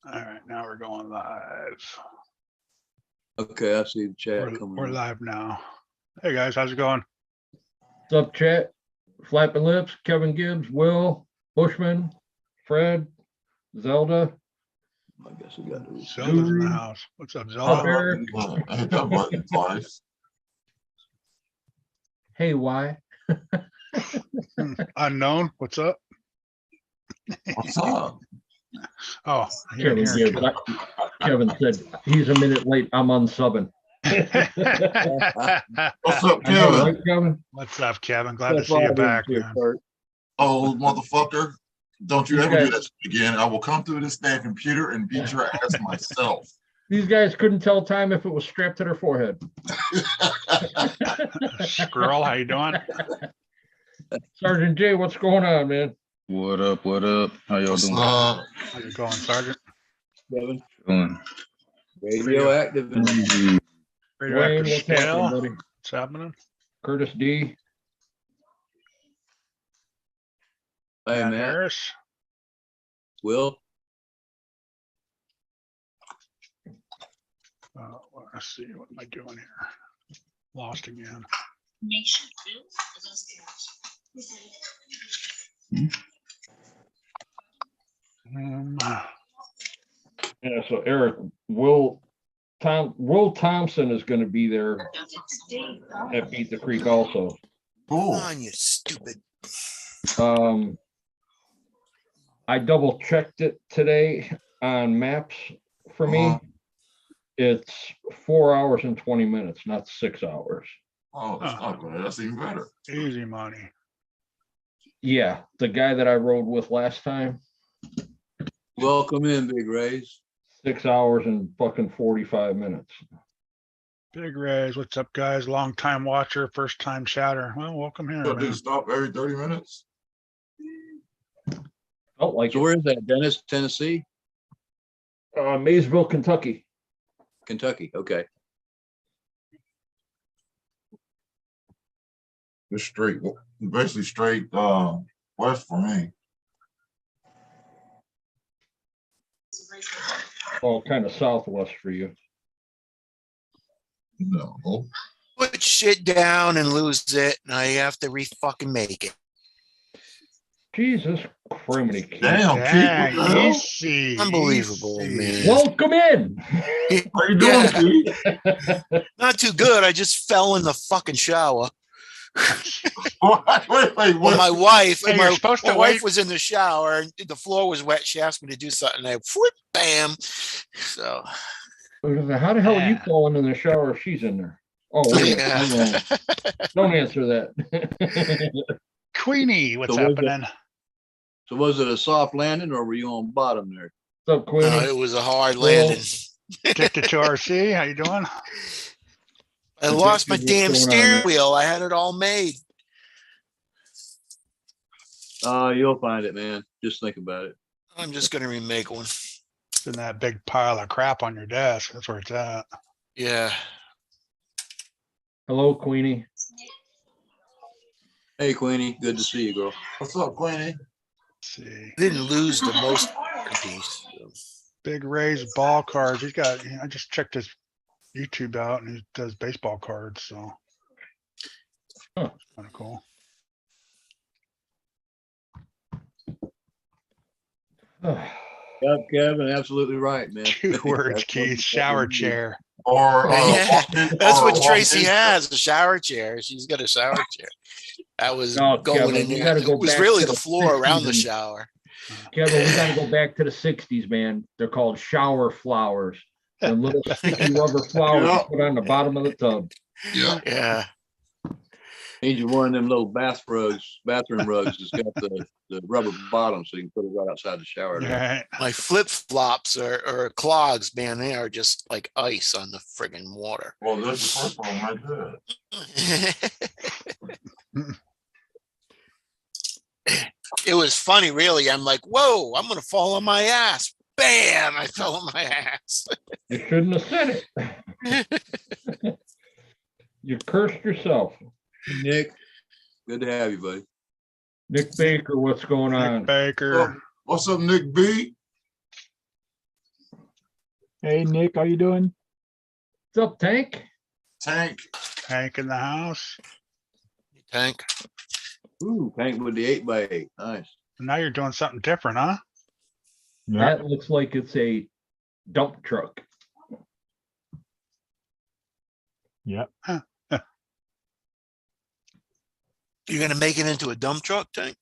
All right, now we're going live. Okay, I see the chat We're, coming. we're on. live now. Hey guys, how's it going? What's up, chat? Flapping Lips, Kevin Gibbs, Will, Bushman, Fred, Zelda. I guess we got to. Zelda's in the house. What's up, Zelda? Eric. I hit that button twice. Hey, why? Unknown, what's up? What's up? Oh, you're Kevin in here Gibbs. Kevin said he's a minute late. I'm unsubbing. too. What's up, I know, Kevin? right, Kevin? What's up, Kevin? Glad to That's see why I you didn't back, see it man. first. Oh, motherfucker. Don't you These ever do guys- that again. I will come through this damn computer and beat your ass myself. These guys couldn't tell time if it was strapped to their forehead. Squirrel, how you doing? Sergeant J, what's going on, man? What up? What up? How y'all What's doing? up? How's it going, Sergeant? Kevin, Doing? radioactive. Wayne, Radioactive what's happening, scale. buddy? What's happening? Curtis D. Hey, Matt Matt. Harris. Will. Let's see, what am I doing here? Lost again. Yeah, so Eric, Will Thompson is going to be there at Beat the Creek also. Cool. on, you stupid. I double checked it today on maps for me. Uh-huh. It's 4 hours and 20 minutes, not 6 hours. Oh, that's not bad. That's even better. Easy money. Yeah, the guy that I rode with last time, Welcome in, Big Rays. 6 hours and fucking 45 minutes. Big Rays, what's up, guys? Long time watcher, first time chatter. Well, welcome here, So, do you man. stop every 30 minutes? Felt like So where is that? Dennis, Tennessee, Maysville, Kentucky. Kentucky. Okay. It's straight, basically straight west for me. Well, kind of southwest for you. No. Put shit down and lose it. Now you have to re-fucking make it. Jesus criminy. Keith. Damn, Keith, what Dang, the hell? easy. Unbelievable, easy. man. Welcome in. How you doing, Keith? Not too good. I just fell in the fucking shower. Wait, Well, what? my wife, Hey, you're supposed to my wife wait. was in the shower and the floor was wet. She asked me to do something. I whoop, bam. So How the hell are you Yeah. falling in the shower if she's in there? Oh, wait, yeah. don't answer that. Queenie, what's So was it- happening? So was it a soft landing or were you on bottom there? What's up, Queenie? No, it was a hard landing. Addicted to RC, how you doing? I lost my What's damn going on, steering man? wheel. I had it all made. You'll find it, man. Just think about it. I'm just gonna remake one. It's in that big pile of crap on your desk. That's where it's at. Yeah. Hello, Queenie. Hey, Queenie. Good to see you, girl. What's up, Queenie? Let's see. Didn't lose the most piece. Big Ray's ball cards. He's got, I just checked his YouTube out and he does baseball cards, so. Huh. Kind of cool. Yep, Kevin, absolutely right, man. Two words, That's Keith, what- shower chair. Or Yeah, walk-in- that's or what walk-in Tracy chair. has, a shower chair. She's got a shower chair. That was No, going Kevin, in you there. gotta go It was back really to the the floor around the 60s. shower. Kevin, we gotta go back to the 60s, man. They're called shower flowers. The little sticky rubber flowers you Yeah. put on the bottom of the tub. Yeah. Yeah. Need you one of them little bathroom rugs that's got the rubber bottom so you can put it right outside the shower. there. Right. My flip flops or clogs, man, they are just like ice on the friggin' water. Well, there's the first one right there. It was funny, really. I'm like, whoa, I'm gonna fall on my ass. Bam! I fell on my ass. You shouldn't have said it. You cursed yourself. Nick, good to have you, buddy. Nick Baker, what's going Nick on? Baker. What's up, Nick B? Hey, Nick, how you doing? What's up, Tank? Tank, Hank in the house. Tank. Ooh, tank with the 8x8. Nice. Now you're doing something different, huh? Yeah, That looks like it's a dump truck. yeah. You're gonna make it into a dump truck, Tank?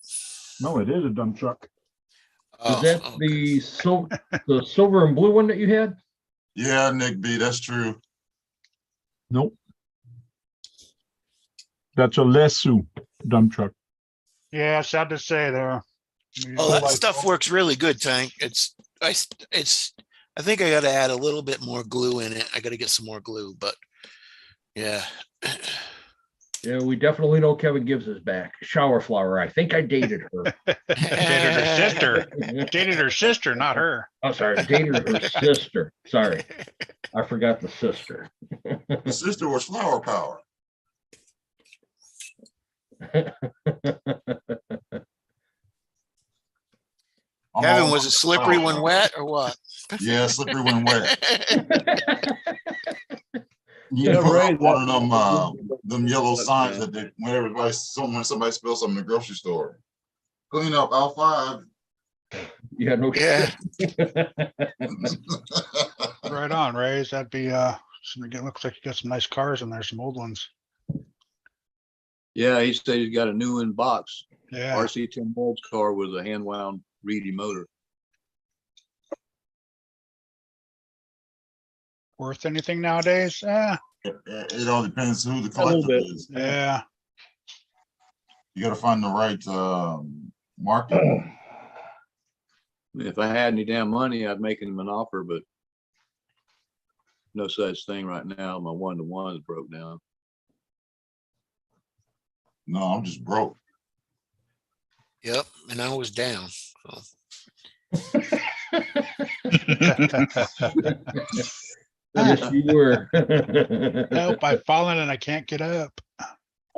No, it is a dump truck. Oh, Is that okay. the silver and blue one that you had? yeah, Nick B, that's true. Nope. That's a Lesu dump truck. Yeah, sad to say there. Oh, that stuff works really good, Tank. I think I gotta add a little bit more glue in it. I gotta get some more glue, but yeah. Yeah, we definitely know Kevin Gibbs is back. Shower flower. I think I dated her. Dated her sister. Dated her sister, not her. Oh, sorry, dated her sister. Sorry, I forgot the sister. The sister was flower power. I'm Kevin, all was it about slippery flower when power. wet or what? Yeah, slippery when wet. You Yeah, put Ray, up one of them yellow signs that they, when everybody, somebody spills something in the grocery store. Clean up aisle 5. Yeah, no Yeah. shit. Right on, Rays. That'd be looks like you got some nice cars in there, some old ones. Yeah, he said he's got a new in box Yeah. RC10 World's car with a hand wound Reedy motor. Worth anything nowadays? It all depends who the A little collector bit. is. Yeah. You gotta find the right market. If I had any damn money, I'd make him an offer, but no such thing right now. My 1-to-1 is broke down. No, I'm just broke. Yep. And I was down. So. Yes, you were. Help, I've fallen and I can't get up.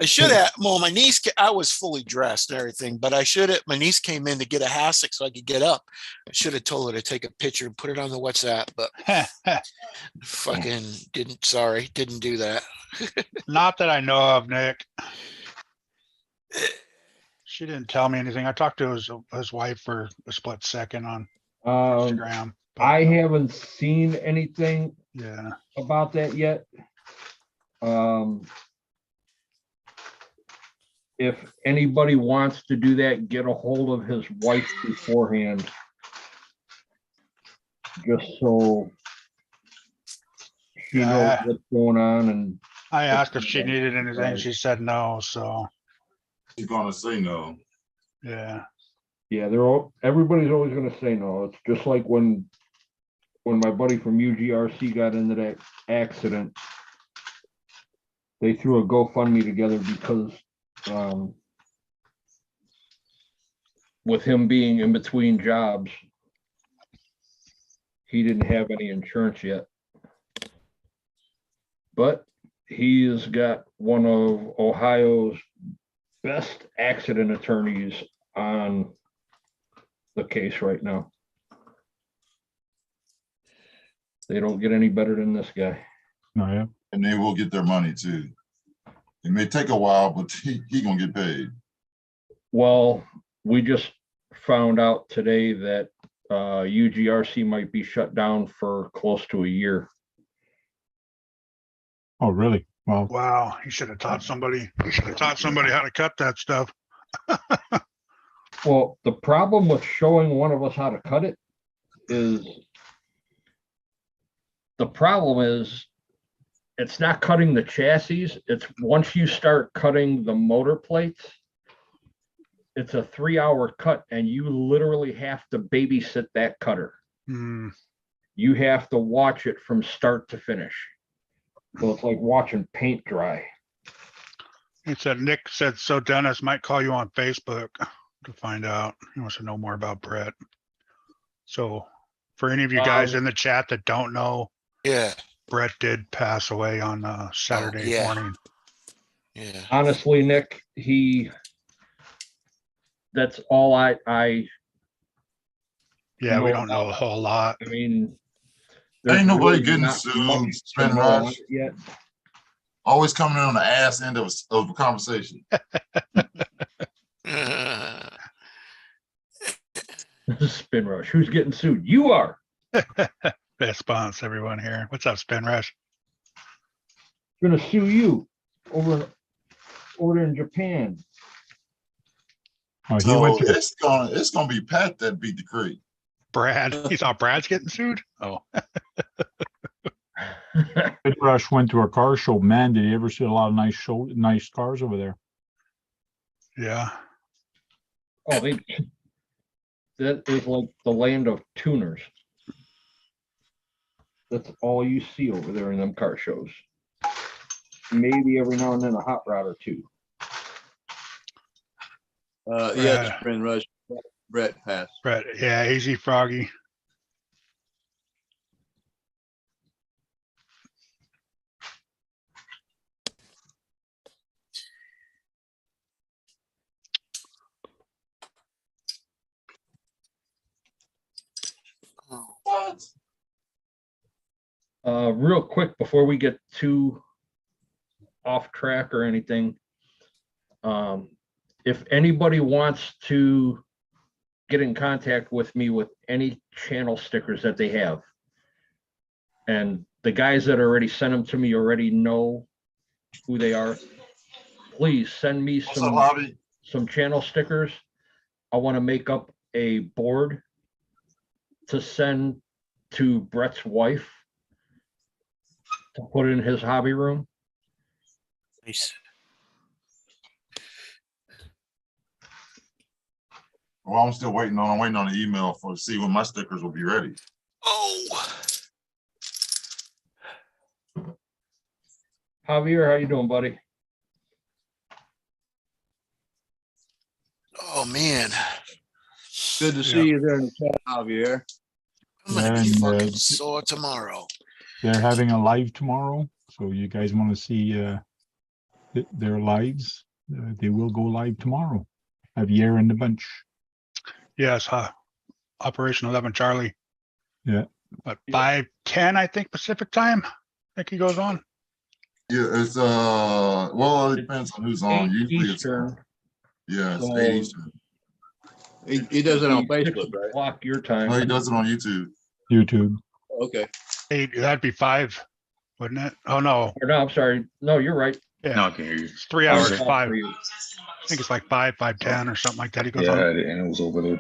I should have, well, my niece, I was fully dressed and everything, but my niece came in to get a hassock so I could get up. I should have told her to take a picture and put it on the WhatsApp, but fucking didn't do that. Not that I know of, Nick. She didn't tell me anything. I talked to his wife for a split second on Instagram. but, I haven't seen anything yeah. about that yet. If anybody wants to do that, get a hold of his wife beforehand. Just so she knows Yeah. what's going on and I asked if she needed anything. Right. She said no. So He's gonna say no. yeah. yeah, everybody's always gonna say no. It's just like when my buddy from UGRC got into that accident, they threw a GoFundMe together because with him being in between jobs, he didn't have any insurance yet. But he has got one of Ohio's best accident attorneys on the case right now. They don't get any better than this guy. No, yeah. And they will get their money too. It may take a while, but he gonna get paid. Well, we just found out today that UGRC might be shut down for close to a year. Oh, really? Well, Wow. He should have taught somebody. He should have taught somebody how to cut that stuff. Well, the problem with showing one of us how to cut it is it's not cutting the chassis. It's once you start cutting the motor plates, it's a 3-hour cut and you literally have to babysit that cutter. Hmm. You have to watch it from start to finish. So it's like watching paint dry. He said, Nick said, so Dennis might call you on Facebook to find out. He wants to know more about Brett. So for any of you guys in the chat that don't know, Yeah. Brett did pass away on Saturday yeah. morning. Yeah. Honestly, Nick, that's all Yeah, we don't know a whole lot. I mean, there's nobody really getting not sued, much Spin to know on Rush. it Yet. Always coming in on the ass end of a conversation. Spin Rush, who's getting sued? You are. Best sponsor, everyone here. What's up, Spin Rush? Gonna sue you over there in Japan. Oh, he So went to, it's gonna be Pat that beat the Creek. Brad. You saw Brad's getting sued? Oh, Pit Rush went to a car show. Man, did you ever see a lot of nice cars over there? yeah. Oh, that is like the land of tuners. That's all you see over there in them car shows. Maybe every now and then a hot rod or two. Yes, Brad. Spin Rush. Brett passed. Brad. Yeah, Easy Froggy. What? Real quick before we get too off track or anything, if anybody wants to get in contact with me with any channel stickers that they have, and the guys that already sent them to me already know who they are, please send me What's up, Hobby? some channel stickers. I want to make up a board to send to Brett's wife to put in his hobby room. Nice. Well, I'm still waiting on the email to see when my stickers will be ready. Oh, Javier, how you doing, buddy? oh, man. Good to see you there in the chat, Javier. I'm gonna be And, fucking sore tomorrow. They're having a live tomorrow, so you guys want to see their lives? They will go live tomorrow. Javier and the bunch. Yes, Operation 11 Charlie. Yeah. But 5:10, I think, Pacific time. I think he goes on. Yeah, it's well, it depends on who's on. 8 Usually Eastern. it's yeah, it's So- 8 Eastern. He does it on 6 Facebook, right? o'clock your time. No, he does it on YouTube. YouTube. Okay. 8, that'd be 5, wouldn't it? Oh, no. Or no, I'm sorry. No, you're right. Yeah, No, I can hear you. it's 3 hours, 5 5. for you. I think it's like 5:10 or something like that. He goes Yeah, I on. had it and it was over there.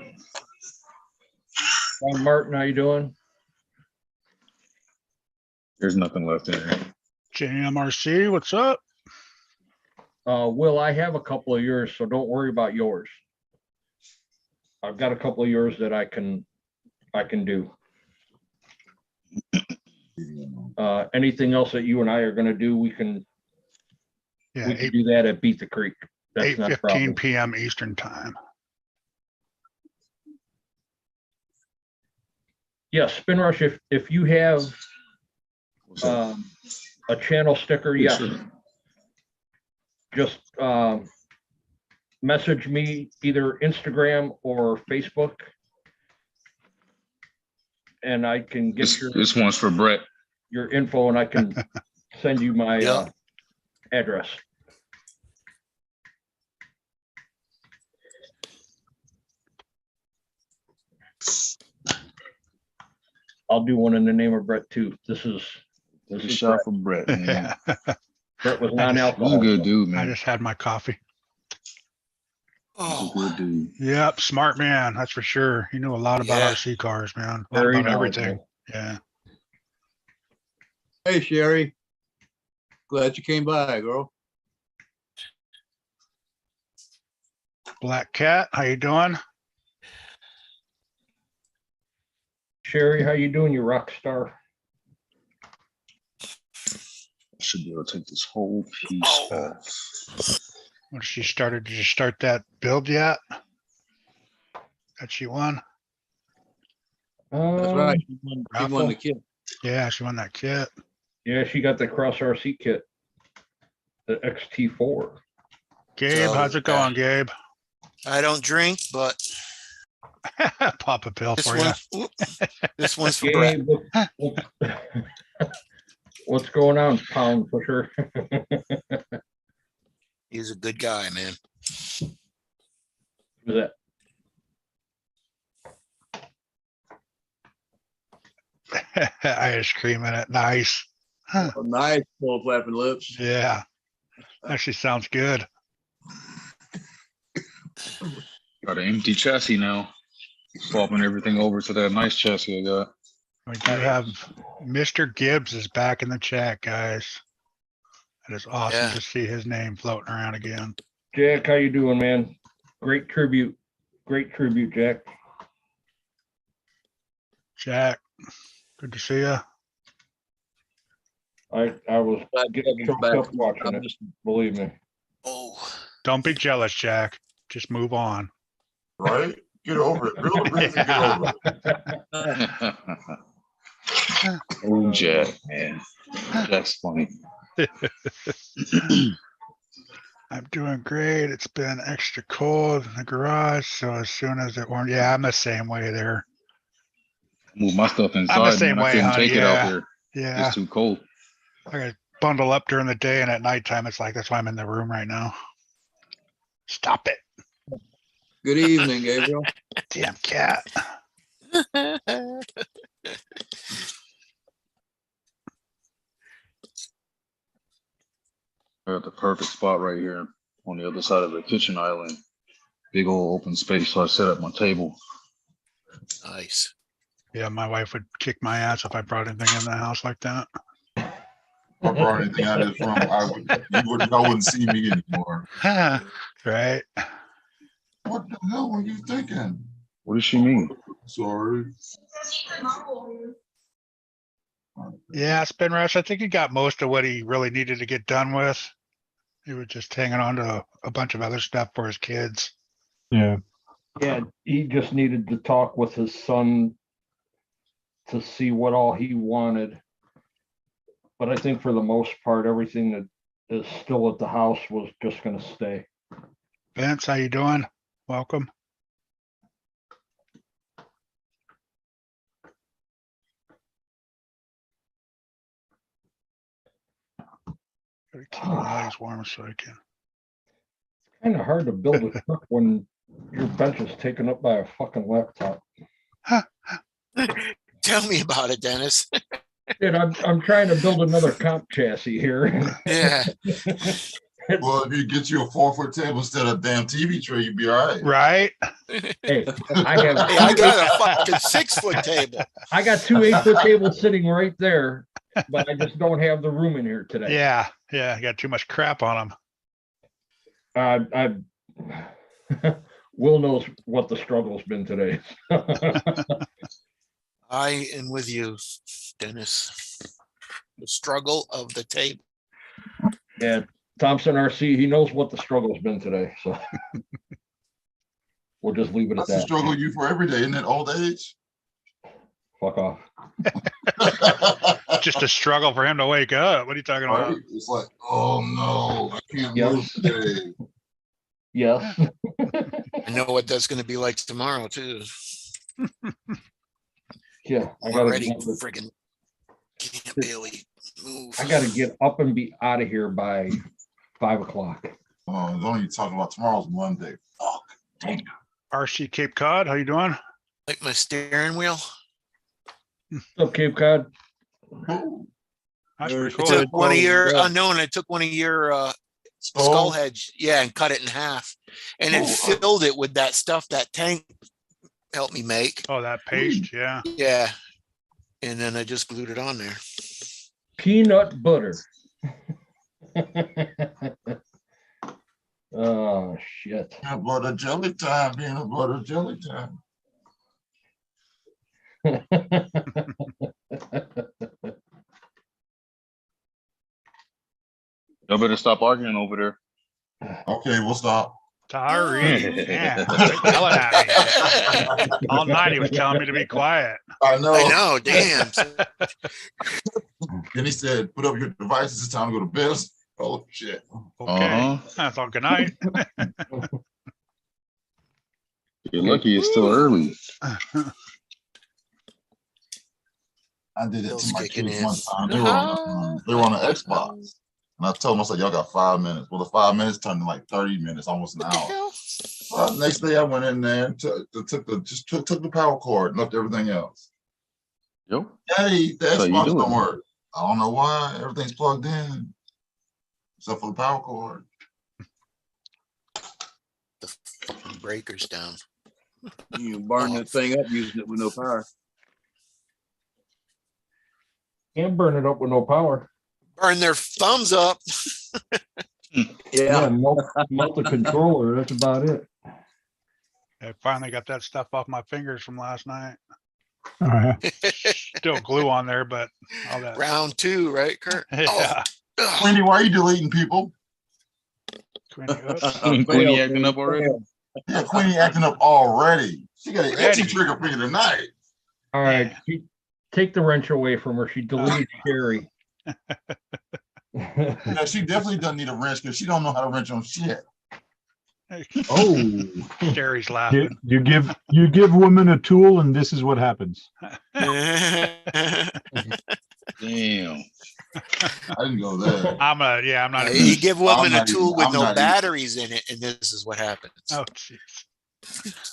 Ron Martin, how you doing? There's nothing left in there. JMRC, what's up? Will, I have a couple of yours, so don't worry about yours. I've got a couple of yours that I can do. Anything else that you and I are gonna do, we can Yeah, we can do that at Beat the Creek. That's not a 8:15 problem. PM Eastern time. Yeah, Spin Rush, if you have What's up? a channel sticker, yes. Sure. Just message me either Instagram or Facebook. And I can get This one's for Brett. your info and I can send you my Yeah. address. I'll do one in the name of Brett too. This is There's a shot for Brett, man. Brett was I just- He's a non-alcoholic. good dude, I man. just had my coffee. He's a Oh, good dude. Yep, smart man, that's for sure. He knew a lot about Yeah. RC cars, man. A lot Very about everything. knowledgeable. Yeah. Hey, Sherry. Glad you came by, girl. Black Cat, how you doing? Sherry, how you doing, you rock star? Should be able to take this whole piece Oh. off. When she started, did you start that build yet? That she won? That's right. She won Raffle? the kit. Yeah, she won that kit. Yeah, she got the Cross RC kit, the XT4. Gabe, So, how's it going, Gabe? I don't drink, but Pop a pill This for you. one, this one's for Brett. Gabe, what's going on, pound pusher? He's a good guy, man. Who's that? Ice cream in it. Nice. Nice, full flapping lips. Yeah. Actually sounds good. Got an empty chassis now. Swapping everything over to that nice chassis I got. We do have Mr. Gibbs is back in the chat, guys. It is awesome Yeah. to see his name floating around again. Jack, how you doing, man? Great tribute. Great tribute, Jack. Jack, good to see you. I was Glad to getting have you choked back. up watching I'm it, just- believe me. Oh, Don't be jealous, Jack. Just move on. Right? Get over it. Girl, get over it. Oh, Jack, man. That's funny. I'm doing great. It's been extra cold in the garage, so as soon as it warmed, yeah, I'm the same way there. Move my stuff inside, same man. I way, couldn't honey, take it yeah. out there. Yeah, It's too cold. I gotta bundle up during the day, and at nighttime, it's like that's why I'm in the room right now. Stop it, Good evening, Gabriel. damn cat. I got the perfect spot right here on the other side of the kitchen island. Big old open space, so I set up my table. nice. Yeah, my wife would kick my ass if I brought anything in the house like that. If I brought anything out of this room, I wouldn't see me anymore. Right? What the hell were you thinking? What does she mean? Sorry. Yeah, it's been rushed. I think he got most of what he really needed to get done with. He was just hanging on to a bunch of other stuff for his kids. Yeah, Yeah, he just needed to talk with his son to see what all he wanted. But I think for the most part, everything that is still at the house was just gonna stay. Vince, how you doing? Welcome. Gotta keep my eyes warm so I can. Kind of hard to build a truck when your bench is taken up by a fucking laptop. Tell me about it, Dennis. Dude, I'm trying to build another comp chassis here. Yeah, Well, if you get you a 4-foot table instead of a damn TV tray, you'd be all right. Right? Hey, I hey, I have, got a fucking 6-foot table. I got 2 8-foot tables sitting right there, but I just don't have the room in here today. Yeah, yeah, got too much crap on him. I Will knows what the struggle's been today. I am with you, Dennis. The struggle of the table. Yeah, Thompson RC, he knows what the struggle's been today, so we'll just leave it at That's the that. struggle you for every day, isn't it? Old age. Fuck off. Just a struggle for him to wake up. What are you talking Right? about? It's like, oh no, I can't Yes. move today. Yes. I know what that's gonna be like tomorrow too. Yeah, I I'm gotta already get, friggin' can't barely move. I gotta get up and be out of here by 5 o'clock. Oh, don't even talk about tomorrow's Monday. Fuck. Dang. RC Cape Cod, how you doing? Like my steering wheel. What's up, Cape Cod? Oh, That's There's pretty I cool. took one of your Yeah. unknown. I took one of your skull skull. hedge, yeah, and cut it in half, and then Oh, filled it with that stuff that Tank helped me make. Oh, that paste, yeah. Yeah, and then I just glued it on there. Peanut butter. Oh, shit. Peanut butter jelly time. Peanut butter jelly time. Y'all better stop arguing over there. Okay, we'll stop. Tari, yeah, quit yelling at me. All night he was telling me to be quiet. I know. I know, damn. Then he said, "Put up your devices. It's time to go to bed." Oh shit. Okay, Uh-huh. that's all. Good night. You're lucky it's still early. I did it Bill's to my kicking kids in. one time. They were on the Xbox. And I told them, I said, y'all got 5 minutes. Well, the 5 minutes turned to like 30 minutes, almost an What the hour. hell? Well, next day I went in there and took the power cord and left everything else. Yo, Hey, the So you Xbox do don't it. work. I don't know why. Everything's plugged in. Except for the power cord. The fucking breaker's down. You burn that thing up using it with no power. Can't burn it up with no power. Burn their thumbs up. Yeah, melt the controller. That's about it. I finally got that stuff off my fingers from last night. Uh, Still glue on there, but all that. Round 2, right, Kurt? Yeah. Oh, Queenie, why are you deleting people? Queenie, oops. Queenie acting up already. Yeah, Queenie acting up already. She got an itchy Ready. trigger finger tonight. All right, take the wrench away from her. She deleted Sherry. Yeah, she definitely doesn't need a wrench because she don't know how to wrench on shit. Oh, Sherry's laughing. you give women a tool, and this is what happens. Damn. I didn't go there. I'm not you even, give women a not tool even- with I'm no not even- batteries in it, and this is what happens. oh, jeez.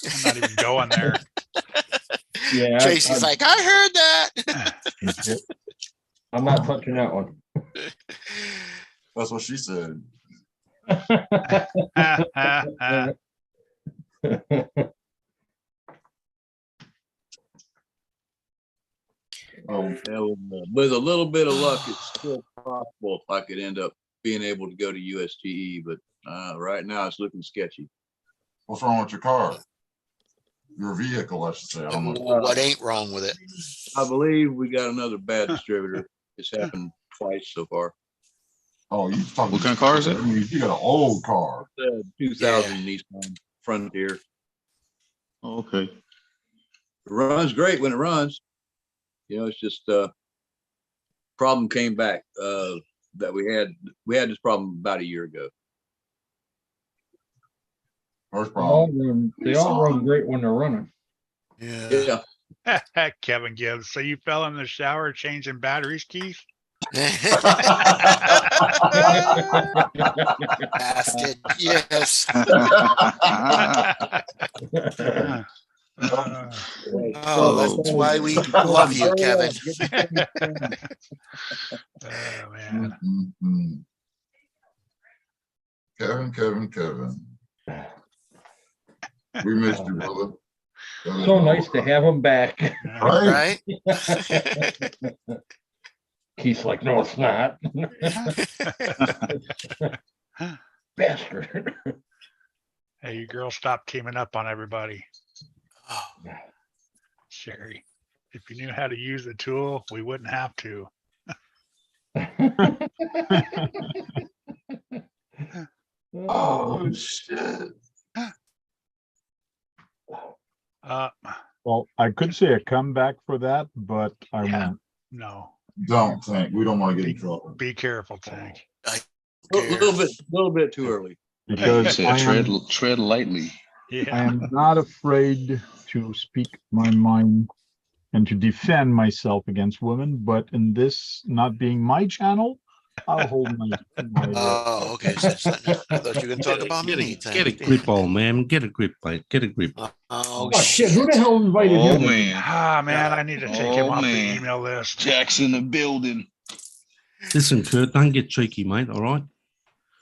I'm not even going there. yeah. Tracy's like, I heard that. I'm not touching that one. That's what she said. With a little bit of luck, it's still possible if I could end up being able to go to USTE, but right now it's looking sketchy. What's wrong with your car? Your vehicle, I should say. I don't know. What ain't wrong with it? I believe we got another bad distributor. It's happened twice so far. Oh, you talking? What kind of car is it? You got an old car. 2000 Nissan Frontier. Oh, okay. It runs great when it runs. You know, it's just problem came back that we had this problem about a year ago. First They all problem. run great when they're running. Yeah. Yeah. Kevin Gibbs. So you fell in the shower changing batteries, Keith? Bastard. Yes. Oh, that's why we love you, Kevin. Oh, man. Mhm. Kevin. We missed you, brother. So nice to have him back. Right? Right? He's like, no, it's not. Bastard. Hey, you girls stop teaming up on everybody. Oh, Sherry, if you knew how to use the tool, we wouldn't have to. Oh, shit. Well, I could say a comeback for that, but I Yeah. won't. No, Don't think. We don't want to get in trouble. be careful, Tank. A little bit too early. You Because said tread lightly. I Yeah. am not afraid to speak my mind and to defend myself against women, but in this not being my channel, I'll hold my. oh, okay. So it's not- I thought you were going to talk about me. Get a grip on, man. Get a grip, mate. Get a grip. Oh, Oh shit! Who the hell invited Oh him? man, Ah, man, I need to take him Oh, off the man. email list. Jack's in the building. Listen, Kurt, don't get cheeky, mate. All right.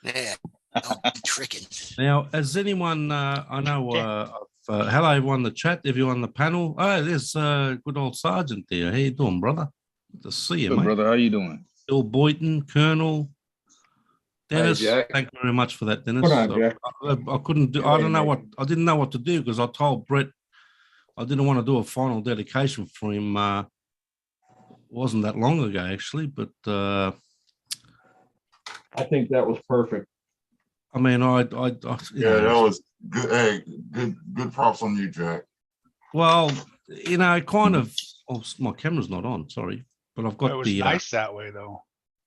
Yeah. Don't be tricking. Now, has anyone? I know. Hello, everyone in the chat. Everyone on the panel. Oh, there's good old Sergeant there. How you doing, brother? Good to see you, Good, mate. brother. How you doing? Bill Boyton, Colonel. Dennis, Jack. thank you very much for that, Dennis. Good on, Jack. I couldn't do. I don't know what. I didn't know what to do because I told Brett I didn't want to do a final dedication for him. Wasn't that long ago, actually, but I think that was perfect. I mean, Yeah, that was good. Hey, good props on you, Jack. Well, kind of. Oh, my camera's not on. Sorry, but I've got It was the nice that way, though.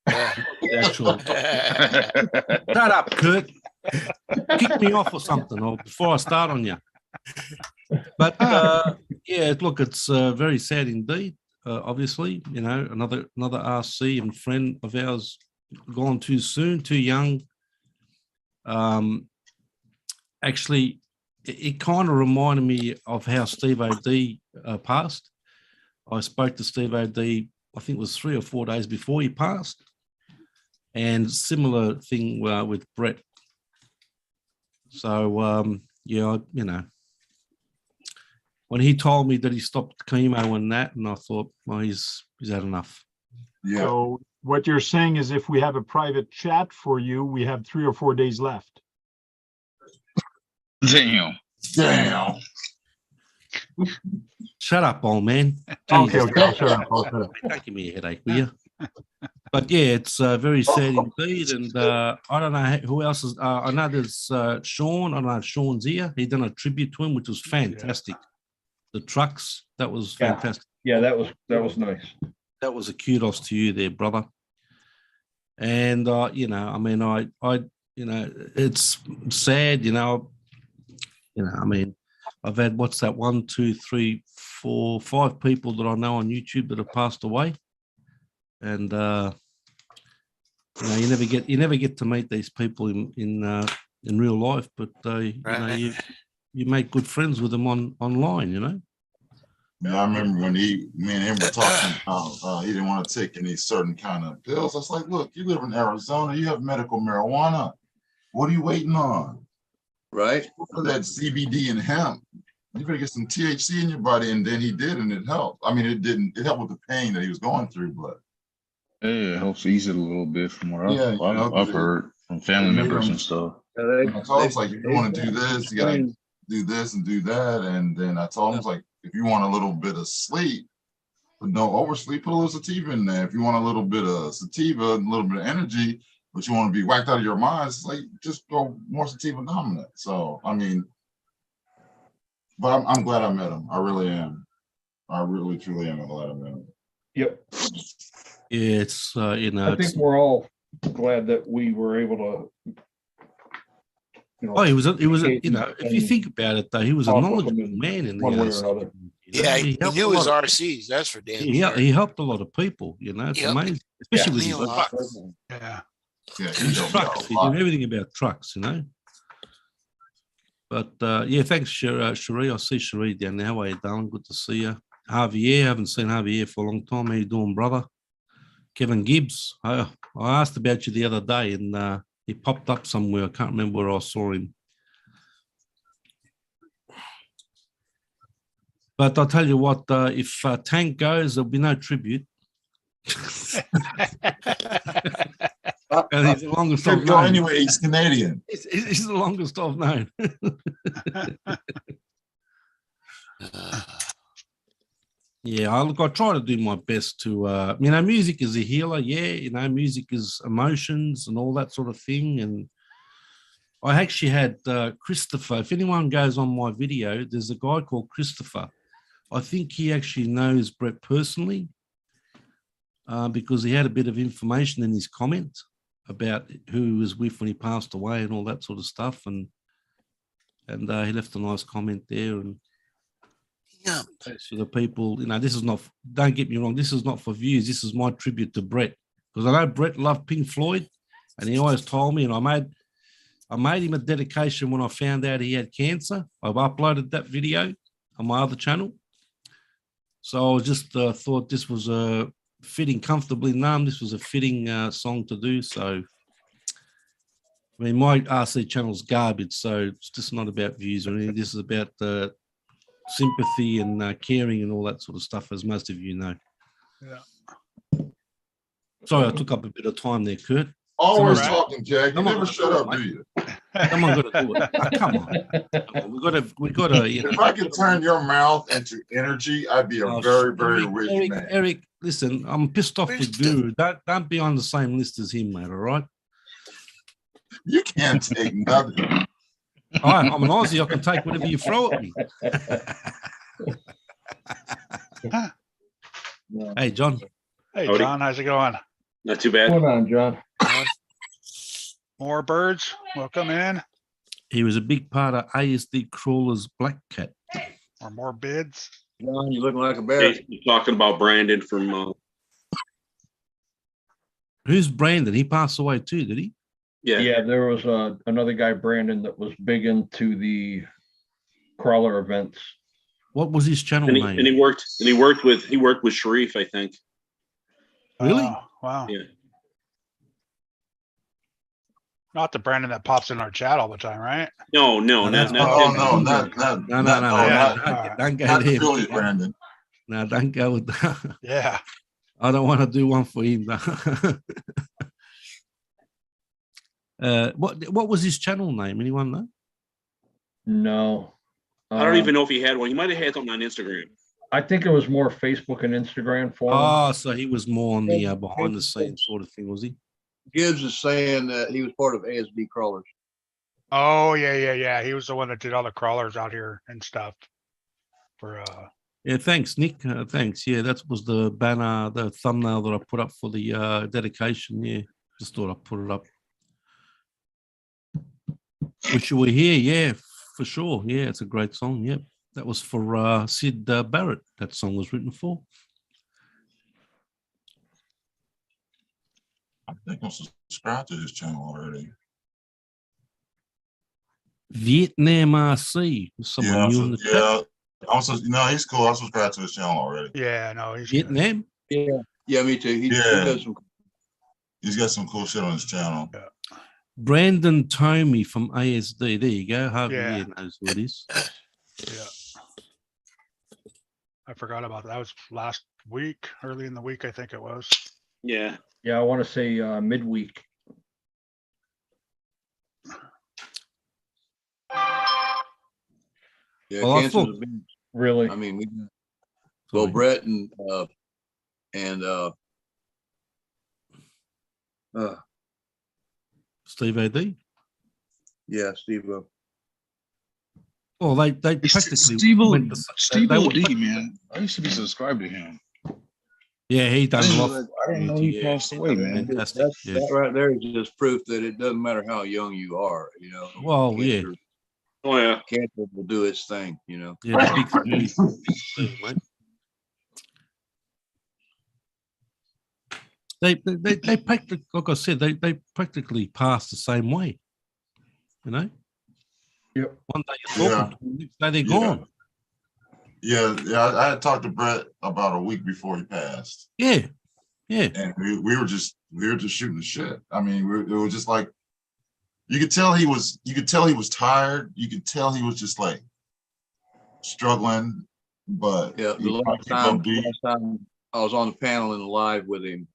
the actual. Shut up, Kurt. Kick me off or something, or before I start on you. But yeah, look, it's very sad indeed. Obviously, you know, another RC and friend of ours gone too soon, too young. Actually, it kind of reminded me of how Steve O'D passed. I spoke to Steve O'D, I think it was 3 or 4 days before he passed, and similar thing with Brett. So yeah, you know, when he told me that he stopped chemo and that, and I thought, well, he's had enough. Yeah, So what you're saying is if we have a private chat for you, we have 3 or 4 days left. Damn. damn. Shut up, old man. Okay, Jesus. okay, I'll shut up. I'll shut up. Don't give me a headache, will you? But yeah, it's very sad indeed. And I don't know who else is. I know there's Sean. I don't know if Sean's here. He done a tribute to him, which was fantastic. The trucks, that was Yeah. fantastic. Yeah, that was nice. That was a kudos to you there, brother. And you know, I mean, I, you know, it's sad, you know, I mean, I've had what's that 1, 2, 3, 4, 5 people that I know on YouTube that have passed away, and you know, you never get to meet these people in real life, but you know, you make good friends with them online, you know. Man, I remember when me and him were talking about he didn't want to take any certain kind of pills. I was like, look, you live in Arizona, you have medical marijuana. What are you waiting on? Right? For that CBD and hemp. You better get some THC in your body, and then he did, and it helped. I mean, it helped with the pain that he was going through, but Yeah, it helps ease it a little bit from what Yeah, you know, I've heard from family members and stuff. I told him, like, if you want to do this, you gotta do this and do that. And then I told him, like, if you want a little bit of sleep, but no oversleep, put a little sativa in there. If you want a little bit of sativa, a little bit of energy, but you want to be whacked out of your mind, it's like just go more sativa dominant. So I mean, but I'm glad I met him. I really am. I really truly am glad I met him. Yep. Yeah, it's you know, I think we're all glad that we were able to. You know, oh, he was you communicate know, if you and think about it though, he was a talk with knowledgeable them in man in the one way or RC another. community, you know. Yeah, he helped knew a his lot. RCs. That's for damn He sure. he helped a lot of people, you know. It's Yep. amazing, especially with Me his a lot. trucks. Yeah. Yeah, he His helped me out trucks. a He lot. knew everything about trucks, you know. But yeah, thanks, Cherie. I see Cherie down there. How are you, darling? Good to see you. Javier, haven't seen Javier for a long time. How you doing, brother? Kevin Gibbs. I asked about you the other day, and he popped up somewhere. I can't remember where I saw him. But I'll tell you what, if Tank goes, there'll be no tribute. And he's the longest Could I've go known. anyway, he's Canadian. He's the longest I've known. Yeah, I try to do my best to, you know, music is a healer. Yeah, you know, music is emotions and all that sort of thing. And I actually had Christopher. If anyone goes on my video, there's a guy called Christopher. I think he actually knows Brett personally because he had a bit of information in his comment about who he was with when he passed away and all that sort of stuff. And he left a nice comment there. And Yeah. for the people, you know, this is not, don't get me wrong, this is not for views. This is my tribute to Brett because I know Brett loved Pink Floyd and he always told me, and I made him a dedication when I found out he had cancer. I've uploaded that video on my other channel. So I just thought this was a fitting, Comfortably Numb. This was a fitting song to do. So, I mean, my RC channel's garbage, so it's just not about views or anything. This is about sympathy and caring and all that sort of stuff, as most of you know. Yeah. Sorry, I took up a bit of time there, Kurt. Always Right. talking, Jack. You Come on. never shut up, do you? Someone got to do it. Come on. We got to, you know. If I could turn your mouth into energy, I'd be a Oh, very, very rich Eric, man. Eric, listen, I'm pissed off with Guru. Don't be on the same list as him, mate, all right? You can't take nothing. I'm an Aussie. I can take whatever you throw at me. Hey, John. Hey, Howdy. John, how's it going? Not too bad. Hold on, John. More birds, welcome in. He was a big part of ASD Crawler's Black Cat. or more bids. John, you looking like a bear. Hey, you're talking about Brandon from, Who's Brandon? He passed away too, did he? yeah, Yeah, there was another guy, Brandon, that was big into the crawler events. What was his channel and name? he worked with Sharif, I think. Really? Wow. Yeah. Not the Brandon that pops in our chat all the time, right? No, No, not that's- not Oh, him. no, not, No, yeah. don't go not there. affiliate Brandon. No, don't go with that. Yeah. I don't want to do one for him. What was his channel name? Anyone know? No. I don't even know if he had one. He might have had something on Instagram. I think it was more Facebook and Instagram for him. Oh, so he was more on the behind the scenes sort of thing, was he? Gibbs is saying that he was part of ASD crawlers. Oh, yeah. He was the one that did all the crawlers out here and stuff. For Yeah, thanks, Nick. Thanks. Yeah, that was the banner, the thumbnail that I put up for the dedication. Yeah, just thought I'd put it up. Wish You Were Here. Yeah, for sure. Yeah, it's a great song. Yep. That was for Sid Barrett. That song was written for. I think I'm subscribed to his channel already. Vietnam RC. Someone Yeah, new in the chat. yeah. Also, no, he's cool. I subscribed to his channel already. yeah, no, he's good. Vietnam. Yeah, me too. He Yeah. does some. He's got some cool shit on his channel. Brandon Tomey from ASD. There you go. Harvey Yeah. knows who it is. Yeah. I forgot about that. That was last week, early in the week, I think it was. Yeah. Yeah, I want to say midweek. Yeah, Well, I cancer's thought- a big- Really? I mean, well, Sorry. Brett and Steve AD. yeah, Steve. Well, they practically Steve went the- they went- OD, man. I used to be subscribed to him. Yeah, he done a lot. I didn't know he Yeah, passed away, man. Fantastic. Yeah. That right there is just proof that it doesn't matter how young you are, you know. Well, yeah. Cancer- Oh yeah. Cancer will do its thing, you know. Yeah, the big thing, mate. They practically, like I said, they practically pass the same way. You know? Yep. One day you're talking to them, next day they're gone. Yeah. I had talked to Brett about a week before he passed, Yeah. Yeah. and we were just shooting the shit. I mean, it was just like you could tell he was tired. You could tell he was just like struggling. But Yeah, he the tried to keep upbeat. last time I was on the panel and live with him,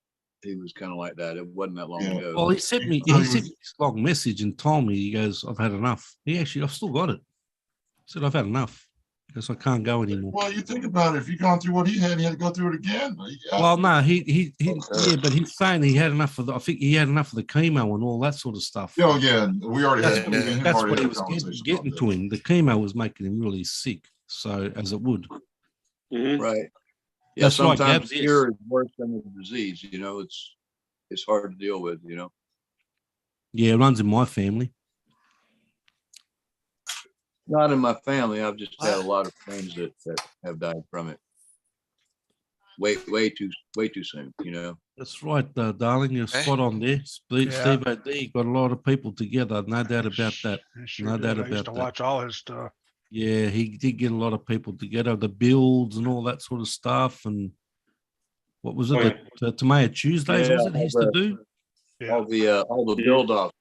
he was kind of like that. It wasn't that long Yeah. ago. Well, he sent me this long message and told me, he goes, I've had enough. I've still got it. He said, I've had enough. Because I can't go anymore. Well, you think about it. If you've gone through what he had to go through it again. But Well, no, he yeah, but he's saying he had enough of I think he had enough of the chemo and all that sort of stuff. Oh yeah, we already had. me and him That's already what had he a was conversation getting about to that. him. The chemo was making him really sick. So as it would. Mhm. Right. Yeah, That's right, sometimes Gabs, yes. fear is worse than the disease, you know, it's hard to deal with, you know. Yeah, it runs in my family. Not in my family. I've just had a lot of friends that have died from it. Way too soon, you know. That's right, darling. You're spot on there. Steve Yeah. AD got a lot of people together. No doubt about that. I sure No did. doubt I used about to that. watch all his stuff. Yeah, he did get a lot of people together, the builds and all that sort of stuff. And what was it? Oh, yeah. The Tomato Tuesdays, was Yeah, it? He used to do Yeah. All the build off.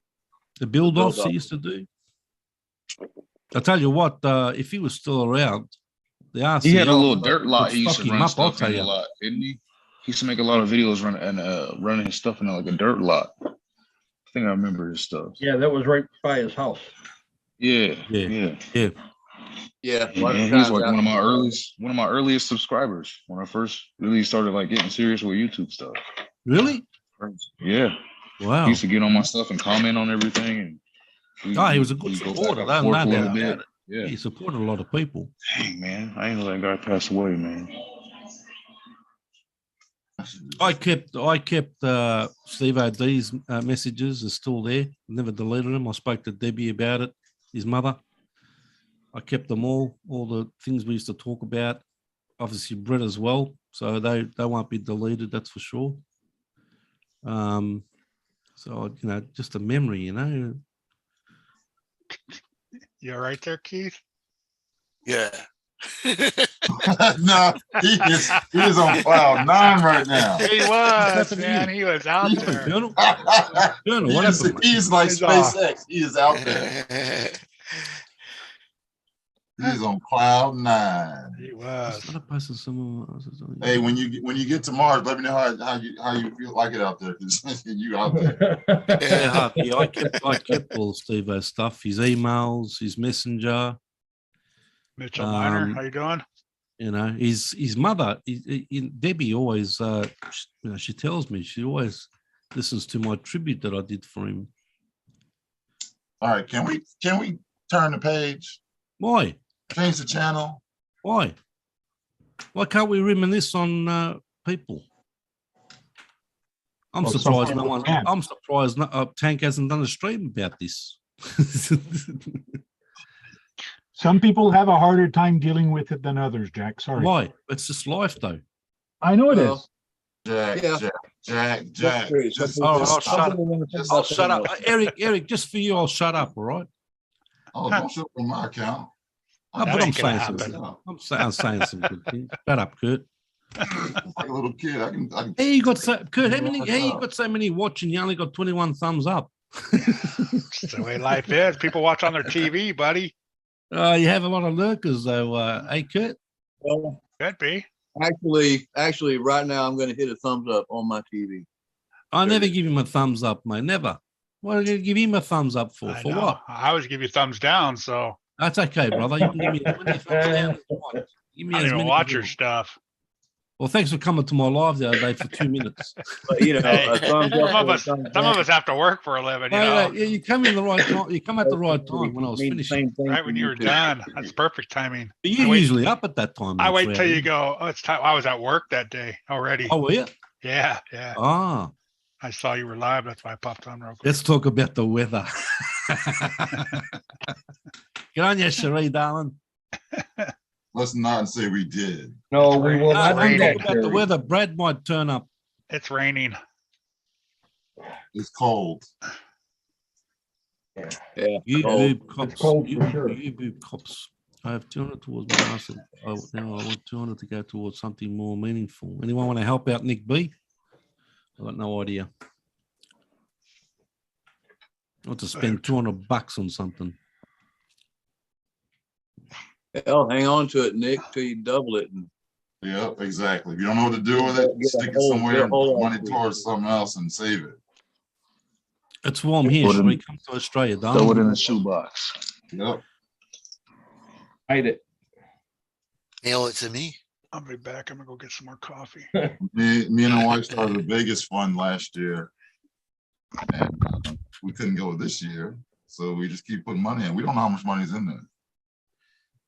the build offs he build-off. used to do. I tell you what, if he was still around, the RCL He had a little dirt lot. would He used stock to him run up, I'll stuff tell in a you. lot, didn't he? He used to make a lot of videos running his stuff in like a dirt lot. I think I remember his stuff. Yeah, that was right by his house. Yeah, Yeah. yeah. Yeah. Yeah. a Yeah, lot of man, he was times like out- one of my earliest subscribers when I first really started like getting serious with YouTube stuff. Really? Yeah, Wow. he used to get on my stuff and comment on everything. And Oh, he was a good we'd go back supporter. and No forth doubt a little about bit. it. Yeah. He supported a lot of people. Dang, man, I ain't know that guy passed away, man. I kept Steve OD's messages are still there. Never deleted them. I spoke to Debbie about it, his mother. I kept them all the things we used to talk about. Obviously, Brett as well. So they won't be deleted, that's for sure. So, just a memory, You all right there, Keith? Yeah. No, he is on cloud 9 right now. He was, happened to man. you? He was out What happened, there. Colonel? Colonel, what happened, mate? He's like He's off. SpaceX. He is out there. He's on cloud 9. He was. Started posting some. Hey, when you get to Mars, let me know how you feel like it out there. 'Cause you out there. Yeah, Harvey, I kept all Steve-O's stuff, his emails, his messenger. Mitchell Miner, how you doing? His mother, Debbie, always, she tells me she always listens to my tribute that I did for him. All right, can we turn the page? Why? Change the channel. Why? Why can't we reminisce on people? I'm Well, surprised some no one. people can. I'm surprised Tank hasn't done a stream about this. Some people have a harder time dealing with it than others, Jack. Sorry. Why? It's just life, though. I know it Well, is. Jack, Yeah. Jack. Just- All right, just I'll stop. shut up. I'll shut up. Eric, just for you, I'll shut up, all right? Oh, don't show up on my account. No, That but I'm ain't gonna saying happen. some. I'm saying some good things. Shut up, Kurt. Like a little kid. I can Hey, you got so Kurt. How many? Shut Hey, you up. got so many watching. You only got 21 thumbs up. It's the way life is. People watch on their TV, buddy. You have a lot of lurkers, though. Hey, Kurt. Well, Could be. actually, right now I'm going to hit a thumbs up on my TV. I never give him a thumbs up, mate. Never. What are you going to give him a thumbs up for? I For know. what? I always give you thumbs down, so That's okay, brother. You can give me as many thumbs down as you want. Give me I don't as even many watch as your you want. stuff. Well, thanks for coming to my live the other day for 2 minutes. But Hey, a thumbs up some of or a us thumbs Some of down us have to work for a living, you Hey, know. yeah, you come in the right time. You come at the right time when I was mean the finishing. same thing Right for when you were too. done. That's perfect timing. You're I wait- usually up at that time. I mate, wait throughout till the you year. go, oh, it's time. I was at work that day already. Oh, were you? Yeah. Ah, I saw you were live. That's why I popped on real quick. let's talk about the weather. Get on you, Cherie, darling. let's not say we did. No, we will Ah, not let's do talk that, about the Jerry. weather. Brad might turn up. It's raining. It's cold. Yeah. You cold. boob cops. cold You, for sure. you boob cops. I have 200 towards my asset. Now I want 200 to go towards something more meaningful. Anyone want to help out Nick B? I've got no idea. I want to spend $200 on something. Hell, hang on to it, Nick, till you double it. And Yep, exactly. If you don't know what to do with it, Get a stick it hold- somewhere get a and hold put of money it. towards something else and save it. It's warm here. Put Should it- we come to Australia, Throw it darling? in a shoebox. Yep. Hide it. Mail it to me. I'll be back. I'm gonna go get some more coffee. Me and my wife started a Vegas fund last year. And we couldn't go this year. So we just keep putting money in. We don't know how much money's in there.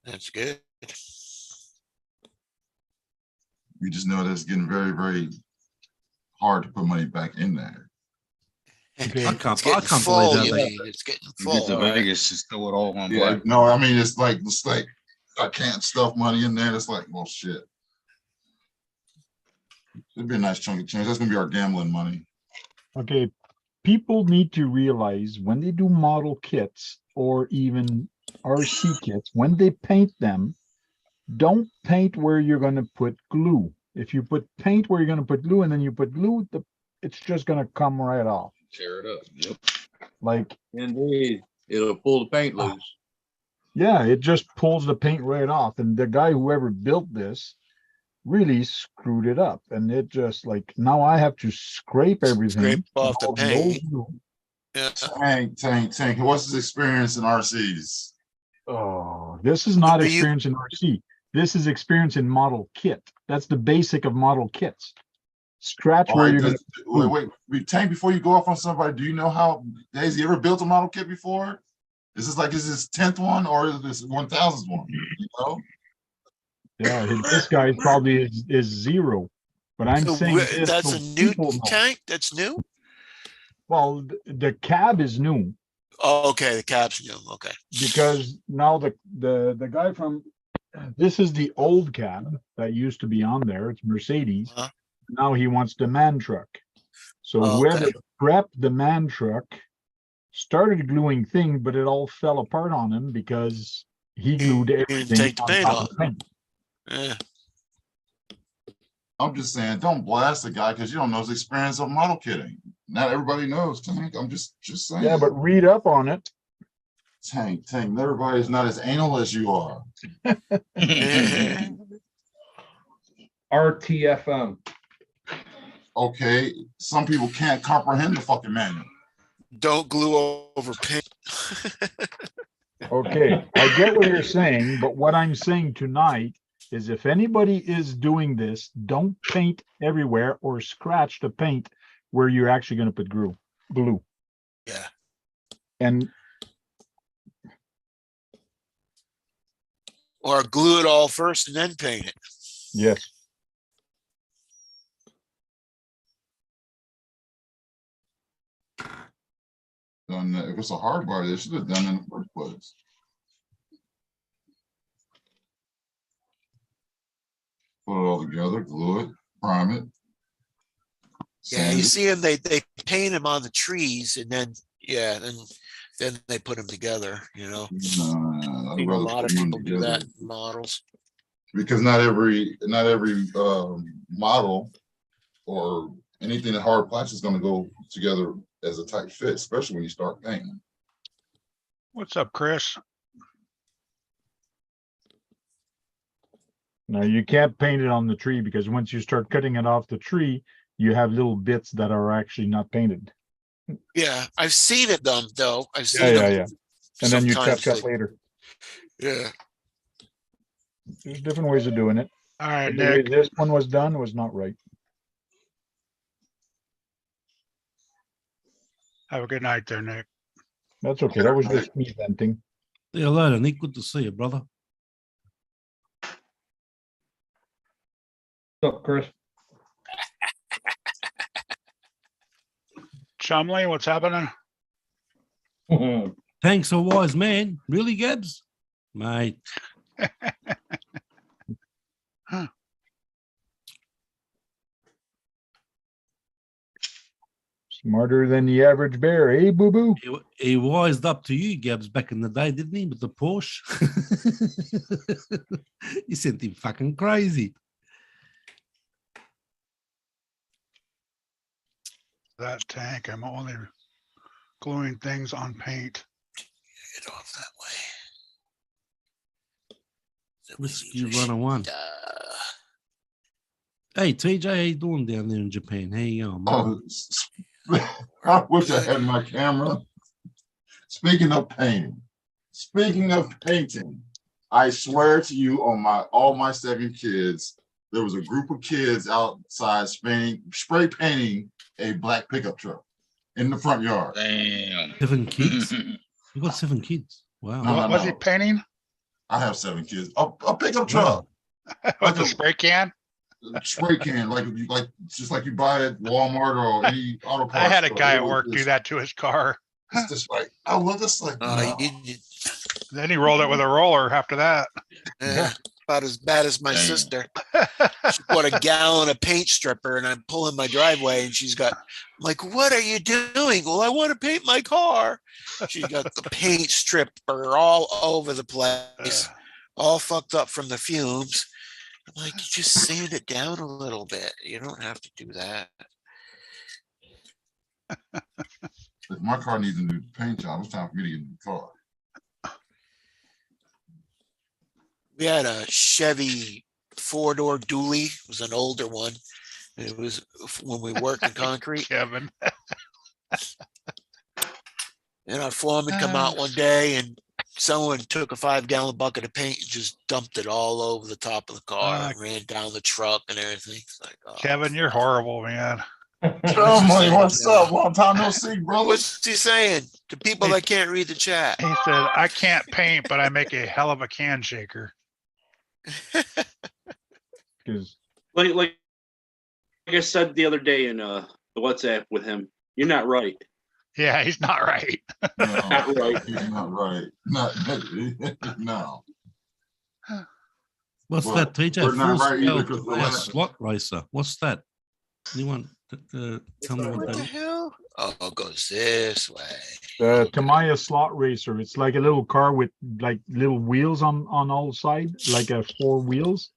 That's good. We just know that it's getting very, very hard to put money back in there. Okay. I can't It's getting believe full, that you they- mean. It's getting You get to full. Vegas, just throw it all on Yeah, black. no, I mean, it's like I can't stuff money in there. It's like, well, shit. It'd be a nice chunk of change. That's gonna be our gambling money. Okay, people need to realize when they do model kits or even RC kits, when they paint them, don't paint where you're gonna put glue. If you put paint where you're gonna put glue and then you put glue, it's just gonna come right off. Tear it up. Yep. Like, indeed, it'll pull the paint loose. yeah, it just pulls the paint right off. And the guy, whoever built this, really screwed it up. And it just like, now I have to scrape everything. Scrape off the all old paint. glue. Yeah. Tank. What's his experience in RCs? Oh, this is not Are you- experience in RC. This is experience in model kit. That's the basic of model kits. Scratch All where right, you're gonna. wait, Tank, before you go off on somebody, do you know how, has he ever built a model kit before? Is this his 10th one or is this 1000th one? You know? Yeah, this guy probably is zero. But I'm So saying this that's so a new people know. tank. That's new. Well, the cab is new. Oh, okay, the capsule. Okay. because now the guy from, this is the old cab that used to be on there. It's Mercedes. Uh-huh. Now he wants the man truck. So Oh, whoever okay. prepped the man truck started gluing things, but it all fell apart on him because he glued didn't everything take the on paint top off. of the paint. Yeah. I'm just saying, don't blast the guy because you don't know his experience of model kitting. Not everybody knows, Tank. I'm just saying. Yeah, but read up on it. Tank, everybody's not as anal as you are. RTFM. Okay, some people can't comprehend the fucking manual. Don't glue over paint. Okay, I get what you're saying, but what I'm saying tonight is if anybody is doing this, don't paint everywhere or scratch the paint where you're actually going to put glue. Yeah. And Or glue it all first and then paint it. yes, Done that. If it's a hard bar, they should have done it in the first place. Put it all together, glue it, prime it. Yeah, sand you it. see them, they paint them on the trees and then, yeah, then they put them together, you know. No, I'd You know, a rather lot put of them people do together. that in models. Because not every model or anything in hard plastic is going to go together as a tight fit, especially when you start painting. What's up, Chris? now you can't paint it on the tree because once you start cutting it off the tree, you have little bits that are actually not painted. Yeah, I've seen it done though. I've Yeah, seen yeah, them. yeah. And then you Sometimes cut they- later. Yeah. There's different ways of doing it. All right, And the way Nick. this one was done was not right. Have a good night there, Nick. That's okay. That was just me venting. See you later, Nick. Good to see you, brother. What's up, Chris? Chumley, what's happening? Thanks, a wise man. Really, Gabs? Mate. Smarter than the average bear, eh, boo-boo? He wised up to you, Gabs, back in the day, didn't he? With the Porsche. You sent him fucking crazy. That tank, I'm only gluing things on paint. Get off that way. Whiskey Runner One. Hey, TJ, how you doing down there in Japan? How you going, man? I wish I had my camera. Speaking of painting, I swear to you on all my 7 kids, there was a group of kids outside spray painting a black pickup truck in the front yard. Damn. 7 kids? You got 7 kids. Wow. No, What was he no. painting? I have 7 kids. A pickup truck, With a spray can? spray can, just like you buy at Walmart or any auto parts. I had a store. guy It at was work do just- that to his car. It's just like, I look, it's like, no. Then he rolled it with a roller after that. About as bad as my Damn. sister. She bought a gallon of paint stripper and I'm pulling my driveway and she's got, I'm like, what are you doing? Well, I want to paint my car. She's got the paint stripper all over the place, all fucked up from the fumes. I'm like, you just sand it down a little bit. You don't have to do that. If my car needs a new paint job, it's time for me to get a new car. We had a Chevy 4-door dually. It was an older one. It was when we worked in concrete. Kevin. And our foreman come out one day and someone took a 5-gallon bucket of paint and just dumped it all over the top of the car and ran down the truck and everything. It's like, oh, Kevin, you're horrible, man. Chumley, what's up? Long time no see, brother. what's he saying to people that can't read the chat? He said, I can't paint, but I make a hell of a can shaker. Because Like I said the other day in the WhatsApp with him, you're not right. Yeah, he's not right. No, Not right. he's not right. Not no. What's Well, that, TJ? we're not Full right either, scale 'cause the player last- slot racer. What's that? Anyone tell me what What that the is? hell? Oh, it goes this way. The Tamiya slot racer. It's like a little car with like little wheels on all sides, like a 4 wheels.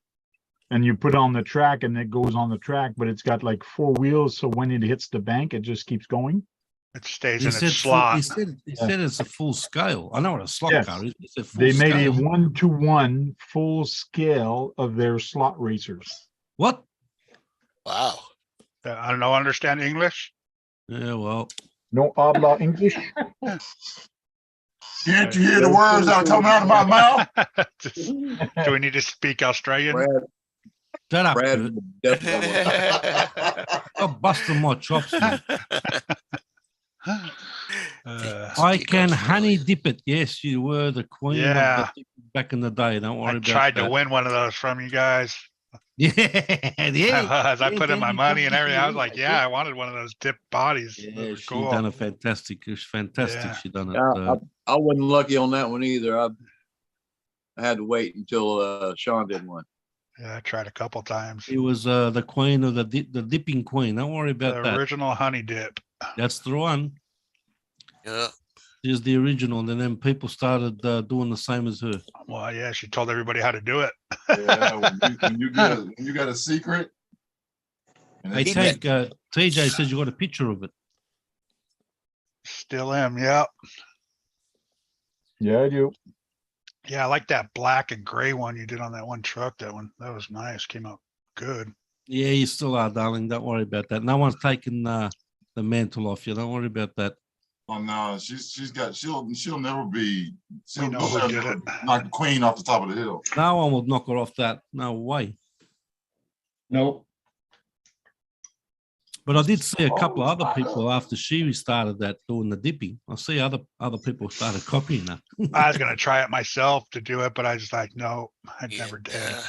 And you put it on the track and it goes on the track, but it's got like 4 wheels. So when it hits the bank, it just keeps going. It stays He in said, its slot. he said it's a full scale. I know what a slot Yes. car is. He said full They made a scale. 1-to-1 full scale of their slot racers. What? Wow. I don't know, understand English? Yeah, well, No habla English. Can't you hear the words that are coming out of my mouth? Do we need to speak Australian? Brad, shut up. Brad Kurt. would definitely want- Stop busting my chops, man. I Speak can honey Australian. dip it. Yes, you were the queen Yeah. of the dip back in the day. Don't worry I about tried to that. win one of those from you guys. Yeah, I yeah. was. I yeah, put in my Danny money and Bucket everything. I was did like, it, yeah, I wanted one of those dip bodies. Those Yeah, were she cool. done a fantastic. It was fantastic. Yeah. She done it. I wasn't lucky on that one either. I had to wait until Sean did one. Yeah, I tried a couple times. It was the queen of the dipping queen. Don't worry about The that. original honey dip. That's the one. Yeah. She's the original, and then people started doing the same as her. Well, yeah, she told everybody how to do it. Yeah, when you got a secret. and Hey, it's- take TJ says you got a picture of it. Still am. Yep. Yeah, I do. Yeah, I like that black and gray one you did on that one truck. That was nice. Came out good. Yeah, you still are, darling. Don't worry about that. No one's taken the mantle off you. Don't worry about that. Oh no, she'll never be. She'll know who did it. knock the queen off the top of the hill. No one will knock her off that. No way. Nope. But I did see a couple of other people after she started that doing the dipping. I see other people started copying that. I was gonna try it myself to do it, but I just like, no, I never did. Yeah.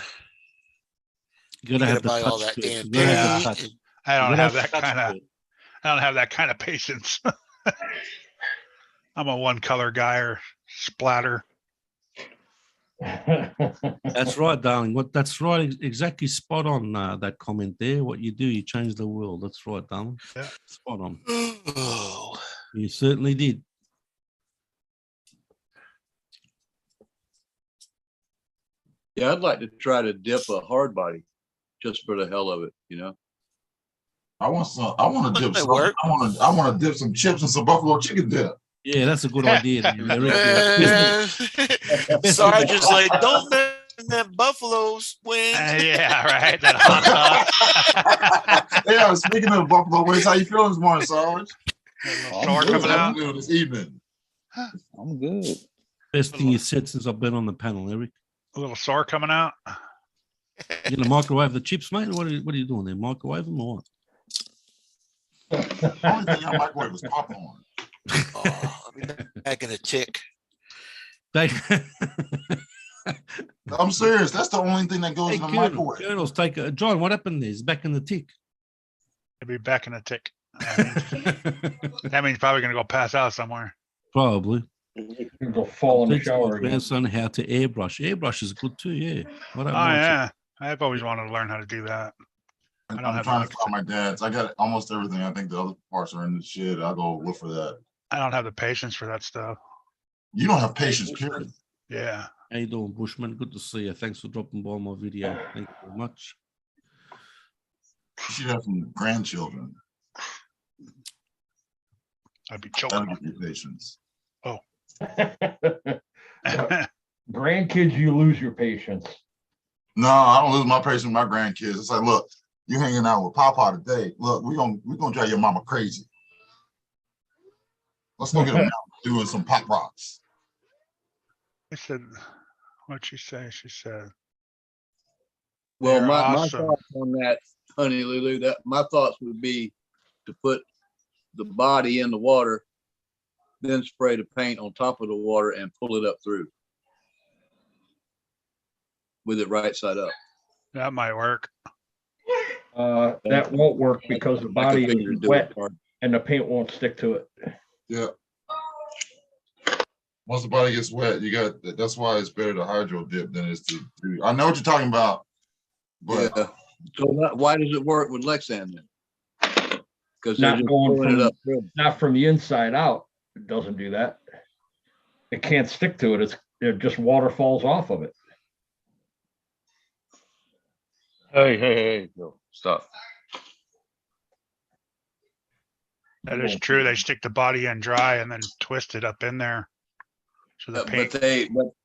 You gotta You have gotta the buy all touch. that to it. damn You gotta have the paint touch. and- I You don't gotta have that touch kind of. to it. I don't have that kind of patience. I'm a one color guy or splatter. That's right, darling. That's right. Exactly spot on that comment there. What you do, you change the world. That's right, darling. Yeah. Spot on. Oh, You certainly did. Yeah, I'd like to try to dip a hard body just for the hell of it, you know? I want to dip That some. work? I want to dip some chips and some buffalo chicken dip. Yeah, that's a good idea. there, Eric. Sergeant's like, don't mention that buffalo's wings. Yeah, right. That hot dog. Yeah, speaking of buffalo wings, how you feeling this morning, Sarge? Sore coming out. This evening. I'm good. Best thing you said since I've been on the panel, Eric. A little sore coming out. You gonna microwave the chips, mate? What are you doing there? Microwave them or what? The only thing I microwave was popcorn. Oh, I'll be back in a tick. They, I'm serious. That's the only thing that goes hey, in the Colonel, microwave. Colonel's take a, John, what happened there? He's back in the tick. I'll be back in a tick. That means probably gonna go pass out somewhere. Probably. Go fall in the Teach my shower again. grandson how to airbrush. Airbrush is good too, yeah. I don't Oh mind. yeah, I've always wanted to learn how to do that. I don't I'm have trying the- to find my dad's. I got almost everything. I think the other parts are in the shed. I'll go look for that. I don't have the patience for that stuff. You don't have patience, period. Yeah. How you doing, Bushman? Good to see you. Thanks for dropping by my video. Thank you very much. You should have some grandchildren. I'd be That'll choking. give you patience. Grandkids, you lose your patience. No, I don't lose my patience with my grandkids. It's like, look, you hanging out with Papa today. Look, we're gonna drive your mama crazy. Let's go get them doing some pop rocks. I said, what'd she say? She said, Well, They're my awesome. thoughts on that, honey Lulu, that my thoughts would be to put the body in the water, then spray the paint on top of the water and pull it up through with it right side up. that might work. That won't work because the I body could figure is to do it wet hard. and the paint won't stick to it. Yeah. Once the body gets wet, that's why it's better to hydro dip than it is to do. I know what you're talking about, but Yeah. So why does it work with Lexan then? Because they're Not just going pulling it from, up. through. not from the inside out. It doesn't do that. It can't stick to it. It just water falls off of it. Hey, yo, stop. That is true. They stick the body in dry and then twist it up in there. So the But paint,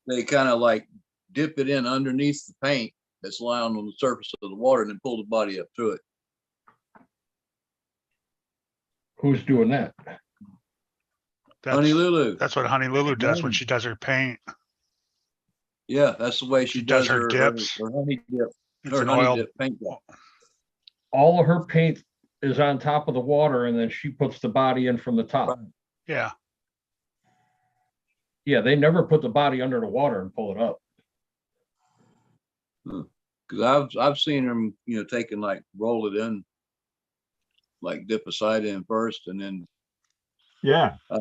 they kind of like dip it in underneath the paint that's lying on the surface of the water and then pull the body up through it. Who's doing that? Honey that's, Lulu. that's what Honey Lulu does when she does her paint. Yeah, that's the way she does her dips. Her honey dip. It's Her an honey oil. dip paint job. All of her paint is on top of the water and then she puts the body in from the top. Yeah. Yeah, they never put the body under the water and pull it up. Cause I've seen them, take and like roll it in, like dip a side in first and then, Yeah, uh,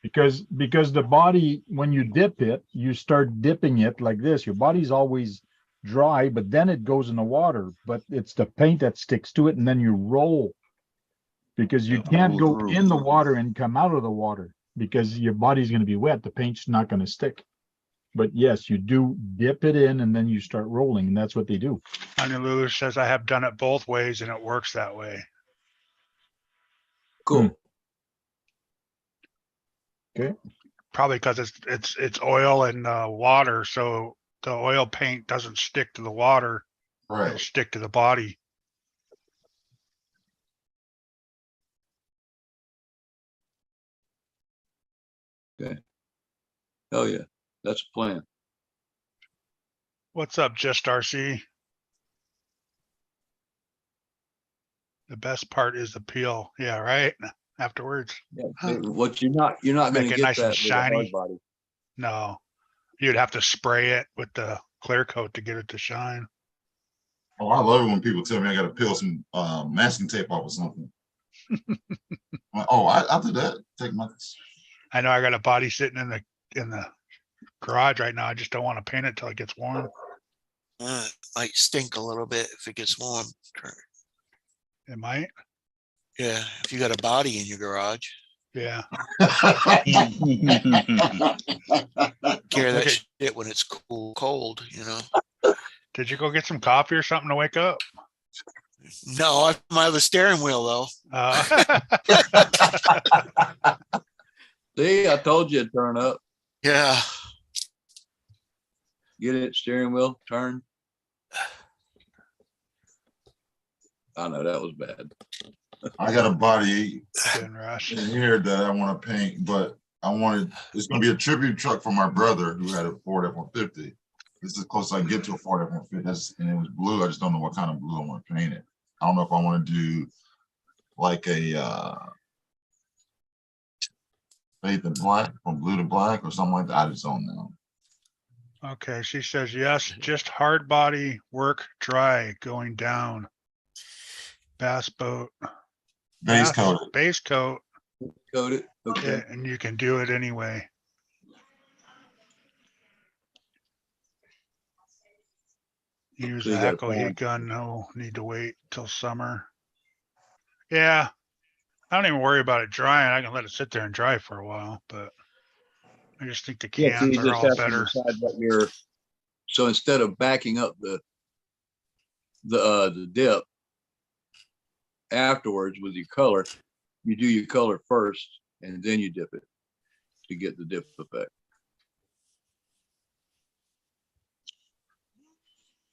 because the body, when you dip it, you start dipping it like this. Your body's always dry, but then it goes in the water. But it's the paint that sticks to it, and then you roll. Because you Yeah, can't roll go through. in the water and come out of the water because your body's going to be wet. The paint's not going to stick. But yes, you do dip it in and then you start rolling, and that's what they do. Honey Lulu says I have done it both ways and it works that way. cool. Probably because it's oil and water, so the oil paint doesn't stick to the water. It'll right. stick to the body. Oh yeah, that's a plan. What's up, Just RC? The best part is the peel. Yeah, right. Afterwards. Yeah, what you're not gonna Make it get nice and that with a hard shiny. body. No, you'd have to spray it with the clear coat to get it to shine. Oh, I love it when people tell me I got to peel some masking tape off or something. Oh, I did that. Take my. I know I got a body sitting in the garage right now. I just don't want to paint it till it gets warm. Might stink a little bit if it gets warm. It might. Yeah, if you got a body in your garage, Yeah. carry that Okay. shit when it's cold, Did you go get some coffee or something to wake up? No, I might have a steering wheel though. See, I told you it'd turn up. Yeah. Get it, steering wheel, turn. I know that was bad. I got a body Didn't rush. in here that I want to paint, but it's going to be a tribute truck for my brother who had a Ford F-150. This is as close as I get to a Ford F-150. And it was blue. I just don't know what kind of blue I want to paint it. I don't know if I want to do like a fade to black, from blue to black or something like that. I just don't know. Okay, she says yes, just hard body work dry going down. Bass boat. Base coat. Base coat. Coat it. Okay. Yeah, and you can do it anyway. Use So a you gotta Hackle heat find- gun. No need to wait till summer. Yeah, I don't even worry about it drying. I can let it sit there and dry for a while, but I just think the Yeah, so you cans are just all have to better. decide what your, so instead of backing up the dip afterwards with your color, you do your color first and then you dip it to get the dip effect.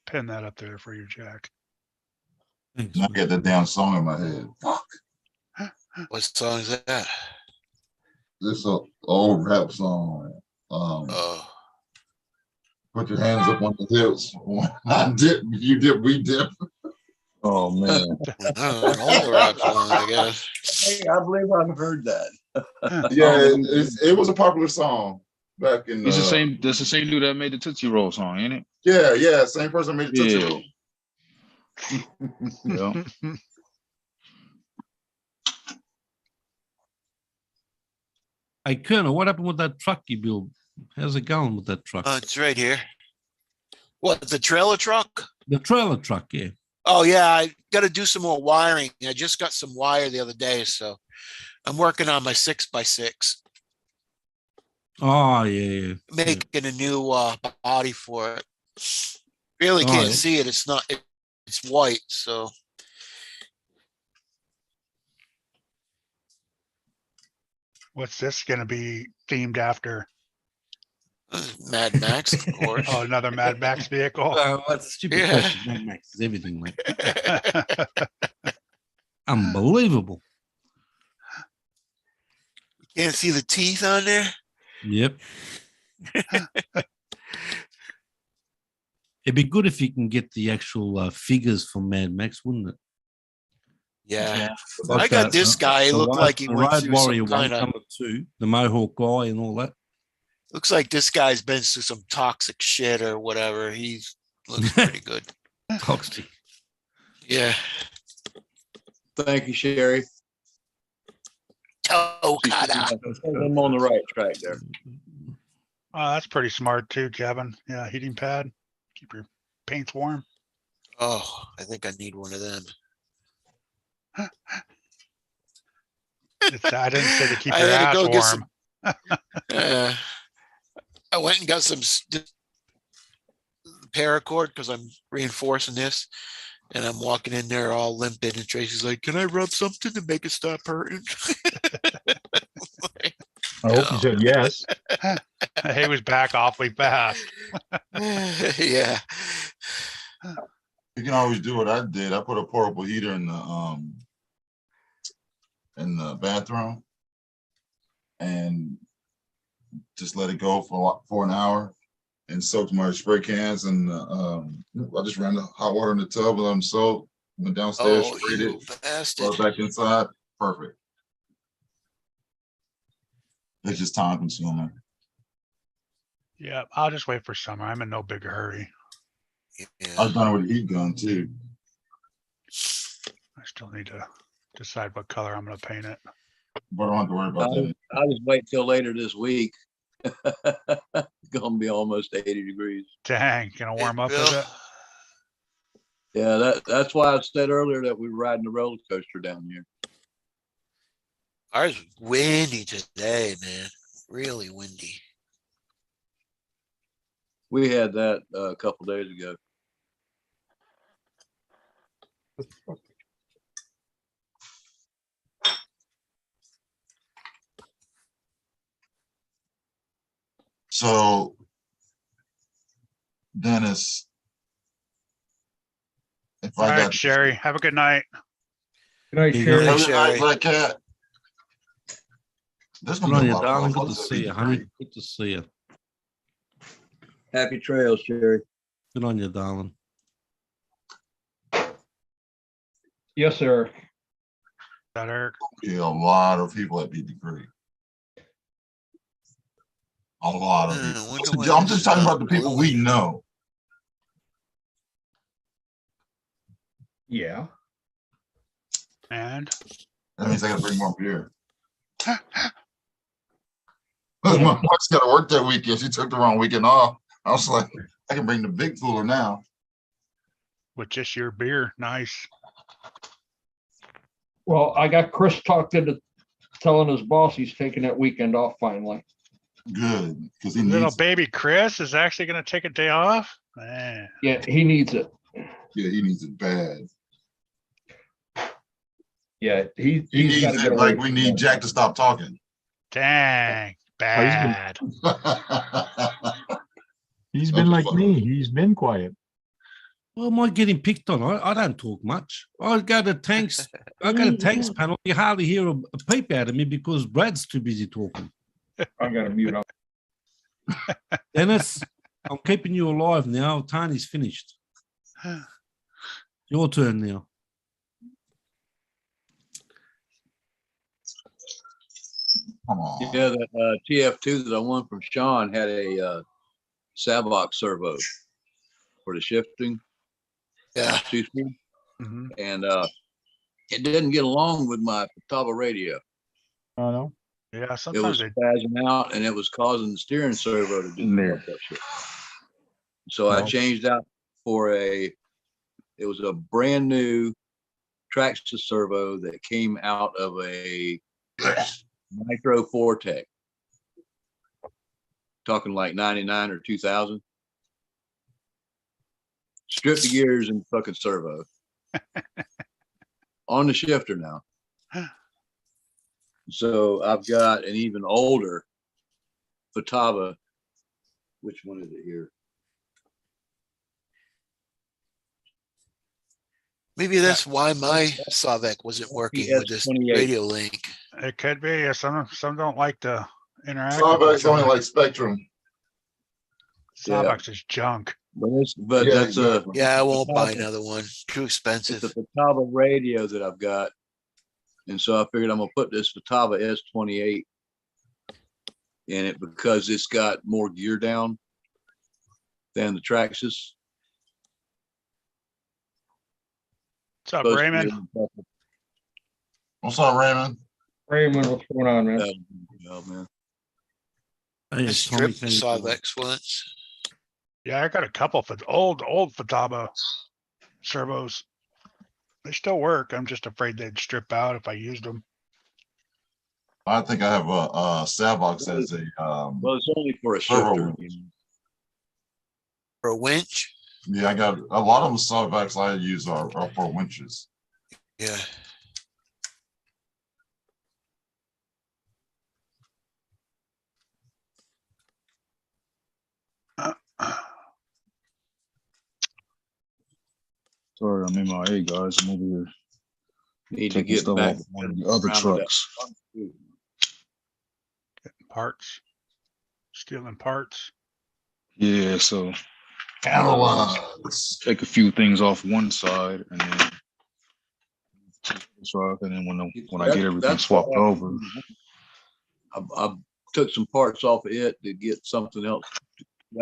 Pin that up there for you, Jack. Thanks, I man. get that damn song in my head. Fuck. What song is that? This is an old rap song. Oh, Put your hands up on the hips. I dip, you dip, we dip. Oh man. an older rap song, I guess. Hey, I believe I've heard that. Yeah, it was a popular song back in. It's the same. That's the same dude that made the Tootsie Roll song, ain't it? Yeah, same person made it. Yeah. Roll. Yeah. Hey, Colonel, what happened with that truck you built? How's it going with that truck? It's right here. What, the trailer truck? The trailer truck, yeah. Oh yeah, I got to do some more wiring. I just got some wire the other day, so I'm working on my 6x6, Oh, yeah. making a new body for it. Really Oh, can't yeah. see it. It's not. It's white, so What's this gonna be themed after? Mad Max, of course. Oh, another Mad Max vehicle? That's a stupid Yeah. question. Mad Max is everything, mate. Unbelievable. Can't see the teeth on there. Yep. It'd be good if you can get the actual figures from Mad Max, wouldn't it? Yeah. Like I got that, this guy. He the looked Road- like he the went Road through Warrior some one, kind of. number 2, the Mohawk guy and all that. Looks like this guy's been through some toxic shit or whatever. He looks pretty good. Toxic. Yeah. Thank you, Sherry. Okada. I'm on the right track there. Oh, that's pretty smart too, Kevin. Yeah, heating pad. Keep your paints warm. Oh, I think I need one of them. I didn't say to keep I your had to ass go get warm. I went and got some paracord because I'm reinforcing this, and I'm walking in there all limping, and Tracy's like, "Can I rub something to make it stop hurting?" I hope you said yes. He was back awfully fast. Yeah. You can always do what I did. I put a portable heater in the bathroom and just let it go for an hour and soaked my spray cans, and I just ran the hot water in the tub and let them soak. Went downstairs, Oh, sprayed you it, bastard. brought it back inside. Perfect. It's just time consuming. Yeah, I'll just wait for summer. I'm in no big hurry. I Yeah. was done it with a heat gun too. I still need to decide what color I'm gonna paint it. But I don't have to worry about that. I'll just wait till later this week. It's gonna be almost 80 degrees. Dang, gonna warm up Bill. with it? Yeah, that's why I said earlier that we were riding the roller coaster down here. Ours was windy today, man. Really windy. We had that a couple days ago. So, Dennis, if All I right, got Sherry, have a good night. Good night, Yeah. Sherry. Have a good Sherry. night, Black Cat. There's Good gonna on be a you, lot of darling. calls. Good to What's see you, it, honey. Good to see you. Happy trails, Sherry. Good on you, darling. Yes, sir. That Eric. be a lot of people at BB Creek. A lot of I people. wonder when I'm this just is talking done about the people we blowing. know. Yeah. And That means I gotta bring more beer. My wife's gotta work that weekend. She took the wrong weekend off. I was like, I can bring the big cooler now. with just your beer, nice. Well, I got Chris talked into telling his boss he's taking that weekend off finally. Good, because he Little needs it. baby Chris is actually gonna take a day off? Man, Yeah, he needs it. Yeah, he needs it bad. Yeah, He he's got to needs get it away. like we need Jack to stop talking. dang, bad. He's been like me. He's been quiet. Well, am I getting picked on? I don't talk much. I go to tanks. I go to tanks panel. You hardly hear a peep out of me because Brad's too busy talking. I'm gonna mute up. Dennis, I'm keeping you alive now. Tony's finished. Your turn now. Come on. Yeah, that TF2 that I won from Sean had a Savox servo for the shifting. Yeah. 2-speed. Mhm. And it didn't get along with my Futaba radio. Oh no. Yeah, It was sometimes they, spazzing out and it was causing the steering servo to do Yeah. fuck up shit. So I Well- changed out for it was a brand new Traxxas servo that came out of a Nitro Fortec. Talking like 99 or 2000. Strip the gears and fucking servo. On the shifter now. So I've got an even older Futaba. Which one is it here? Maybe that's why my Savek wasn't working with this PS28. radio link. it could be, yeah, some don't like to interact. with Starbucks each only other. like Spectrum. Starbucks is junk. But Yeah, that's a Yeah, I won't buy Futaba. another one. Too It's expensive. a Futaba radio that I've got. And so I figured I'm gonna put this Futaba S28 in it because it's got more gear down than the Traxxas. What's up, Supposed to Raymond? be- What's up, Raymond? Raymond, what's going on, man? Oh, man. Hey, I it's Tommy stripped the Kenny. Savex once. Yeah, I got a couple for old Futaba servos. They still work. I'm just afraid they'd strip out if I used them. I think I have a Starbucks as a Well, it's only for a servo shifter. winch. For a winch? Yeah, I got a lot of them Starbucks I use are for winches. Yeah. Sorry, I'm MIA, guys. I'm over here Need to taking get stuff back off one of the other around to that. trucks. Parts, stealing parts. Yeah, so Analyze. take a few things off one side and then truck, and then when I get everything That's swapped what over, I took some parts off of it to get something else,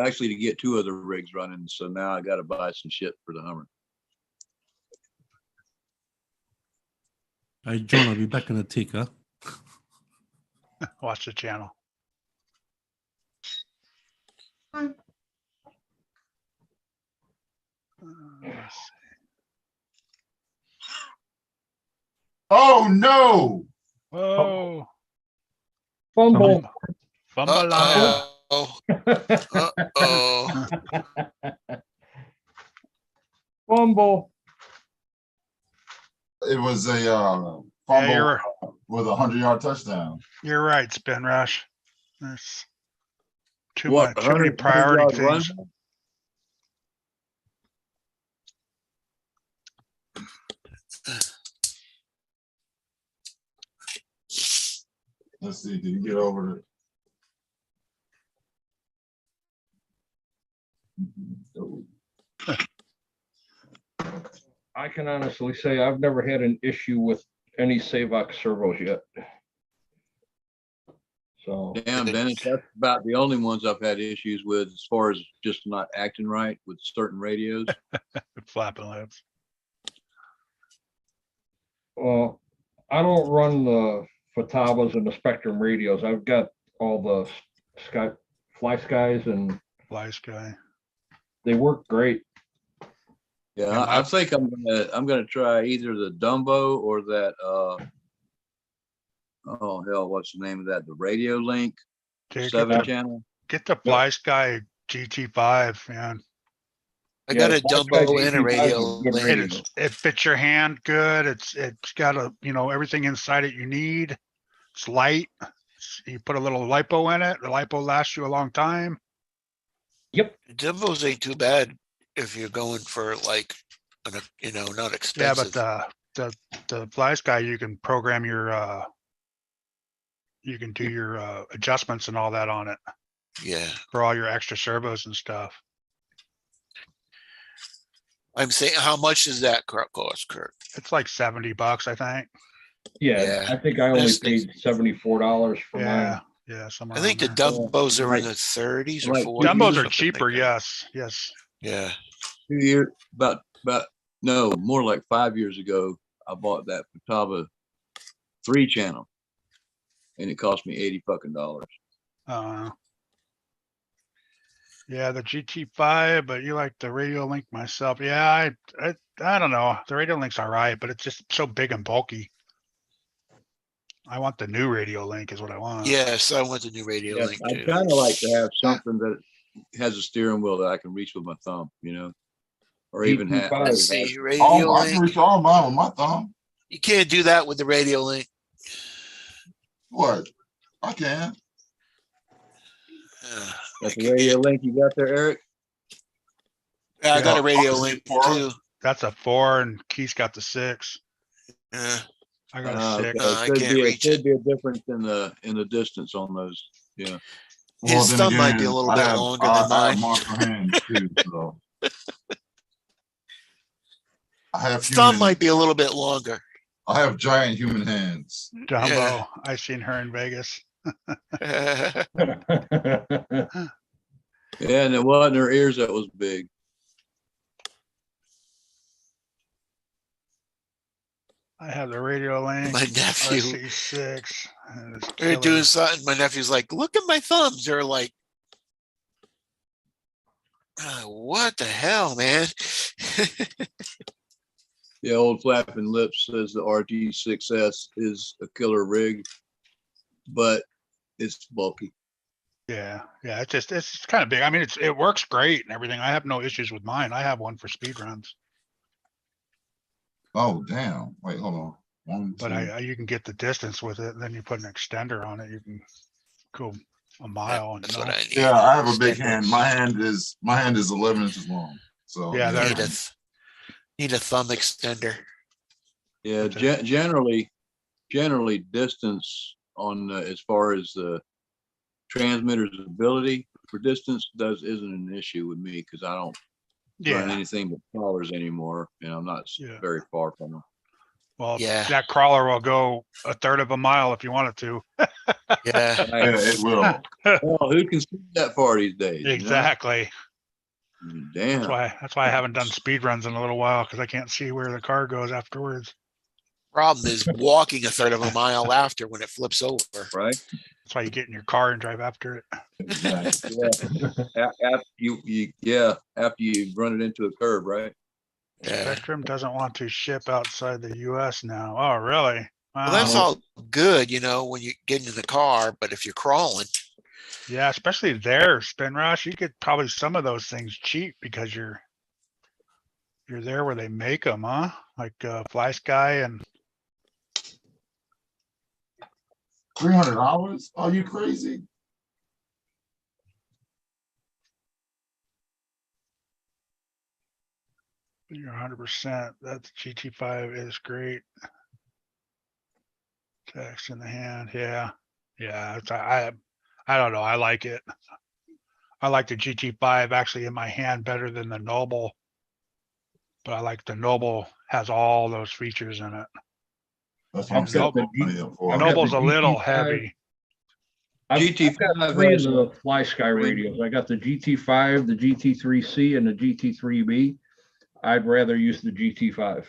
actually to get two other rigs running. So now I got to buy some shit for the Hummer. Hey, John, I'll be back in a tick, huh? Watch the channel. Let's see. Oh no! Whoa, Fumble. Fumbalaya. Uh-oh. Uh-oh. Fumble. It was a Yeah, fumble you're with a 100-yard touchdown. you're right, Spin Rush. There's too What, much, too many 100 priority 100 yard things. run? Let's see, did he get over it? I can honestly say I've never had an issue with any Savox servos yet. So, Damn, Dennis, that's about the only ones I've had issues with as far as just not acting right with certain radios. Flapping lips. well, I don't run the Futabas and the Spectrum radios. I've got all the Fly Skies and Fly Sky. they work great. Yeah, Yeah, I think I'm gonna try either the Dumbo or that oh hell, what's the name of that? The Radio Link Dude, 7 channel. get the Fly Sky GT5, man. I got Yeah, a Fly Sky Dumbo and a GT5 radio is good link. radio. It fits your hand good. It's got everything inside it you need. It's light. You put a little lipo in it. The lipo lasts you a long time. Dumbos ain't too bad if you're going for like, not Yeah, expensive. but the Fly Sky, you can program your you can do your adjustments and all that on it Yeah. for all your extra servos and stuff. I'm saying, how much does that cost, Kurt? It's like $70, I think. Yeah, Yeah. I think I only This- paid $74 for Yeah, mine. yeah, somewhere. I think the around there. Dumbos are Like- in the 30s or like 40s. Dumbos are something like cheaper. that. Yes, yes. Yeah. 2 years, about no, more like 5 years ago, I bought that Futaba 3 channel. and it cost me $80 fucking. Yeah, the GT5, but you like the Radio Link myself. Yeah, I don't know. The Radio Link's all right, but it's just so big and bulky. I want the new Radio Link is what I want. Yes, I want the new radio Yeah, link I'd too. kind of like to have something that has a steering wheel that I can reach with my thumb, you know, or even have. GT5. Let's see, radio I can link. reach all mine with my thumb. You can't do that with the radio link. What? I can. That's the radio link you got there, Eric. Yeah, I got a radio Yeah, link for it. too. That's a 4 and Keith's got the 6. I got a 6. I can't reach Could be a difference in the distance on those. Yeah. His then thumb might be a again, little I bit have- longer I than have mine. monster hands too, so. I have His thumb human, might be a little bit longer. I have giant human hands. Dumbo. Yeah. I seen her in Vegas. Yeah, and it wasn't her ears that was big. I have the Radio Link. My nephew, RC6. and it's they're killer. doing something. My nephew's like, look at my thumbs. They're like, what the hell, man? Yeah, old Flapping Lips says the RG6S is a killer rig, but it's bulky. Yeah, it's kind of big. I mean, it works great and everything. I have no issues with mine. I have one for speed runs, Oh, damn. Wait, hold on. One, but two. you can get the distance with it. And then you put an extender on it. You can go a mile. And That's what I need. Yeah, I have a big hand. My hand is 11 inches long. So Yeah, Need that's- need a thumb extender. Yeah, Okay. generally distance on as far as the transmitter's ability for distance isn't an issue with me because I don't run Yeah. anything but crawlers anymore, and I'm not Yeah. very far from them. Well, Yeah. that crawler will go a third of a mile if you want it to. Yeah. yeah, it will. Well, who can see that far these days? you know? Exactly. Damn. That's why I haven't done speed runs in a little while because I can't see where the car goes afterwards. Problem is walking a third of a mile after when it flips over. Right? That's why you get in your car and drive after it. Exactly. Yeah. After you run it into a curb, right? Yeah. Spectrum doesn't want to ship outside the US now. Oh, really? Well, that's Wow. all good, when you get into the car, but if you're crawling, Yeah, especially there, Spin Rush, you get probably some of those things cheap because you're there where they make them, huh? Like Fly Sky and $300? Are you crazy? you're 100%. That GT5 is great. Text in the hand, yeah, I don't know. I like it. I like the GT5 actually in my hand better than the Noble. But I like the Noble has all those features in it. That's what I'm I've got the setting money up for. I've got Noble's the a little GT5. heavy. I've GT5 got three of has- the Fly Sky radios. I got the GT5, the GT3C, and the GT3B. I'd rather use the GT5.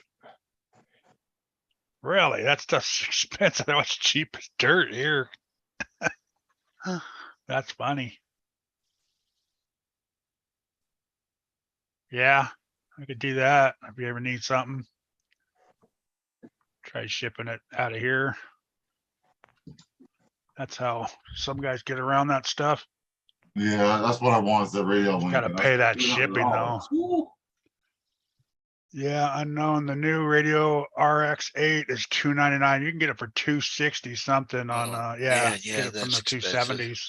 Really? That stuff's expensive. That was cheap as dirt here. That's funny. Yeah, I could do that if you ever need something. Try shipping it out of here. That's how some guys get around that stuff. Yeah, that's what I want is the radio link. Gotta and pay that's that shipping though. $300. Yeah, unknown. The new Radio RX-8 is $299. You can get it for $260 something on Oh, yeah, man, yeah, get it from that's the expensive. 270s.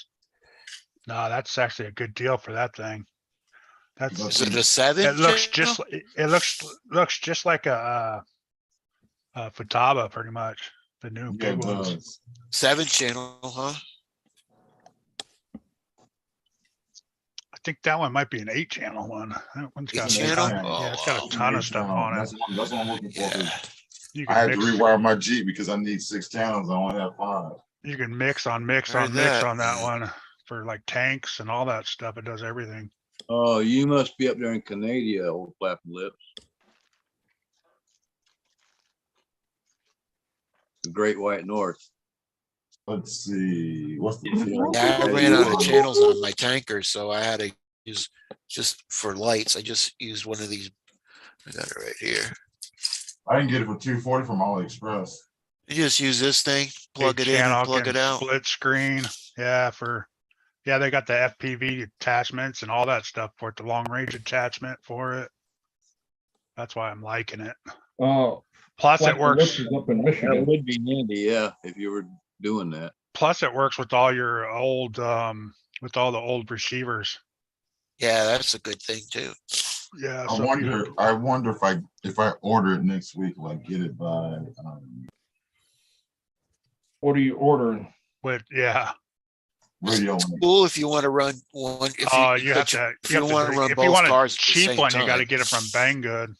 No, that's actually a good deal for that thing. That's is it a 7? it looks channel? just it looks just like a Futaba pretty much. The new Yeah, big it ones. does. 7 channel, huh? I think that one might be an 8-channel one. That one's got 8-channel? yeah, it's got Oh, a ton of stuff on it. That's what I'm looking for. 'cause Yeah. You I had can to mix, rewire my Jeep because I need 6 channels. I only have 5. you can mix on mix Heard on mix that. on that one for like tanks and all that stuff. It does everything. Oh, you must be up there in Canada, old Flapping Lips. The Great White North. let's see, what's the? Yeah, I ran out of channels on my tankers, so I had to use just for lights. I just used one of these. I got it right here. I can get it for 240 from AliExpress. You just use this thing, plug Big it in and channel plug can it out. Split screen, yeah, yeah, they got the FPV attachments and all that stuff for it, the long range attachment for it. That's why I'm liking it. Oh, Plus it Flash and works, Lips is up in That Michigan. would be handy, yeah, if you were doing that. with all your old, with all the old receivers. Yeah, that's a good thing too. Yeah. I so if you- wonder if I order it next week, will I get it by, What are you ordering? Yeah. radio? Cool if you want to run one. If Oh, you, you have but to, if you want to run if you both want a cars at the cheap same one, you gotta time. get it from Banggood.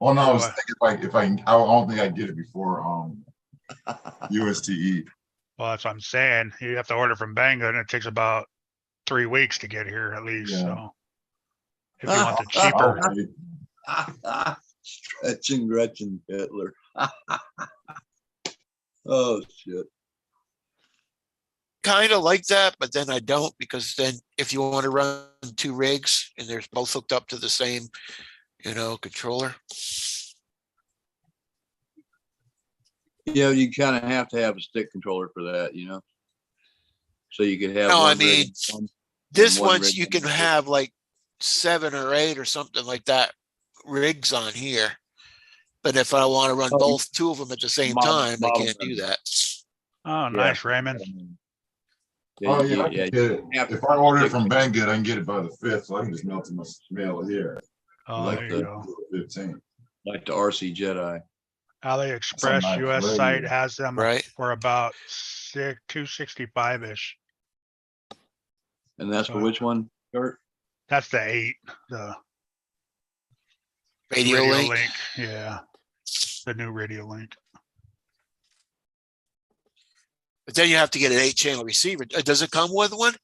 Oh, no, I was Otherwise- thinking if I don't think I get it before, USTE. Well, that's what I'm saying. You have to order from Banggood and it takes about 3 weeks to get here at least, Yeah. so. If you want the cheaper, Stretching Gretchen Hitler. Oh, shit. Kind of like that, but then I don't, because then if you want to run two rigs and they're both hooked up to the same, controller. Yeah, you kind of have to have a stick controller for that, So you could have. No, I one rig mean, on one- This one one's rig you on can the other. have like 7 or 8 or something like that rigs on here. But if I want to run Oh, two of them at the same model- time, I model can't do number. that. oh, Yeah. nice, Raymond. Yeah, Oh, you- yeah, I yeah, can get it. have to If I order it stick from to- Banggood, I can get it by the 5th, so I can just mail it here. Oh, Like there the you go. 15th. like the RC Jedi. AliExpress nice US radio. site has them Right. for about 265-ish. And that's for which one, Kurt? That's the 8, the Radio, link. Yeah. The new Radio Link. But then you have to get an 8-channel receiver. Does it come with one?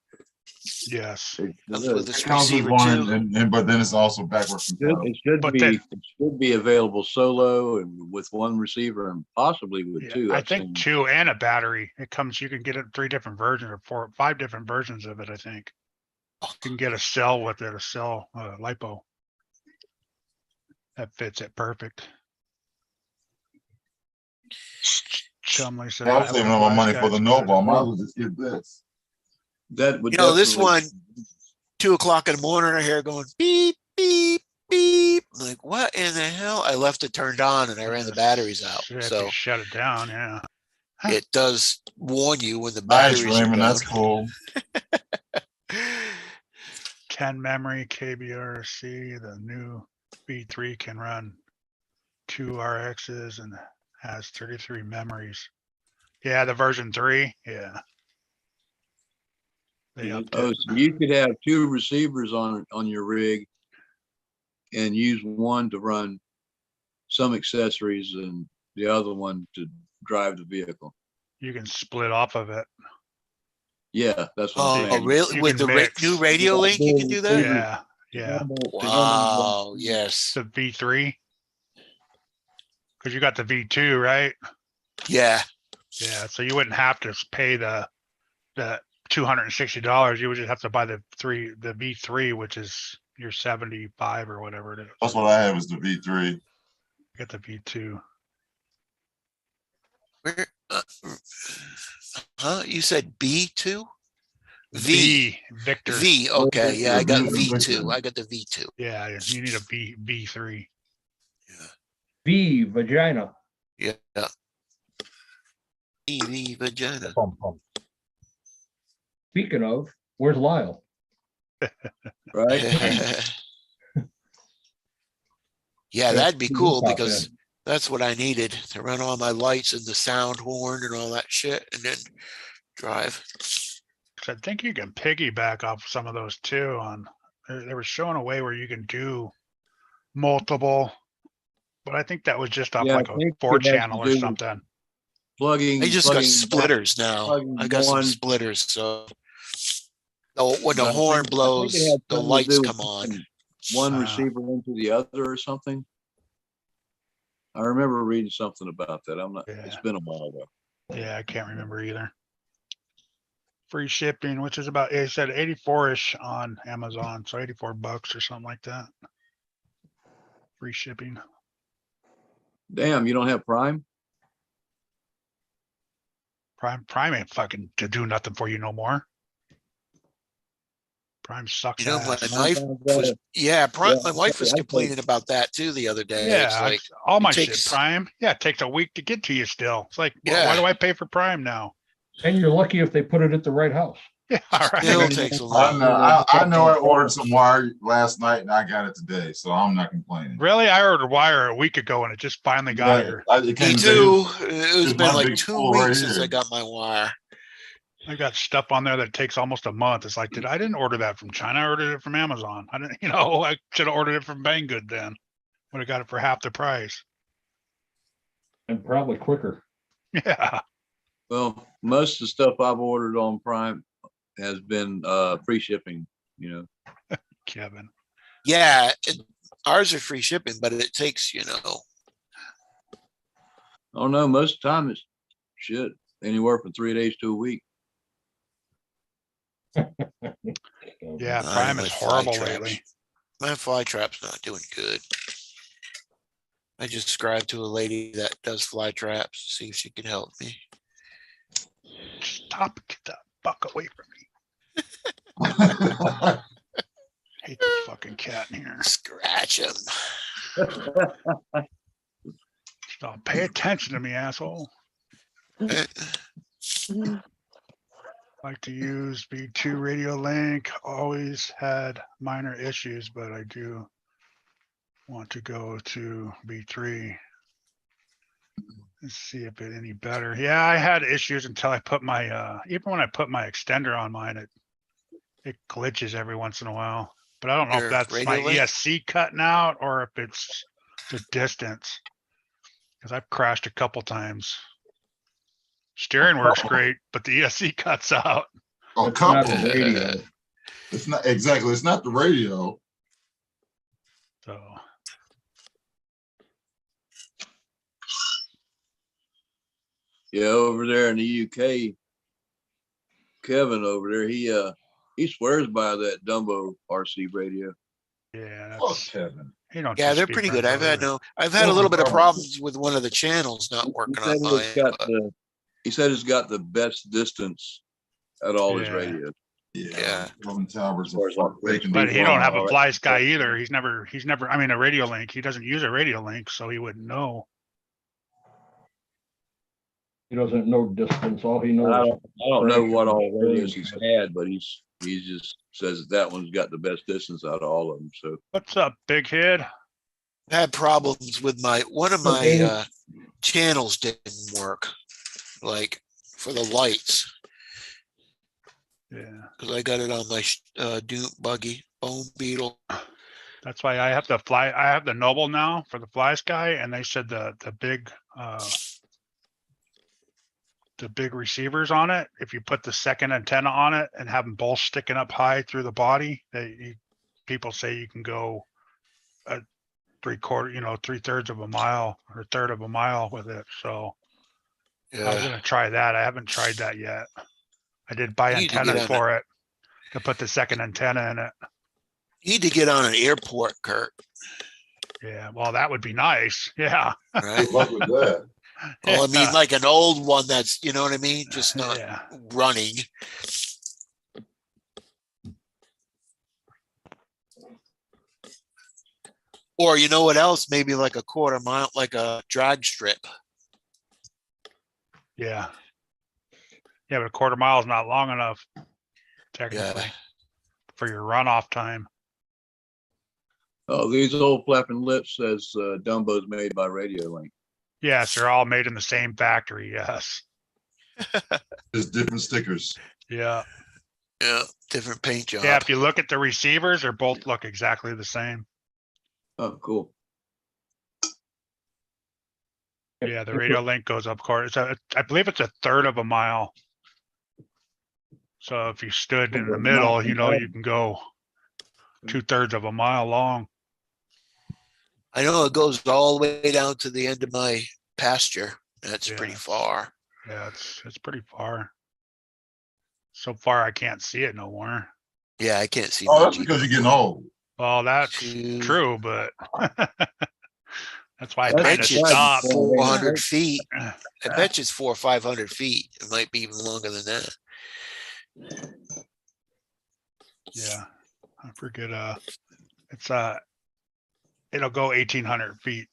Yes. Comes with this It comes with receiver one, too? and but then it's also backwards compatible. But then- It should be available solo and with one receiver and possibly with Yeah, two. I I've think seen. 2 and a battery. It comes, you can get it 3 different versions or 4, 5 different versions of it, I think. You can get a cell with it, a cell, LiPo. That fits it perfect. Chumley said. I was "That saving was all my wise money for guys the good." Nova. I might as well just get this. That would This definitely- one, 2 o'clock in the morning, I hear going beep, beep, beep. I'm like, what in the hell? I left it turned on and I ran the batteries out. Should have So to shut it down, yeah. it does warn you when the Nice, batteries are Raymond, that's going. cool. 10 memory KBRC, the new V3 can run 2 RXs and has 33 memories. Yeah, the version 3, yeah. They upped Oh, it. so you could have 2 receivers on your rig and use one to run some accessories and the other one to drive the vehicle. You can split off of it. Yeah, that's what I'm Oh, saying. really? You With can the mix. new radio link, you can do that? Yeah, yeah. Wow, yes. The V3. Cause you got the V2, right? Yeah. Yeah, so you wouldn't have to pay the $260. You would just have to buy the V3, which is your 75 or whatever it is. That's what I have is the V3. Get the V2. Where, huh? You said B2? V. Victor. V. Okay. Yeah, I got V, V2. Victor. I got the V2. Yeah, you need a V3. V, vagina. Yeah. V vagina. Pum, pum. Speaking of, where's Lyle? Right? Yeah, that'd be he cool popped because that's what I needed to run all my lights and the sound horn and all that shit and then drive. 'Cause I think you can piggyback off some of those too on, they were showing a way where you can do multiple, but I think that was just off Yeah, I like a think 4 it has to channel or do with- something. Plugging. I just got plugging splitters now. plugging I got some one- splitters. So when the I horn think it blows, had the something to lights do with come on. putting One Ah. receiver into the other or something. I remember reading something about that. It's Yeah. been a while though. Yeah, I can't remember either. Free shipping, which is about, it said 84-ish on Amazon, so $84 or something like that. Free shipping. Damn, you don't have Prime? Prime ain't fucking to do nothing for you no more. Prime sucks You know, my ass. wife was, my wife was I complaining about that too the other day. Yeah, It's like, all it my takes- shit Prime. Yeah, it takes a week to get to you still. It's like, why Yeah. do I pay for Prime now? And you're lucky if they put it at the right house. Yeah, all still right. takes a I long. know, I know I ordered some wire last night and I got it today, so I'm not complaining. Really? I ordered wire a week ago and it just finally got here. it Me came too. today. It's It's been my like big 2 spool right weeks since I here. got my wire. I got stuff on there that takes almost a month. It's like, I didn't order that from China. I ordered it from Amazon. I didn't, I should have ordered it from Banggood then. Would have got it for half the price. And probably quicker. Yeah. Well, most of the stuff I've ordered on Prime has been free shipping, you know. Kevin. Yeah, ours are free shipping, but it takes, Oh no, most of the time it's shit, anywhere from 3 days to a week. Yeah, I Prime know is my horrible fly lately. traps. My fly trap's not doing good. I just subscribed to a lady that does fly traps, see if she can help me. Stop, get that fuck away from me. Hate this fucking cat in here. Scratch him. Stop, pay attention to me, asshole. Like to use B2 Radio Link, always had minor issues, but I do want to go to B3. Let's see if it any better. Yeah, I had issues until I put my, even when I put my extender on mine, it glitches every once in a while. But I don't know Your if that's my Radio Link? ESC cutting out or if it's the distance. Because I've crashed a couple times. Steering works great, but the ESC cuts out. A It's not couple. the radio. It's not exactly. It's not the radio. So Yeah, over there in the UK, Kevin over there, he swears by that Dumbo RC radio. yeah, Oh, that's, Kevin. he don't. Yeah, just they're speak pretty good. French either. I've had a little bit of problems with one of the channels not He working said on mine. it's got but- he said it's got the best distance out of all his Yeah. radios. Yeah. Kevin Towers. As far as like Bacon But beef he don't have all a right. Fly Sky either. He's never, I mean, a radio link. He doesn't use a radio link, so he wouldn't know. He doesn't know distance. All he I knows. don't know what all Range. radios he's had, but he just says that one's got the best distance out of all of them. So What's up, big head? I had problems with one of Okay. my channels didn't work, like for the lights, Yeah, because I got it on my Dune buggy, Bone Beetle. that's why I have I have the Noble now for the Fly Sky, and they said the big receivers on it, if you put the second antenna on it and have them both sticking up high through the body, people say you can go a 3/3 of a mile or a third of a mile with it. So I was Yeah, gonna try that. I haven't tried that yet. I did buy You need to get antennas on for it to put the second antenna in it. you need to get on an airport, Kurt. Yeah, well, that would be nice. Yeah. Right? Good luck with that. Well, I mean, like an old one that's, you know what I mean, just not Yeah. running. Or you know what else? Maybe like a quarter mile, like a drag strip. Yeah. Yeah, but a quarter mile is not long enough, technically, Yeah. for your runoff time. oh, these old flapping lips says Dumbo's made by Radio Link. Yes, they're all made in the same factory. Yes. Just different stickers. Yeah. Yeah, different paint job. Yeah. If you look at the receivers, they both look exactly the same. Oh, cool. Yeah, the radio link goes up course. I believe it's a third of a mile. So if you stood in the middle, you can go 2/3 of a mile long. I know it goes all the way down to the end of my pasture. That's pretty Yeah. far. Yeah, it's pretty far. So far, I can't see it no more. Yeah, I can't see. Oh, much that's because you're either. getting old. Well, that's Two. true, but that's why I That's kind bet of you it's stopped. 400 feet. I bet you it's 400 or 500 feet. It might be even longer than that. Yeah, I forget. It's it'll go 1,800 feet.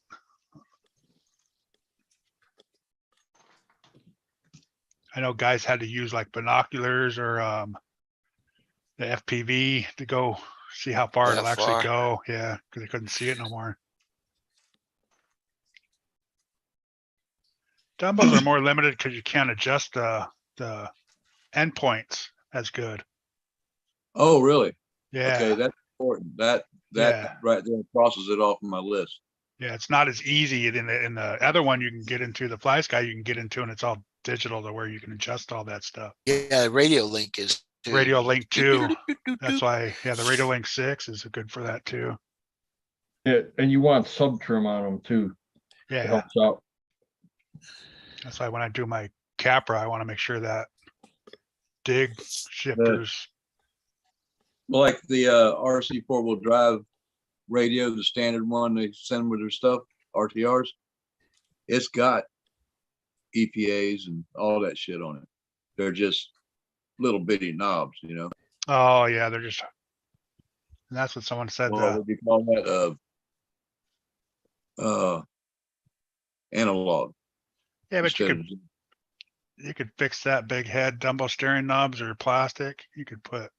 I know guys had to use like binoculars or the FPV to go see how far That it'll actually far. go. Yeah, because they couldn't see it no more. Dumbos are more limited because you can't adjust the endpoints as good. Oh, really? Yeah. Okay, that's important. That Yeah. right there crosses it off on my list. Yeah, it's not as easy in the other one you can get into, the Fly Sky you can get into, and it's all digital to where you can adjust all that stuff. Yeah, Radio Link is too. Radio Link 2. That's why, yeah, the Radio Link 6 is good for that too. Yeah, and you want sub trim on them too. It Yeah, helps out. that's why when I do my Capra, I want to make sure that dig shifters. Well, like the RC four-wheel drive radio, the standard one they send with their stuff, RTRs, it's got EPAs and all that shit on it. They're just little bitty knobs, you know. Oh yeah, they're just. And that's what someone said. Well, what do you call that? Analog. Yeah, but instead you could fix that big head Dumbo steering knobs or plastic. You could put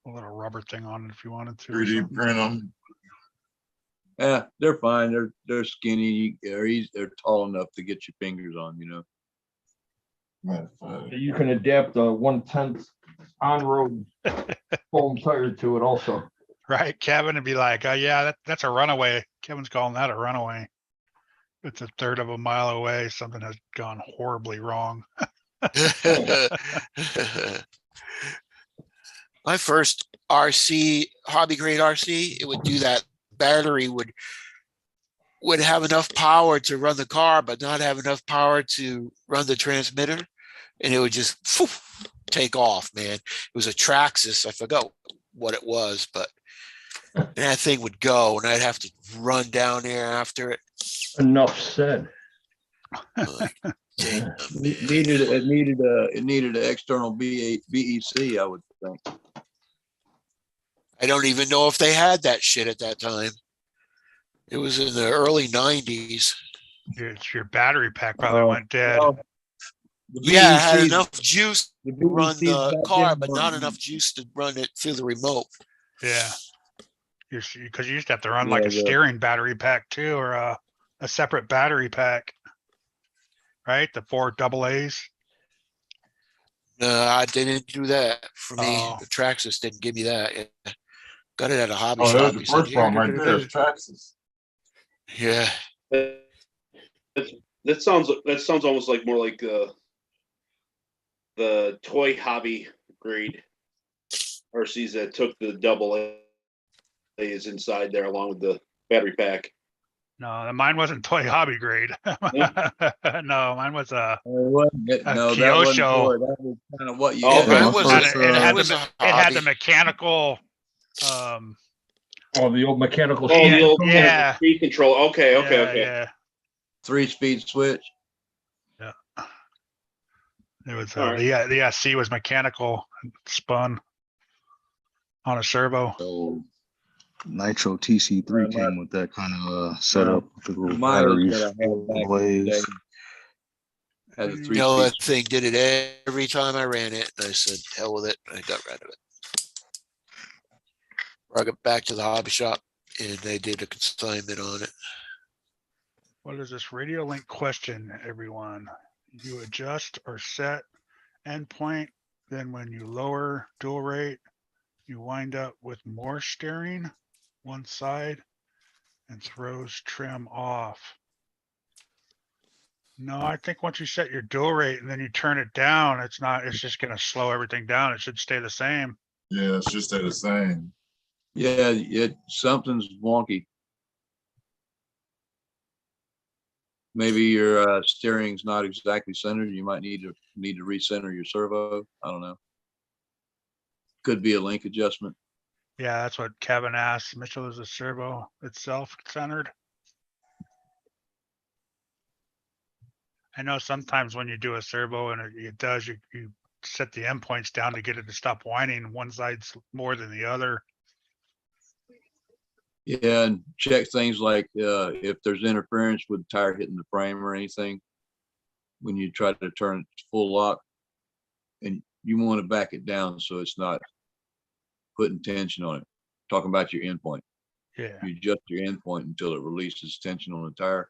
a little rubber thing on it if you wanted to. or 3D something. print them. Yeah, they're fine. They're skinny. They're tall enough to get your fingers on, you know. You can adapt a 1/10 on-road foam tire to it also. Right, Kevin would be like, "Oh yeah, that's a runaway." Kevin's calling that a runaway. It's a third of a mile away. Something has gone horribly wrong. My first RC, hobby grade RC, it would do that. Battery would have enough power to run the car, but not have enough power to run the transmitter, and it would just take off. Man, it was a Traxxas. I forgot what it was, but and that thing would go, and I'd have to run down there after it. Enough said. Like, damn, It needed an external BEC, I would think. I don't even know if they had that shit at that time. It was in the early 90s. Your battery pack probably went dead. Well, the Yeah, it had BECs enough juice the to run BECs the back car, then but weren't- not enough juice to run it through the remote. Yeah, because you used to have to run Yeah, like a the- steering battery pack too, or a separate battery pack. Right, the 4 AA's. No, I didn't do that for me. Oh. The Traxxas didn't give me that. Yeah. Got it at a hobby Oh, shop. there's the He said, first "Here, problem right there. It's Traxxas. Yeah. That sounds almost like more like the toy hobby grade RCs that took the AA inside there along with the battery pack. No, mine wasn't toy hobby grade. No, mine was It wasn't- A no, that wasn't Kyosho. toy. That was kind of what you Oh, had. okay. Mine my was, first, it had it was the, a it had the hobby. mechanical. Oh, the old mechanical. Oh, Yeah, the old yeah. speed control. Okay, Yeah, okay. Yeah, 3-speed switch. it was All right. the SC was mechanical, spun on a servo. So Nitro TC3 my- came with that kind of setup with the little Mine batteries, was that I had back in the blades. day. Had the You 3 You know, speed. that thing did it every time I ran it. And I said, hell with it. I got rid of it. Brought it back to the hobby shop and they did a consignment on it. What is this Radio Link question, everyone? You adjust or set endpoint, then when you lower dual rate, you wind up with more steering one side and throws trim off. No, I think once you set your dual rate and then you turn it down, it's just gonna slow everything down. It should stay the same. Yeah, it's just stay the same. Yeah, something's wonky. maybe your steering's not exactly centered. You might need to recenter your servo. I don't know. Could be a link adjustment. Yeah, that's what Kevin asked. Mitchell, is the servo itself centered? I know sometimes when you do a servo and it does, you set the endpoints down to get it to stop whining. One side's more than the other. Yeah, and check things like if there's interference with the tire hitting the frame or anything when you try to turn it to full lock, and you want to back it down so it's not putting tension on it. Talking about your endpoint. Yeah. You adjust your endpoint until it releases tension on the tire.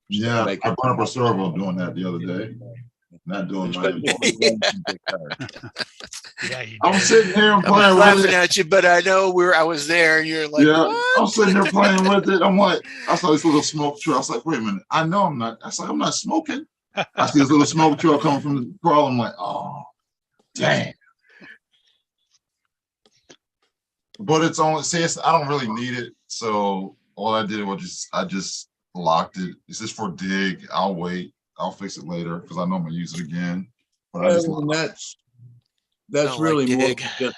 Yeah, Make I it- brought up a servo doing that the other day. Not doing my Yeah, you I'm did. sitting here and I'm playing with laughing it. at you, but I know I was there and you're like, Yeah, what? I'm sitting there playing with it. I'm like, I saw this little smoke trail. I was like, wait a minute. I know I'm not. I was like, I'm not smoking. I see this little smoke trail coming from the crawl. I'm like, oh, dang. But it's only, see, I don't really need it. So all I did was I just locked it. It's just for dig. I'll wait. I'll fix it later because I know I'm gonna use it again. But I just And locked that's Don't really like more dig. just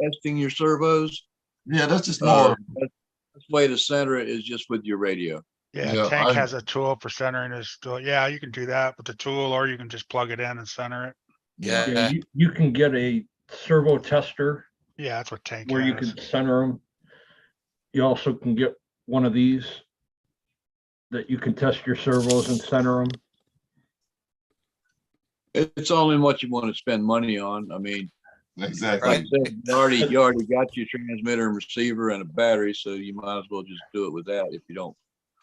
testing your servos. Yeah, that's just more. Best way to center it is just with your radio. Yeah, Yeah, Tank I- has a tool for centering his tool. Yeah, you can do that with the tool, or you can just plug it in and center it. Yeah, Yeah. you can get a servo tester Yeah, that's what Tank where you has. can center them. You also can get one of these that you can test your servos and center them. It's only what you want to spend money on. I mean, Exactly. like I said, you already got your transmitter and receiver and a battery, so you might as well just do it with that if you don't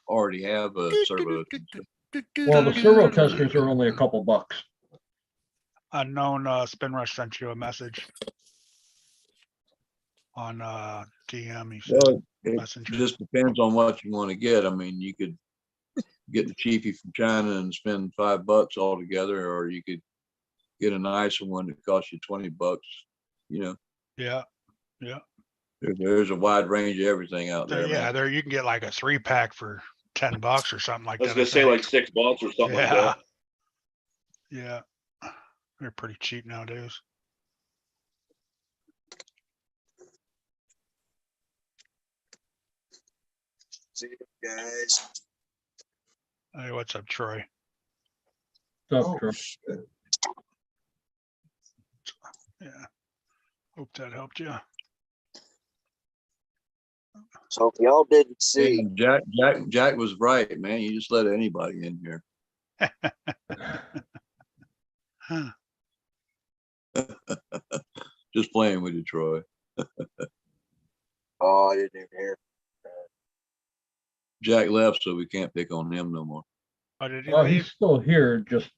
already have a servo. Well, the servo testers are only a couple bucks. Unknown Spin Rush sent you a message on DM. He said Well, it messenger. just depends on what you want to get. I mean, you could get the cheapie from China and spend $5 altogether, or you could get a nicer one that costs you $20. You know, Yeah, there's a wide range of everything out there. yeah. Man. There you can get like a 3-pack for $10 or something like I was that. gonna say think. like $6 or something like Yeah. that. Yeah, they're pretty cheap nowadays. See you guys. Hey, what's up, Troy? Stuff, Oh, Troy. shit. Yeah. Hope that helped you. So if y'all didn't see, And Jack was right, man. You just let anybody in here. Huh. Just playing with you, Troy. oh, I didn't even hear. Jack left, so we can't pick on him no more. Oh, did he Oh, he's leave? still here. Just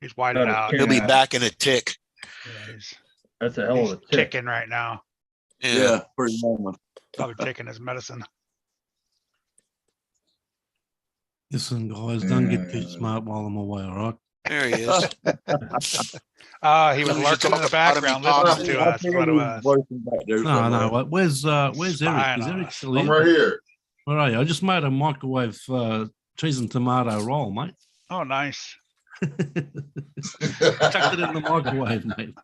He's whited got a out. tick. He'll be Yeah. back in a tick. Yeah, he's that's a hell he's of a tick. ticking right now. Yeah, pretty normal. Probably taking his medicine. Listen, guys, don't get too Yeah. smart while I'm away, all right? There he is. He was Somebody should lurking in talk the about him, background he talks listening to us. What it was. No, no. Where's Eric? Spying Is on Eric us. still I'm here? right here. Where are you? I just made a microwave cheese and tomato roll, mate. Oh, nice. Chucked it in the microwave, mate.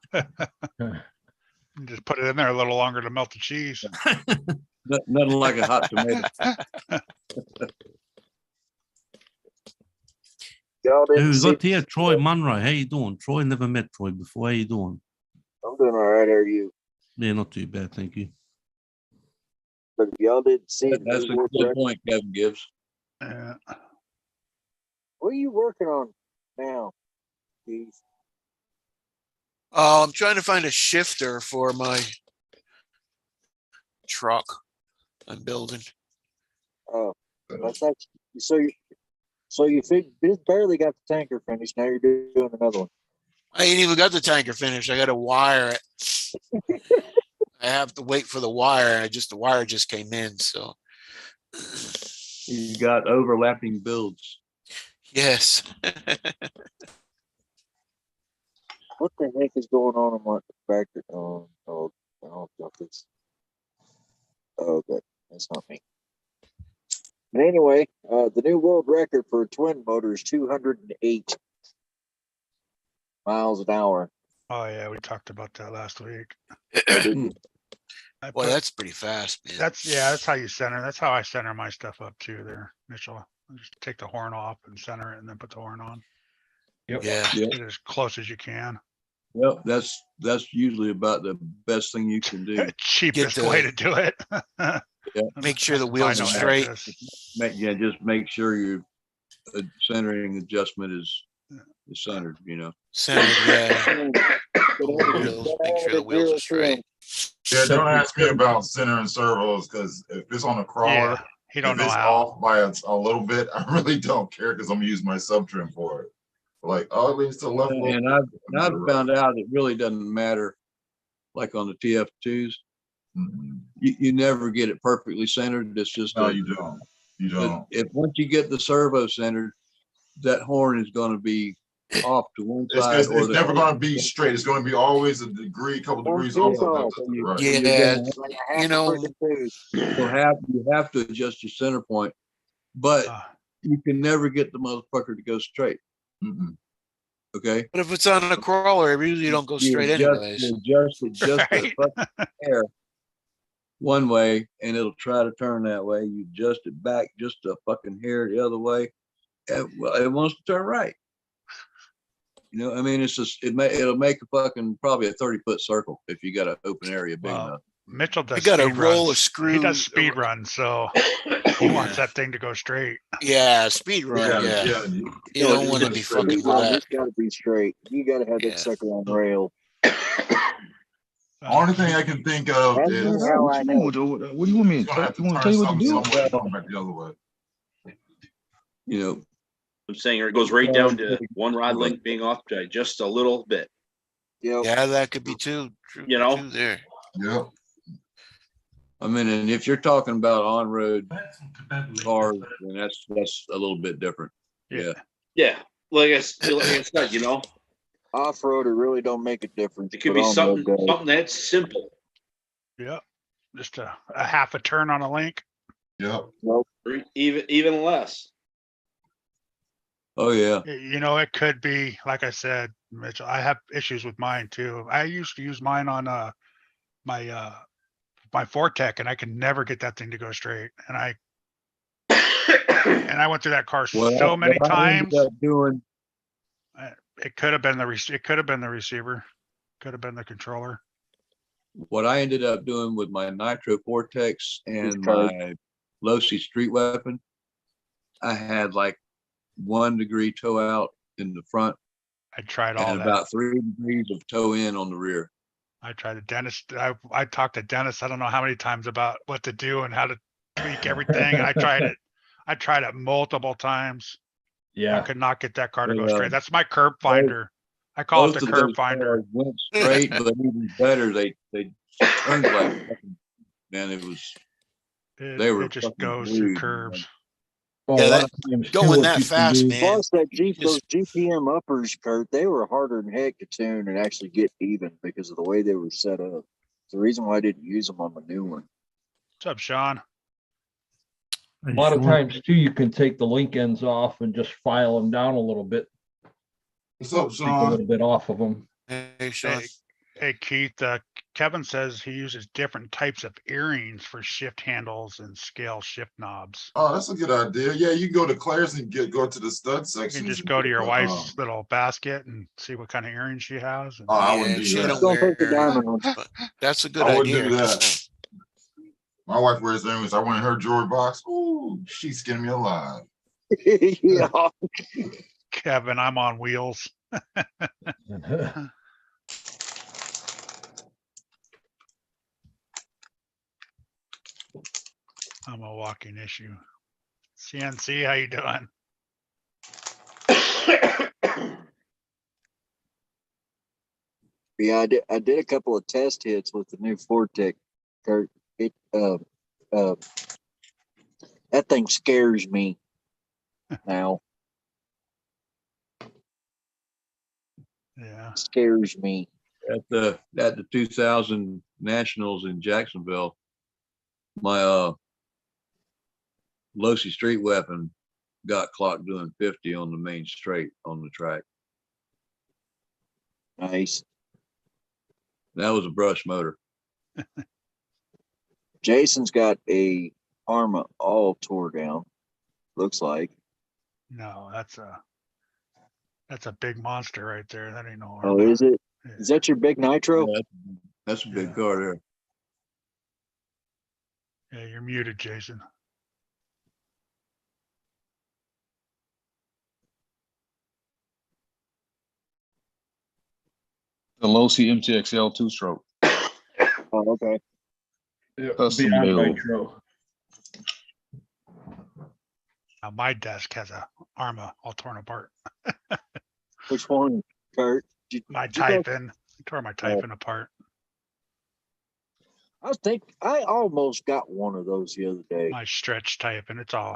You just put it in there a little longer to melt the cheese. Nothing like a hot tomato. Y'all didn't Who's see. got here? Troy Munro. How you doing? Troy, never met Troy before. How you doing? I'm doing all right. How are you? Yeah, not too bad, thank you. But if y'all didn't see, the That's new a world good record, point Kevin gives. Yeah. what are you working on now, Keith? Oh, I'm trying to find a shifter for my truck I'm building. Oh, that's not so you barely got the tanker finished. Now you're doing another one. I ain't even got the tanker finished. I got to wire it. I have to wait for the wire. The wire just came in. So He's got overlapping builds. yes. What the heck is going on in my factory? Oh, I don't know if it's. Oh, okay, that's not me. But anyway, the new world record for a twin motor is 208 miles an hour. Oh yeah, we talked about that last week. I Boy, put- that's pretty fast, man. that's how you center. That's how I center my stuff up too there, Mitchell. I just take the horn off and center it and then put the horn on. Yeah. Get it as close as you can. Yep, that's usually about the best thing you can do. Cheapest the- way to do it. Make sure the wheels are Vinyl straight. axis. Just make sure your centering adjustment is centered, you know. Centered, yeah. But Wheels, make sure the wheels are straight. Yeah, don't ask me about center and servos, because if it's on a crawler, Yeah, he don't if know it's how. off by a little bit, I really don't care, because I'm gonna use my sub trim for it. Like, oh, it leans to the left. a little And bit. I've found out it really doesn't matter, like on the TF2s, Mhm. you never get it perfectly centered. It's just No, a- you don't. You don't. if once you get the servo centered, that horn is going to be off to one side. It's never gonna be straight. It's gonna be always a couple degrees off. Right. Yeah, like a half you a know, freaking tooth. You have to adjust your center point, but you can never get the motherfucker to go straight. Mm-mm. Okay. but if it's on a crawler, it usually don't go straight anyways. You adjust it just a Right. fucking hair one way, and it'll try to turn that way. You adjust it back just a fucking hair the other way, and well, it wants to turn right. You know, I mean, it's just it'll make a fucking probably a 30-foot circle if you got an open area big Well, enough. Mitchell does. You gotta speed roll a runs. screw. He does speed runs, so he wants that thing to go straight. Yeah, speed run. Yeah, you you don't just want to go be straight. fucking with Well, that. it's gotta be straight. You gotta have Yeah. that sucker on rail. Only thing I can think of That's is how I know. What do you want me he's to gonna have to you want to turn tell you what to something do? somewhere and come back the other way. You know, I'm saying it goes right down to one rod length being off by just a little bit. Yep. Yeah, that could be too. True, You know? true there. Yep. I mean, and if you're talking about on-road cars, then that's a little bit different. Yeah. Yeah, like I said, you know, Off-road, it really don't make a difference. it could but be on-road does. something that's simple, Yep. Just a half a turn on a link. Yep. or even less. Oh yeah. You know, it could be, like I said, Mitchell, I have issues with mine too. I used to use mine on my my Fortec, and I could never get that thing to go straight. And I went through that car so many what I ended times. up doing, It could have been it could have been the receiver, could have been the controller. what I ended up doing with my Nitro Vortex and Okay. my Losi Street Weapon, I had like 1 degree toe out in the front I tried all and that. about 3 degrees of toe in on the rear. I tried to Dennis. I talked to Dennis. I don't know how many times about what to do and how to tweak everything. I tried it. I tried it multiple times. I Yeah, could not get that car to go Yeah. straight. That's my curb finder. I call it Both the of curb those finder. cars went straight, but even better, they turned like fucking- man, it was they were It just fucking goes through glued, curves. man. Well, Yeah, a lot that- of times, too, Going what that you can fast, do- man. Plus, those just- GPM uppers, Kurt, they were harder than heck to tune and actually get even because of the way they were set up. It's the reason why I didn't use them on the new one. What's up, Sean? A lot of times too, you can take the link ends off and just file them down a little bit, What's up, take a Sean? little bit off of them. Hey, Sean. Hey, Keith, Kevin says he uses different types of earrings for shift handles and scale shift knobs. Oh, that's a good idea. Yeah, you can go to Claire's and go to the stud You section. can just go to your wife's little basket and see what kind of earrings she has. and- Oh, I Yeah, wouldn't do she that. don't Don't take the wear- diamond ones. but That's a good I wouldn't idea. do that. My wife wears earrings. I went in her jewelry box. Ooh, she's skinning me alive. Yeah. Kevin, I'm on wheels. I'm a walking issue. CNC, how you doing? Yeah, I did a couple of test hits with the new Fortec, Kurt. It that thing scares me now. Yeah. Scares me. At the 2000 Nationals in Jacksonville, my Losi Street Weapon got clocked doing 50 on the main straight on the track. Nice. That was a brush motor. Jason's got a Arma all tore down. Looks like. No, that's a big monster right there. That ain't no. Oh, Arma. is it? Is that your big nitro? Yeah, that's a big Yeah. car there. Yeah, you're muted, Jason. The Losi MTXL 2-stroke. Oh, okay. Custom Beyond build. nitro. Now my desk has a Arma all torn apart. Which one, Kurt? My did you guys- type in, I tore my type in apart. I almost got one of those the other day. My stretch type, and it's all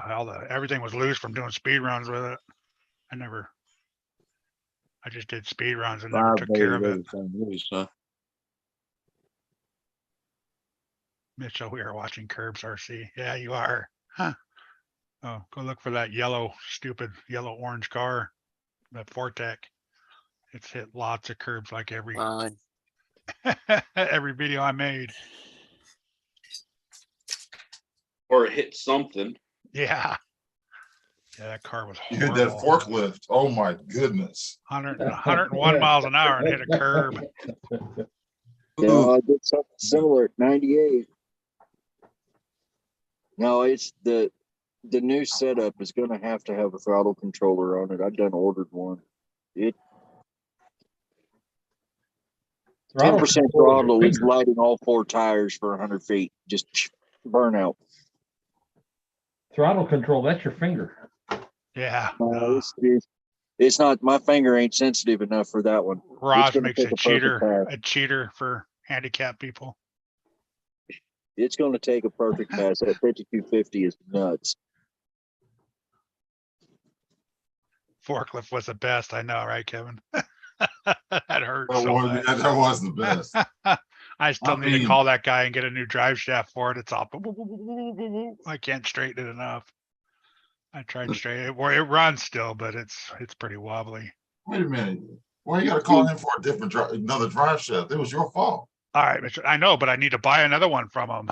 everything was loose from doing speed runs with it. I just did speed runs and never took care of it. Huh? Mitchell, we are watching Curbs RC. Yeah, you are. Huh. Oh, go look for that stupid yellow orange car, that Fortec. It's hit lots of curbs like every Fine. every video I made. Or it hit something. Yeah. Yeah, that car was You hit that horrible. forklift. Oh my goodness. 101 miles an hour and hit a curb. Yeah, I did something similar at 98. No, it's the new setup is going to have a throttle controller on it. I done ordered one. It 10% throttle is lighting all 4 tires for 100 feet. Just burnout. Throttle control, that's your finger. Yeah. No, it's not. My finger ain't sensitive enough for that one. Ross gonna makes take a perfect pass. a cheater for handicapped people. It's going to take a perfect pass. That 5250 is nuts. Forklift was the best. I know, right, Kevin? That hurt That so was, bad. yeah, that was the best. I still I need to mean- call that guy and get a new drive shaft for it. It's all. I can't straighten it enough. I tried straight. It runs still, but it's pretty wobbly. Wait a minute. Why you gotta call him for a different another drive shaft? It was your fault. All right, Mitchell, I know, but I need to buy another one from him.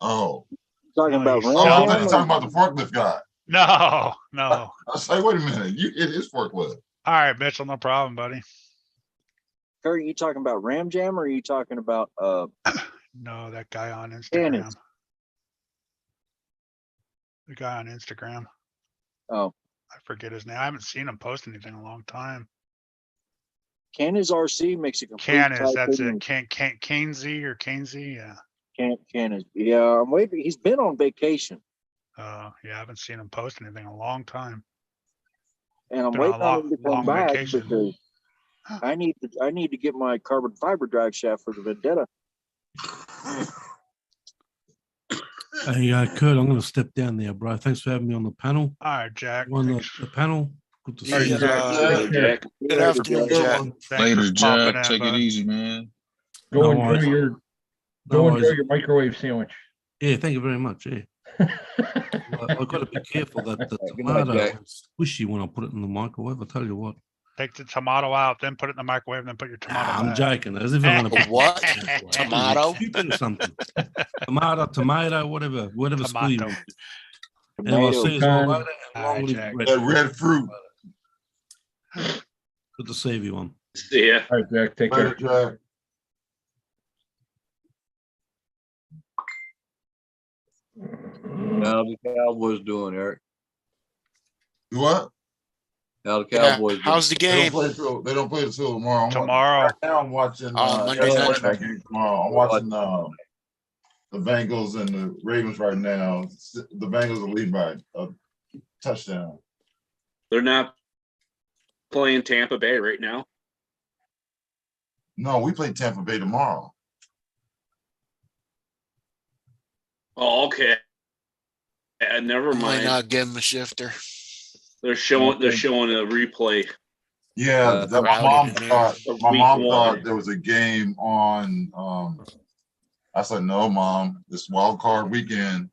Oh. Talking No, about he's Oh, I selling thought Ram you it. were talking about the forklift guy. No. I was like, wait a minute. It is forklift. All right, Mitchell, no problem, buddy. Kurt, you talking about Ram Jam or are you talking about No, that guy on Cannon. Instagram. The guy on Instagram. Oh, I forget his name. I haven't seen him post anything in a long time. Canon's RC makes a complete Canis, that's type it. Canesy or Canesy, yeah. Canon's. Yeah, I'm waiting. He's been on vacation, Yeah, I haven't seen him post anything in a long time. and I'm Been on a waiting on him to long come back vacation. because I need to get my carbon fiber drive shaft for the Vendetta. Hey, Kurt, I'm going to step down there, bro. Thanks for having me on the panel. All right, Jack. On Thanks, the panel. Good to see All right, you. Jack. Hello, Jack. Good afternoon, Jack. thanks Later, for popping Jack. in, Take it bud. easy, man. Go No enjoy worries. your No worries. enjoy your microwave sandwich. Yeah, thank you very much. Yeah. I've got to be careful that the Good night, tomato Jack. is squishy when I put it in the microwave. I tell you what. Take the tomato out, then put it in the microwave, then put your tomato I'm back. joking. As if I'm going to put What? What? Tomato? Stupid or something. Tomato, whatever school you Tomato. went to. And I'll see you all Tomato. later. And All long right, live Jack. bread. That red fruit. Good to see everyone. See ya. All right, Jack, take Later, care. Jack. How the Cowboys doing, Eric? You what? How the Yeah. Cowboys doing? How's the game? They don't play till tomorrow. Tomorrow. Right now I'm watching Monday yeah, night. that game tomorrow. I'm watching the Bengals and the Ravens right now. The Bengals are leading by a touchdown. They're not playing Tampa Bay right now. No, we play Tampa Bay tomorrow. Oh, okay. Never I might mind. not give him a shifter. They're showing a replay. Yeah, that my mom crowded in thought there. my Week mom one. thought there was a game on I said, no, Mom, this wild card weekend.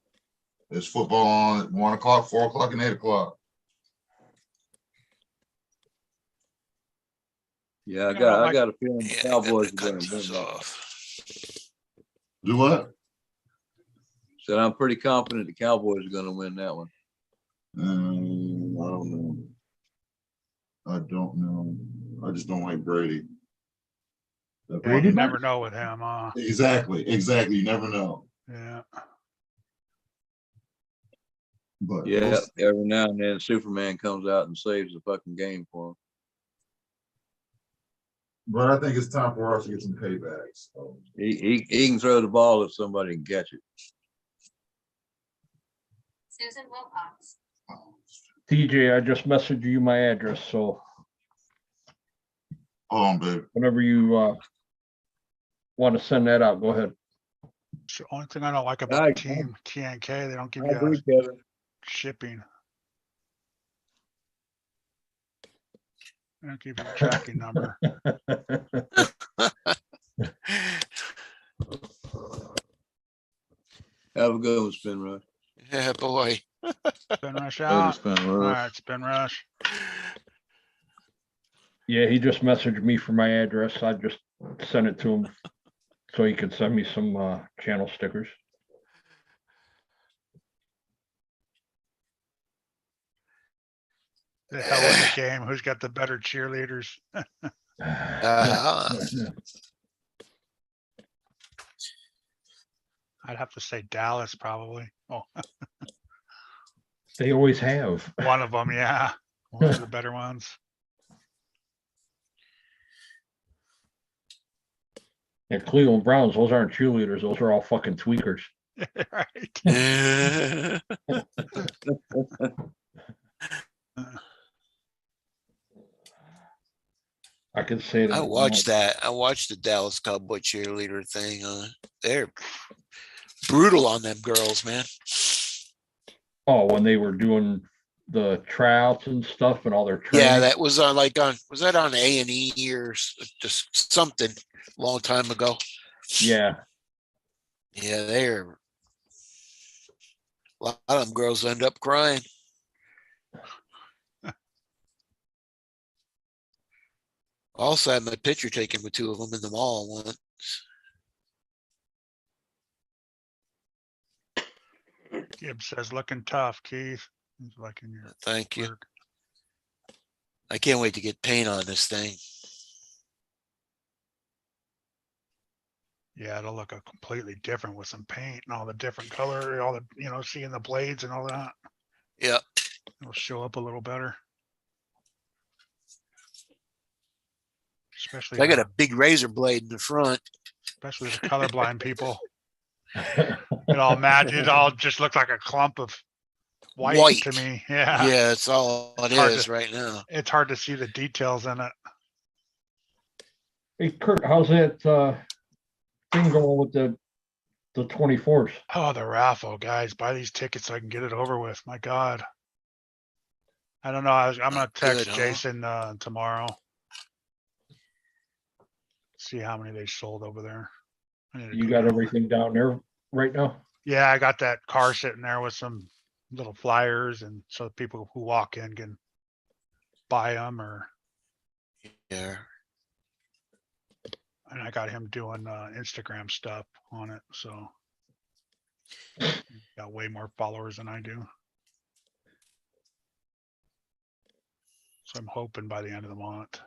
There's football on at 1 o'clock, 4 o'clock, and 8 o'clock. Yeah, You know, I like- got a feeling the Yeah, I got Cowboys my are gonna win cuttings that. off. Do what? Said I'm pretty confident the Cowboys are gonna win that one. I don't know. I don't know. I just don't like Brady. That Yeah, you fucking- never know with him, Exactly. You never know. yeah. But Yeah, every now and then Superman comes out and saves the fucking game for him. but I think it's time for us to get some paybacks. So. He can throw the ball if somebody can catch it. Susan Wilcox. TJ, I just messaged you my address, so Hold on, babe. whenever you want to send that out, go ahead. It's the only thing I don't like I- about Team TNK, they don't give I you agree, Kevin. shipping. They don't give you a tracking number. Have a good one, Spin Rush. Yeah, boy. Spin rush Later, out. Spin All Rush. right, spin rush. Yeah, he just messaged me for my address. I just sent it to him so he could send me some channel stickers. The hell with the game. Who's got the better cheerleaders? Uh-huh. I'd have to say Dallas probably. Oh, They always have. one of them, yeah. One of the better ones. Yeah, Cleveland Browns, those aren't cheerleaders. Those are all fucking tweakers. Right. Yeah. I can say that. I watched that. I watched the Dallas Cowboy cheerleader thing. They're brutal on them girls, man. Oh, when they were doing the tryouts and stuff and all their training. Yeah, that was on was that on A&E or just something a long time ago? Yeah. Yeah, they're a lot of them girls end up crying. Also had my picture taken with two of them in the mall once. Gibbs says looking tough, Keith. He's liking your Thank you. work. I can't wait to get paint on this thing. Yeah, it'll look completely different with some paint and all the different color, all the, seeing the blades and all that. Yep. It'll show up a little better. Especially, I got a big razor blade in the front. especially the colorblind people. It all just looks like a clump of white to me. Yeah. Yeah, it's all it Hard is to- right now. It's hard to see the details in it. Hey, Kurt, how's that thing going with the 24th? Oh, the raffle, guys, buy these tickets so I can get it over with. My God. I don't know. I'm gonna text Good, huh? Jason tomorrow. See how many they sold over there. I need to You go got down. everything down there right now? Yeah, I got that car sitting there with some little flyers, and so people who walk in can buy them, Yeah. and I got him doing Instagram stuff on it. So he's got way more followers than I do. So I'm hoping by the end of the month.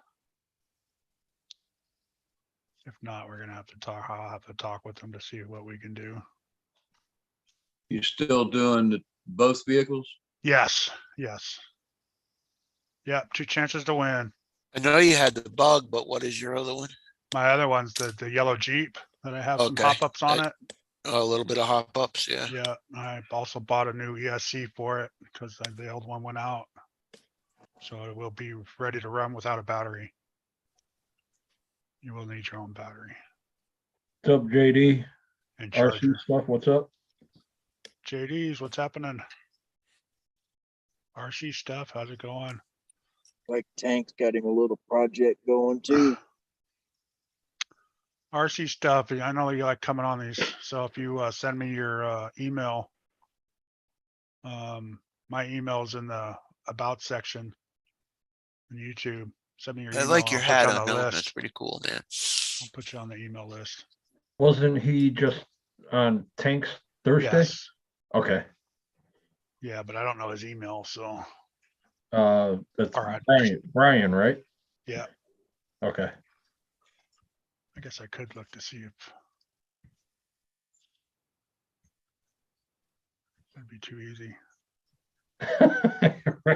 If not, we're gonna have to talk. I'll have to talk with them to see what we can do. You still doing both vehicles? Yes, yes. Yep, 2 chances to win. I know you had the bug, but what is your other one? My other one's the yellow Jeep that I have some Okay. pop-ups on it. Oh, a little bit of hop ups, yeah. Yeah, I also bought a new ESC for it because the old one went out. So it will be ready to run without a battery. You will need your own battery What's up, JD? and RC charger. stuff, what's up? JD's, what's happening? RC stuff, how's it going? Like Tank's got him a little project going too. RC stuff, I know you like coming on these, so if you send me your email, My email's in the about section on YouTube. Send me your I email. like your I'll put hat you on the Milton. That's list. pretty cool, man. I'll put you on the email list. Wasn't he just on Tanks Thursday? Yes. Okay. Yeah, but I don't know his email, so That's All right. Brian, right? yeah, Okay. I guess I could look to see if that'd be too easy.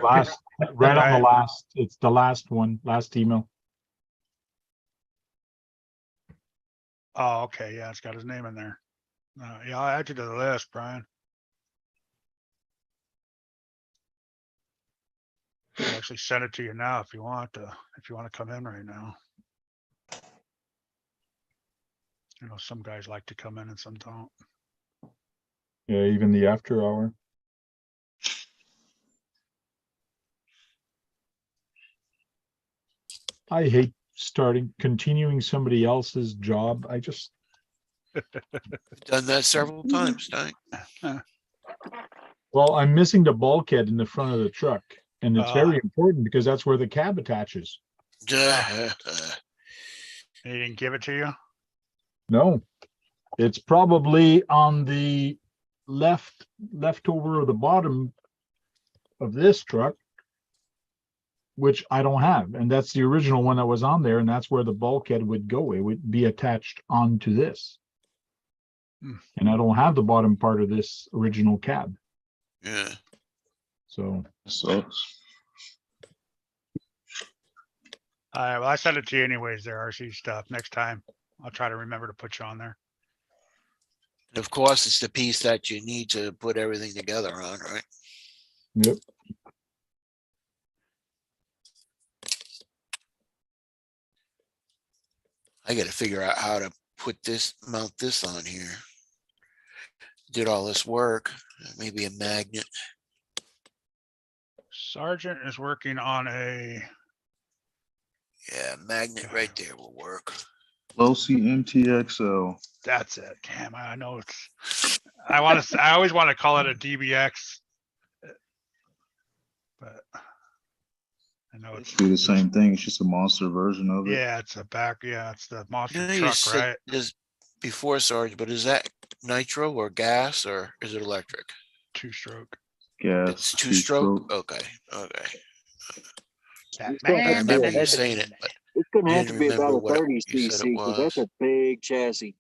Last, right on Right. the last, it's the last one, last email. Oh, okay. Yeah, it's got his name in there. Yeah, I'll add you to the list, Brian. I'll actually send it to you now if you want to come in right now. You know, some guys like to come in and some don't. Yeah, even the after hour. I hate continuing somebody else's job. I just, Done that several times, Dank. well, I'm missing the bulkhead in the front of the truck. And it's very Uh. important because that's where the cab attaches. He didn't give it to you? No, it's probably on the leftover of the bottom of this truck, which I don't have. And that's the original one that was on there. And that's where the bulkhead would go. It would be attached onto this. Hmm. And I don't have the bottom part of this original cab. Yeah. So Sucks. All right, well, I sent it to you anyways, there, RC stuff. Next time, I'll try to remember to put you on there. And of course, it's the piece that you need to put everything together on, right? yep. I gotta figure out how to mount this on here. Did all this work, maybe a magnet. Sergeant is working on a, Yeah, magnet right there will work. Low C MTXL. that's it. Damn, I know it's, I always want to call it a DBX. But I know it's, Do the same thing. It's just a monster version of it. yeah, it's it's the monster You know, you truck, said right? this before, Sarge, but is that nitro or gas or is it electric? Two-stroke. Gas. It's two-stroke? Okay, okay. That It's gonna I have to be remember a you heavy- saying it, but It's gonna I have to didn't be remember about a what 30 you said it cc because that's was. a big chassis.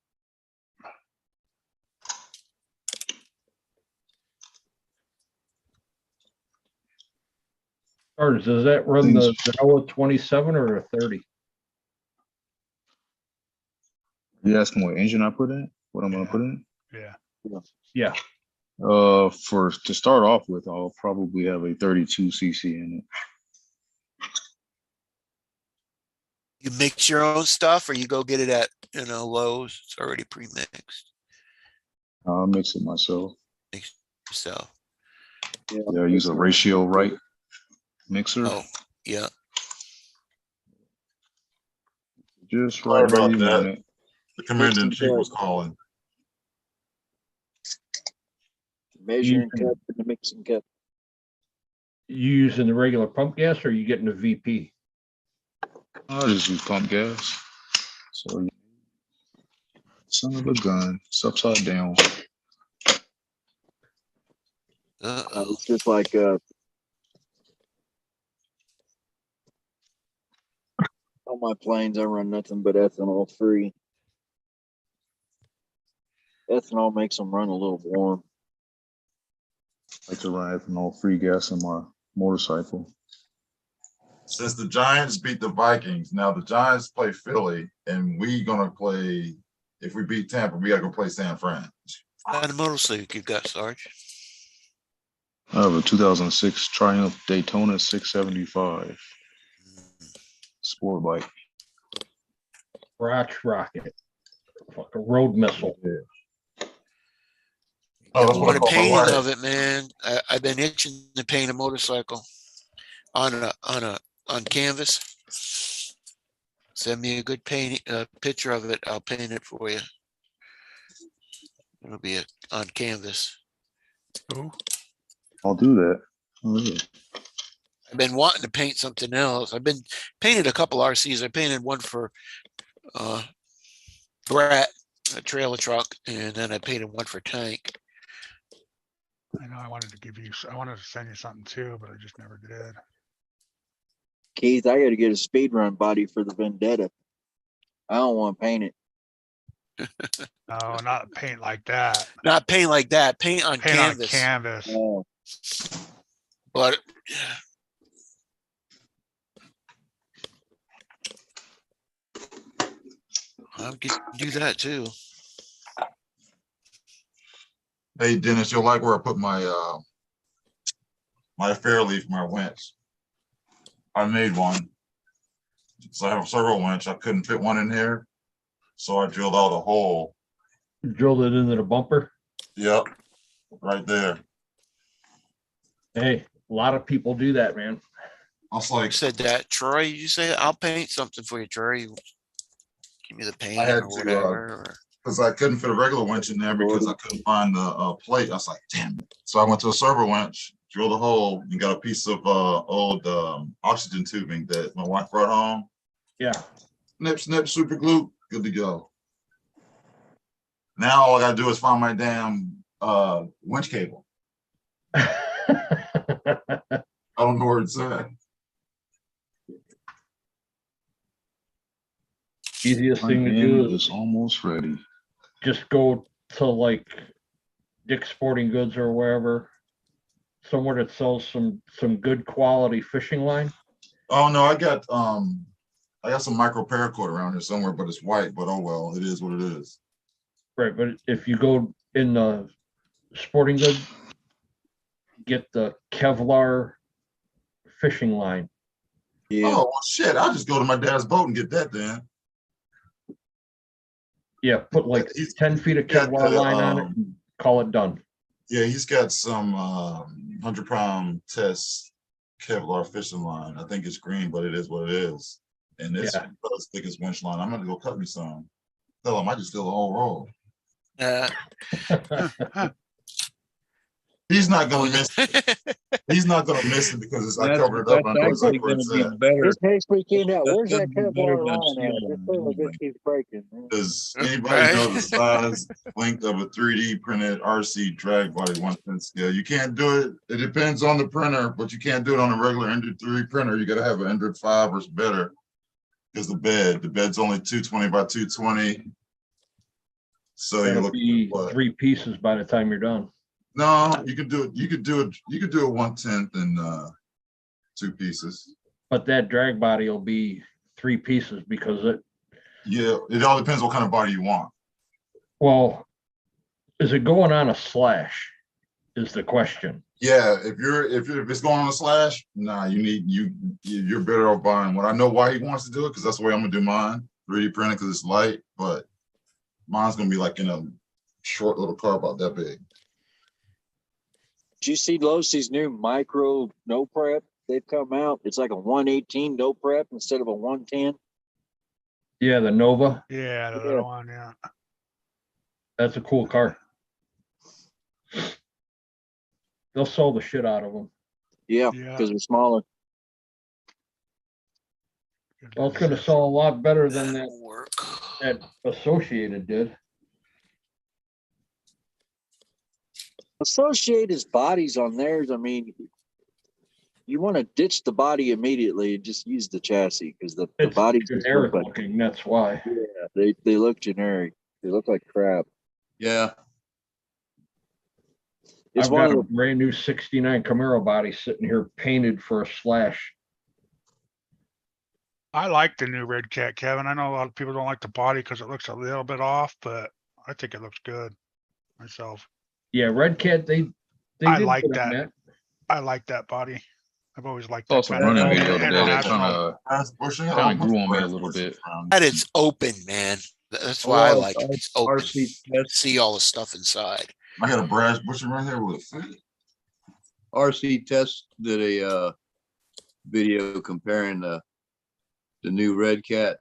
Or does that run the Noah 27 or a 30? You asking what engine I put in? What I'm gonna put in? Yeah. Yeah. To start off with, I'll probably have a 32 cc in it. You mix your own stuff or you go get it at, Lowe's? It's already pre-mixed. I'll mix it myself. So, Yeah, I use a ratio right mixer. oh, yeah. Just Sorry right where about you that. want it. The commander in chief was calling. Measuring cup and the mixing cup. You using the regular pump gas or are you getting a VP? I just use pump gas. So, son of a gun, it's upside down. Uh-oh. It's just like on my planes, I run nothing but ethanol free. Ethanol makes them run a little warm. I like to run ethanol free gas in my motorcycle. Since the Giants beat the Vikings, now the Giants play Philly, and we gonna play. If we beat Tampa, we gotta go play San Fran. What kind of motorcycle you got, Sarge? I have a 2006 Triumph Daytona 675 sport bike. Crotch rocket. Like a road missile. Oh, that's I what I want a call my painting wife. of it, man. I've been itching to paint a motorcycle on canvas. Send me a good picture of it. I'll paint it for you. It'll be on canvas. Who? I'll do that. Oh, yeah. I've been wanting to paint something else. I've been painted a couple RCs. I painted one for Brett, a trailer truck, and then I painted one for Tank. I know I wanted to give you, I wanted to send you something too, but I just never did. Keith, I gotta get a speed run body for the Vendetta. I don't want to paint it. No, not paint like that. Not paint like that, paint on Paint on canvas. canvas. Oh, But I'll do that too. Hey, Dennis, you'll like where I put my my Fairleaf, my winch. I made one. So I have a servo winch. I couldn't fit one in here. So I drilled out a hole. Drilled it into the bumper. Yep. Right there. Hey, a lot of people do that, man. I was You like, said that, Troy. You say I'll paint something for you, Troy. Give me the paint I had or to, whatever. because I couldn't fit a regular winch in there because I couldn't find the plate. I was like, damn it. So I went to a servo winch, drilled a hole, and got a piece of old oxygen tubing that my wife brought home. Yeah. Snip, snip, super glue, good to go. Now all I gotta do is find my damn winch cable. I don't know where it's at. Easiest My thing to game do is is almost ready. just go to like Dick's Sporting Goods or wherever, somewhere that sells some good quality fishing line. Oh no, I got some micro paracord around here somewhere, but it's white, but oh well, it is what it is. Right, but if you go in the sporting goods, get the Kevlar fishing line. yeah. Oh well shit, I'll just go to my dad's boat and get that then. Yeah, put like He's 10 feet of got Kevlar the, line on it and call it done. Yeah, he's got some 100-pound test Kevlar fishing line. I think it's green, but it is what it is. And it's Yeah. as thick as winch line. I'm gonna go cut me some. Hell, I might just steal the whole roll. He's not gonna miss it. He's not gonna miss it because I covered it up. I know exactly where it's at. This next weekend out, where's that That's gonna be better Kevlar than line at? steel This thing line, just keeps breaking. Man. Does anybody Right. know the size, length of a 3D printed RC drag body 1/10 scale? You can't do it. It depends on the printer, but you can't do it on a regular Ender 3 printer. You gotta have an Ender 5 or better. Because the bed's only 220 by 220. So you're That'll looking be at what? 3 pieces by the time you're done. No, you could do it. You could do it. You could do it 1/10 in 2 pieces. But that drag body will be 3 pieces because Yeah, it all depends what kind of body you want. well, is it going on a slash is the question. Yeah, if it's going on a slash, nah, you're better off buying one. I know why he wants to do it because that's the way I'm gonna do mine. 3D printed because it's light, but mine's gonna be like in a short little car about that big. Did you see Losey's new micro no prep? They've come out. It's like a 118 no prep instead of a 110. Yeah, the Nova, Yeah, the Yeah. little one, yeah. that's a cool car. They'll sell the shit out of them. Yeah, Yeah. because they're smaller. Well, it's gonna sell a lot better than That'll work. that Associated did. Associated's bodies on theirs. I mean, you want to ditch the body immediately and just use the chassis because the It's bodies just generic look like, looking, that's why. yeah, they look generic. They look like crap. Yeah, It's I've one got of a the brand new 69 Camaro body sitting here painted for a slash. I like the new Red Cat, Kevin. I know a lot of people don't like the body because it looks a little bit off, but I think it looks good myself. Yeah, Red Cat, they I did like good on that. I like that body. I've always liked Saw that some kind of running video today that international. kind of grew on me a little bit. And it's open, man. That's why I like it. It's open. RC test, See all the stuff inside. I got a brass busher right here with it. RC test did a video comparing the new Red Cat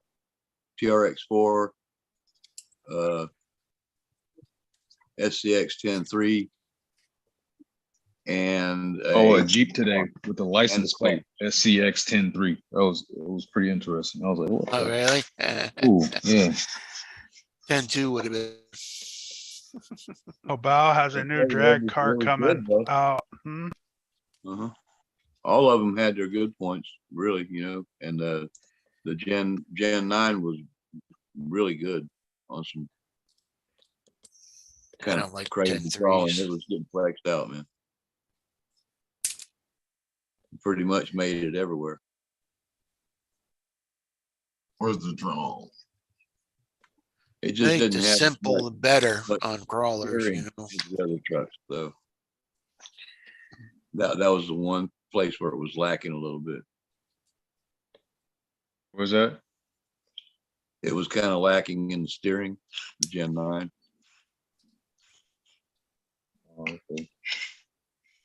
TRX4 SCX 10.3 and Oh, a a Jeep today with the license car. plate SCX 103. It was pretty interesting. I was like, what Oh, the- really? Ooh, yeah. 10-2 would have been. Obao has a That new was drag car really good, coming though. out. Uh-huh. All of them had their good points, really, and the Gen 9 was really good on some I kind don't of like crazy 10-3s. crawling. It was getting flexed out, man. Pretty much made it everywhere. Where's the drone? It I just think didn't the have simple, the better much on crawlers, steering as the other trucks, though. That was the one place where it was lacking a little bit. What was that? It was kind of lacking in the steering, the Gen 9, Oh, okay.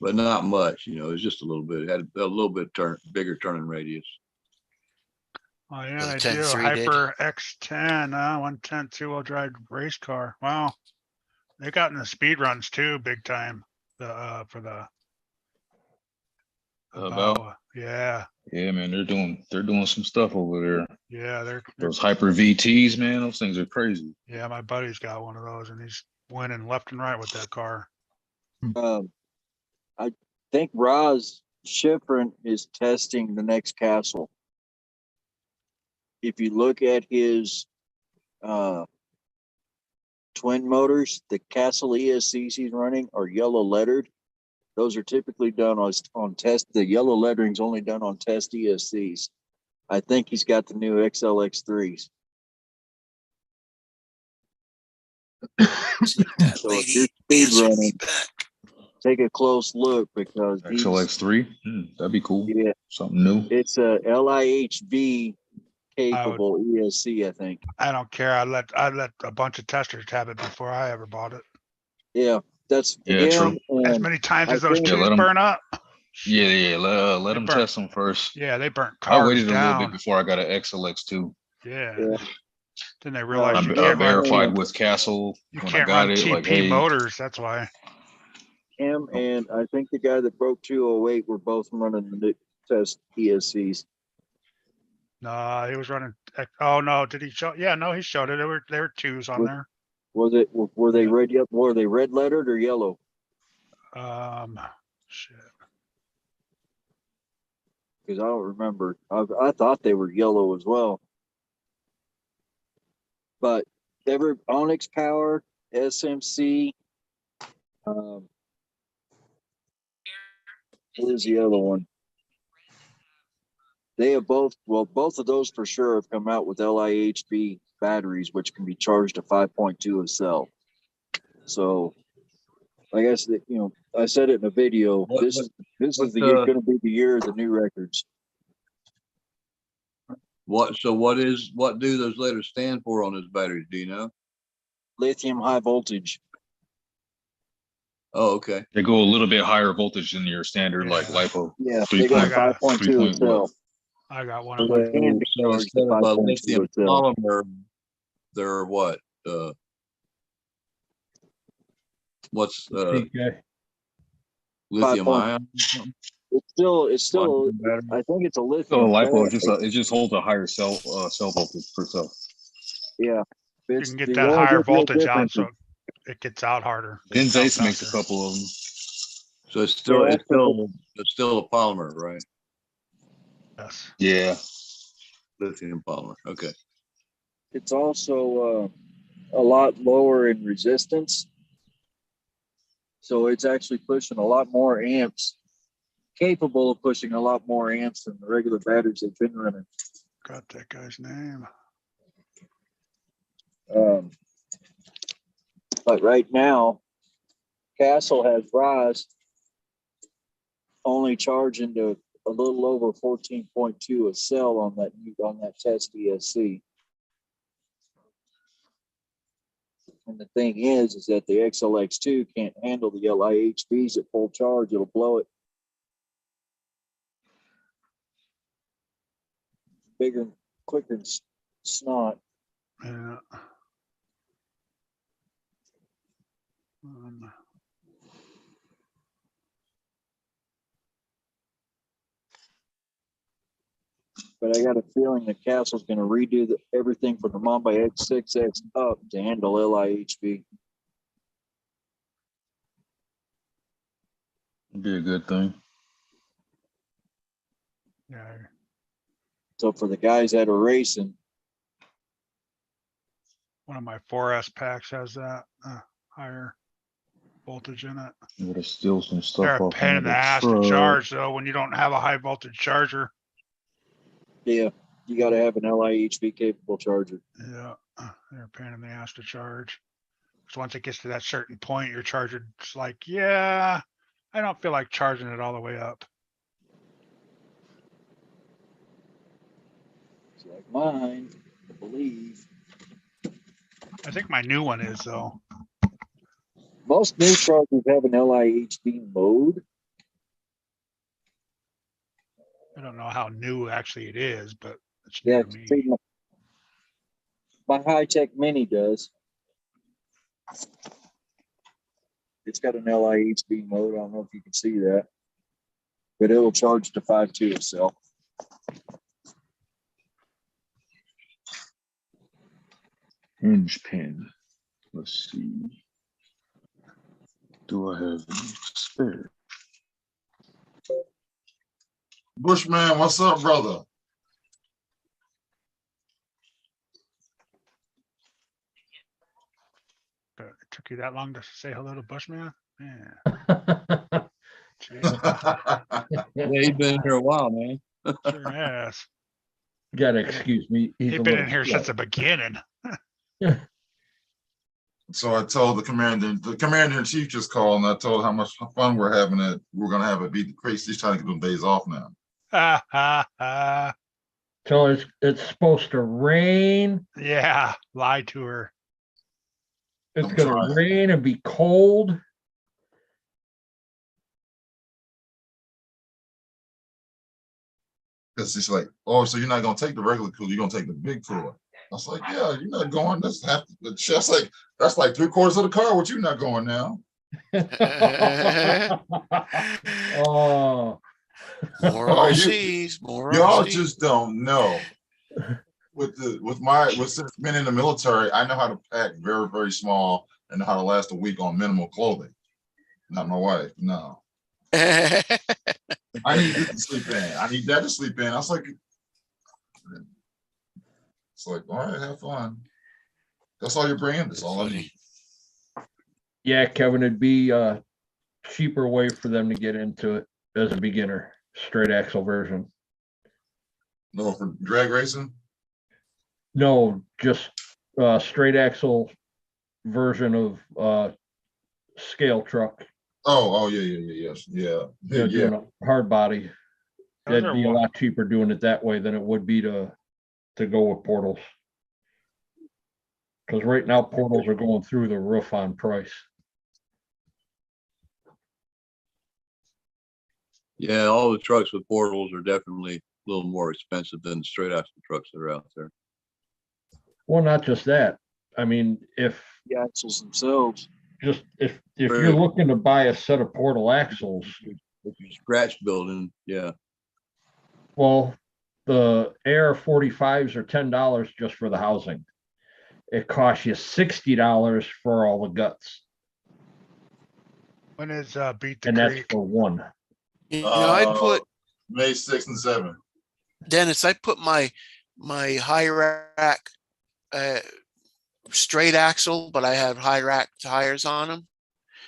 but not much. It was just a little bit. It had a little bit bigger turning radius. Oh yeah, The they 10-3 do. did. Hyper X10, 110 two-wheel drive race car. Wow. They got in the speed runs too, big time. For the About? Obao. Yeah, Yeah, man, they're doing some stuff over there. yeah, they're Those Hyper VTs, man, those things are crazy. yeah. My buddy's got one of those, and he's winning left and right with that car. I think Roz Schifrin is testing the next Castle. If you look at his twin motors, the Castle ESCs he's running are yellow lettered. Those are typically done on test. The yellow lettering's only done on test ESCs. I think he's got the new XLX3s. See if that So if lady you're speed answered me running, back. take a close look because he's, XLX3, that'd be cool. yeah, Something new. it's a LIHV capable ESC, I think. I don't care. I let a bunch of testers have it before I ever bought it. Yeah, that's Yeah, him. true. As And many times I as those think- Yeah, tubes let 'em- burn up. Yeah. Let They them burnt- test them first. Yeah, they burnt I cars waited a little bit down. before I got an XLX2. Yeah. Yeah. Then they realized I you can't run verified with Castle you when I can't got run it. TP Like, hey, motors. That's why. him and I think the guy that broke 208 were both running the new test ESCs. No, he was running. Oh no, did he show? Yeah, no, he showed it. There were twos on What- there. Were they Yeah. red? Yep. Were they red lettered or yellow? Shit. Because I don't remember. I thought they were yellow as well. But they were Onyx Power, SMC. Where's the other one? They have both of those for sure have come out with LIHB batteries, which can be charged to 5.2 a cell. So, like I said, I said it in a video. This is going to be the year of the new records. What do those letters stand for on those batteries? Do you know? Lithium high voltage. Oh, okay. they go a little bit higher voltage than your standard like Yeah. LiPo. Yeah, Three they got point- 5.2 a cell. I got one So of they them. can be So charged instead to of a 5.2 lithium a cell. polymer, they're what? What's TK. lithium 5.2. ion? It's still. I think it's a So lithium. LiPo battery. it just holds a higher cell voltage per cell. Yeah. You It's can get the that only higher real voltage out, difference so it gets out harder. Pins Out Ace makes a faster. couple of them. So it's still a polymer, right? Yes. Yeah. Lithium polymer. Okay. It's also a lot lower in resistance. So it's actually pushing a lot more amps, capable of pushing a lot more amps than the regular batteries they've been running. Got that guy's name. But right now, Castle has Rise only charging to a little over 14.2 a cell on that test ESC. And the thing is that the XLX2 can't handle the LIHBs at full charge. It'll blow it. Bigger, quicker than snot. Yeah. but I got a feeling that Castle's going to redo everything from the Mamba X6X up to handle LIHB. Be a good thing. Yeah. So for the guys that are racing, One of my 4S packs has that higher voltage in it. I'm gonna steal some They're stuff a off pain in the another ass to truck. charge though when you don't have a high voltage charger. yeah, you got to have an LIHB capable charger. Yeah, they're a pain in the ass to charge. Because once it gets to that certain point, your charger's like, yeah, I don't feel like charging it all the way up. It's like mine, I believe. I think my new one is though. Most new chargers have an LIHB mode. I don't know how new actually it is, but it's Yeah, new to me. see, my high-tech Mini does. It's got an LIHB mode. I don't know if you can see that, but it'll charge to 5.2 itself. Hinge pin. Let's see. Do I have any spare? Bushman, what's up, brother? It took you that long to say hello to Bushman? Yeah. You Yeah, he's been here a while, man. Sure has. gotta excuse me. He's He's a been little in here slow. since the beginning. So I told the commander in chief just called, and I told how much fun we're having at. We're gonna have it beat the crazy. He's trying to get them days off now. Ha ha ha. So it's supposed to rain. Yeah, lie to her. It's I'm gonna trying. rain and be cold. It's just like, oh, so you're not gonna take the regular cooler, you're gonna take the big cooler. I was like, yeah, you're not going. That's half. That's like 3/4 of the car. What you not going now? Oh, More Oh, overseas, more Y'all overseas. just don't know. With since being in the military, I know how to pack very, very small and know how to last a week on minimal clothing. Not my wife, no. I need this to sleep in. I need that to sleep in. I was like, it's like, all right, have fun. That's all you're bringing. That's all I need. yeah, Kevin, it'd be a cheaper way for them to get into it as a beginner, straight axle version. No, for drag racing. No, just straight axle version of scale truck. Oh, yes, yeah. They're Yeah. doing a hard body. Those That'd are be a one- lot cheaper doing it that way than it would be to go with portals. Because right now portals are going through the roof on price. Yeah, all the trucks with portals are definitely a little more expensive than the straight axle trucks that are out there. Well, not just that. I mean, if The axles themselves. if you're Right. looking to buy a set of portal axles, If you scratch building, yeah. well, the AR-45s are $10 just for the housing. It costs you $60 for all the guts, When is Beat the and that's Creek? for one. You know, I put May 6th and 7th. Dennis, I put my high rack straight axle, but I have high rack tires on them.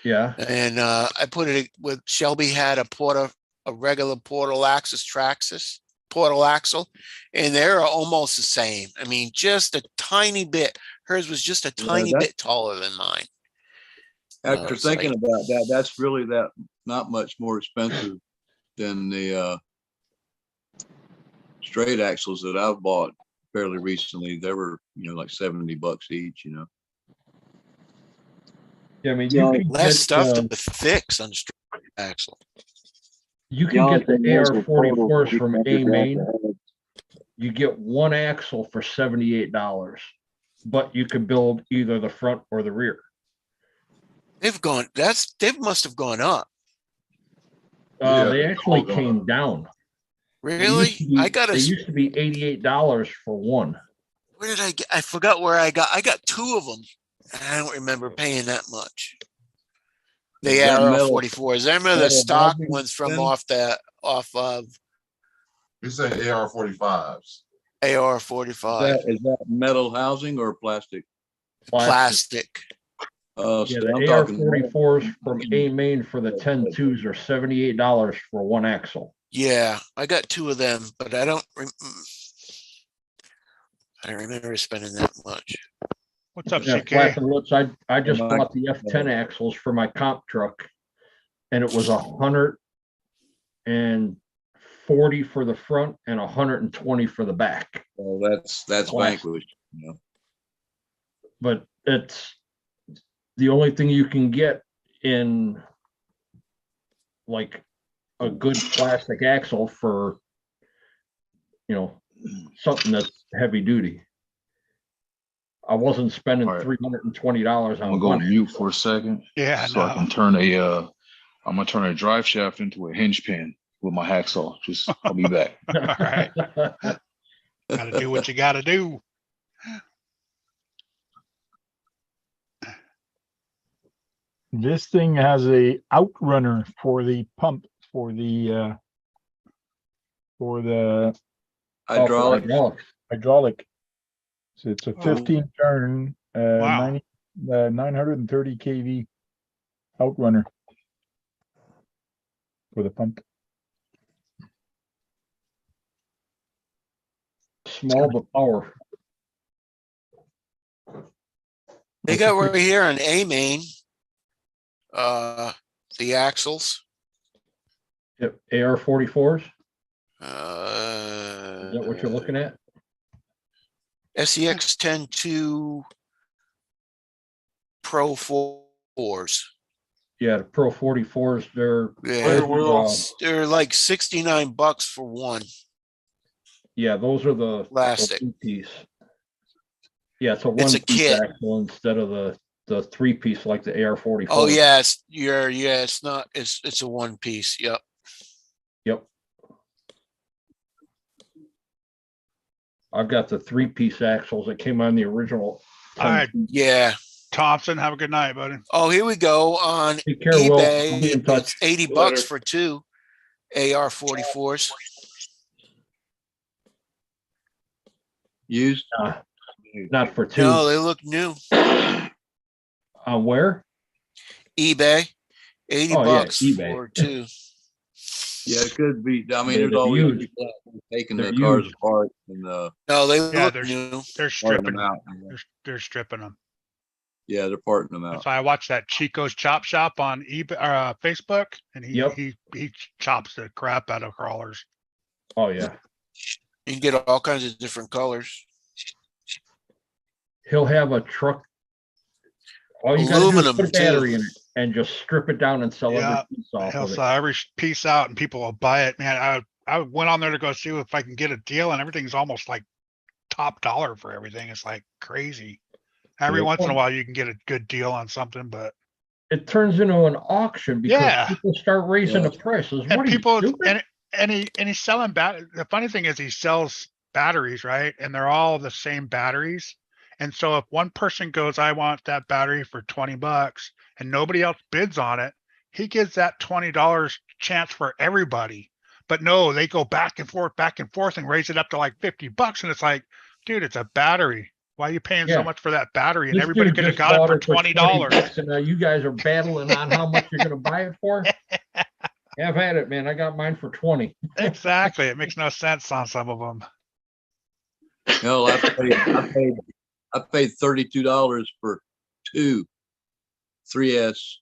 Yeah, And I put it with Shelby had a regular portal Traxxas portal axle, and they're almost the same. I mean, just a tiny bit. Hers was just a tiny that- bit taller than mine. After it's like- thinking about that, that's really not much more expensive than the straight axles that I've bought fairly recently. They were, like $70 each, yeah. I mean, Yeah, you can Less get, stuff to fix on the straight axle. you The can only get the thing is with portals, AR-44s you from can have A-Main. the You get one axle for $78, but you can build either the front or the rear. They must have gone up. Yeah, They actually all gone came up. down. Really? I got They a, used to be $88 for one. where did I get? I forgot where I got two of them. I don't remember paying that much. The Is that AR metal- 44s. I remember the metal stock housing ones from then? off of You say AR-45s. AR 45 Is that metal housing or plastic? plastic. Yeah, So the I'm AR talking 44s from A Main for the 10-2s are $78 for one axle. Yeah, I got two of them, but I don't remember spending that much. What's up, Yeah, CK? Flash and Lutz, I just my- bought the F10 axles for my comp truck, and it was $140 for the front and $120 for the back. Well, that's Plastic. Vanquish. You know. But it's the only thing you can get in like a good plastic axle for, something that's heavy duty. I wasn't spending All right. $320 I'm gonna on go one. mute for a second. Yeah, So I no. can turn I'm gonna turn a drive shaft into a hinge pin with my hacksaw. Just, I'll be back. All right. Gotta do what you gotta do. This thing has a outrunner for the pump for the Hydraulic. hydraulic. So it's a Oh. 15 turn, Wow. 930 kV outrunner for the pump. Small but power. They got right here on A main. The axles. Yep, AR 44s. Is Uh, that what you're looking at? SEX 10-2 Pro 4s. Yeah, the Pro 44s. Yeah, uh, they're like $69 for one. yeah, those are the Plastic. one piece. Yeah, it's a It's a one piece kit. axle instead of the three piece like the AR 44. Oh yeah, it's not. It's a one piece. Yep. Yep. I've got the three piece axles that came on the original. All right, Yeah. Thompson, have a good night, buddy. Oh, here we go on Take care, Will. I'll eBay. be in touch. It's $80 for two AR 44s. Used. Not for two. No, they look new. Where? eBay, $80 Oh, yeah, eBay. for two. Yeah, it could be. I mean, They're there's always used. people out there taking They're their cars used. apart and No, they Yeah, look there's- new. They're parting stripping them them. out. They're stripping them. Yeah, they're parting them That's out. why I watched that Chico's Chop Shop on eBay, Facebook, and Yep. he chops the crap out of crawlers. Oh yeah. You can get all kinds of different colors. He'll have a truck. All you gotta do is Aluminum, put a battery too. in it and just strip it down and sell Yeah, every piece off He'll of it. sell every piece out, and people will buy it. Man, I went on there to go see if I can get a deal, and everything's almost like top dollar for everything. It's like crazy. Every Yeah. once in a while, you can get a good deal on something, but It turns into an auction because Yeah. people start raising Yeah. the prices. and What are you, people stupid? and he's selling the funny thing is he sells batteries, right? And they're all the same batteries. And so if one person goes, I want that battery for $20 and nobody else bids on it, he gives that $20 chance for everybody. But no, they go back and forth and raise it up to like $50. And it's like, dude, it's a battery. Why are you paying so Yeah. much for that battery? And This everybody dude could have just got it bought for $20. $20, and now you guys are battling on how much you're gonna buy it for. Have at it, man. I got mine for 20. Exactly. It makes no sense on some of them. No, I paid $32 for two 3S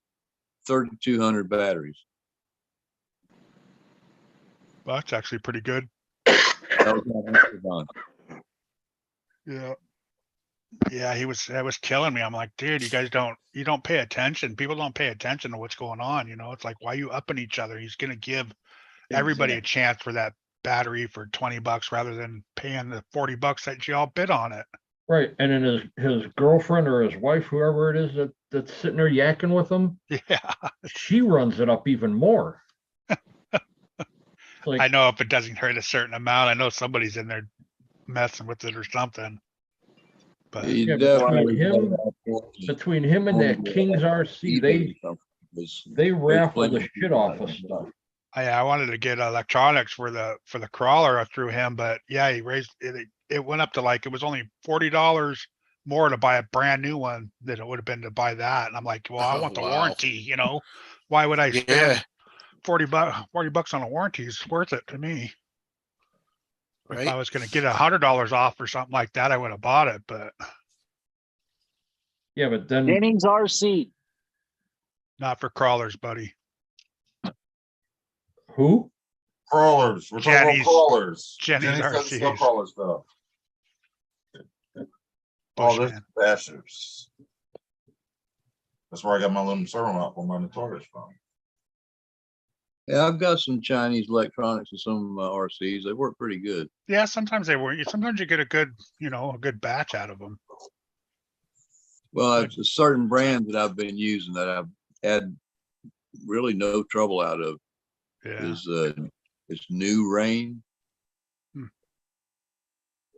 3200 batteries. Well, that's actually pretty good. That was on Amazon. Yeah. Yeah, that was killing me. I'm like, dude, you don't pay attention. People don't pay attention to what's going on. It's like, why are you upping each other? He's going to give everybody a chance for that battery for $20 rather than paying the $40 that you all bid on it. Right, and then his girlfriend or his wife, whoever it is that's sitting there yakking with him, Yeah. she runs it up even more. like, I know if it doesn't hurt a certain amount, I know somebody's in there messing with it or something. But You Yeah, definitely between him and that King's RC, they raffle the shit off of stuff. I wanted to get electronics for the crawler through him, but yeah, he raised it. It went up to like, it was only $40 more to buy a brand new one than it would have been to buy that. And I'm like, well, I Oh, want the wow. warranty, you know? Why would I Yeah. spend 40 bucks on a warranty? It's worth it to me. If I Right. was gonna get $100 off or something like that, I would have bought it, but Yeah, but then Jennings RC. not for crawlers, buddy. who? Crawlers, we're talking about Jenny's- crawlers. Jenny's Jenny said the RCs. stuff crawler stuff. Oh, this Bushman. bashers. That's where I got my little server mount for my Notorious from. Yeah, I've got some Chinese electronics and some RCs. They work pretty good. Yeah, sometimes they were. Sometimes you get a good, a good batch out of them. Well, it's a certain brand that I've been using that I've had really no trouble out of. Yeah. It's New Rain. Hmm.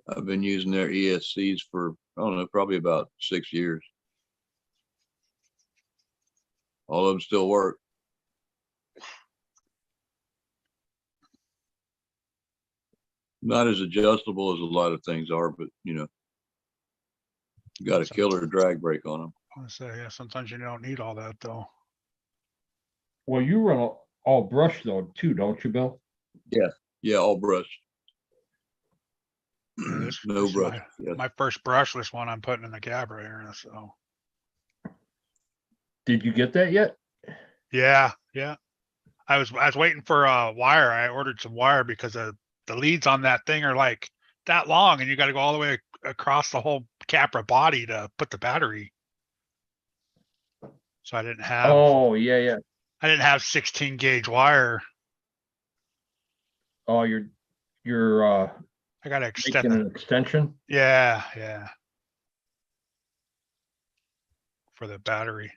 I've been using their ESCs for, I don't know, probably about 6 years. All of them still work. Not as adjustable as a lot of things are, but you got a killer drag brake on them. I want to say, yeah, sometimes you don't need all that though. Well, you run all brush though too, don't you, Bill? Yeah, all brush. Yeah, this- No this is brush. Yeah. My first brushless one I'm putting in the cab right here, so. Did you get that yet? Yeah, yeah. I was waiting for a wire. I ordered some wire because the leads on that thing are like that long and you got to go all the way across the whole Capra body to put the battery. So I didn't have, Oh, yeah. I didn't have 16 gauge wire. Oh, you're I got to making extend an it. extension? Yeah, yeah. For the battery.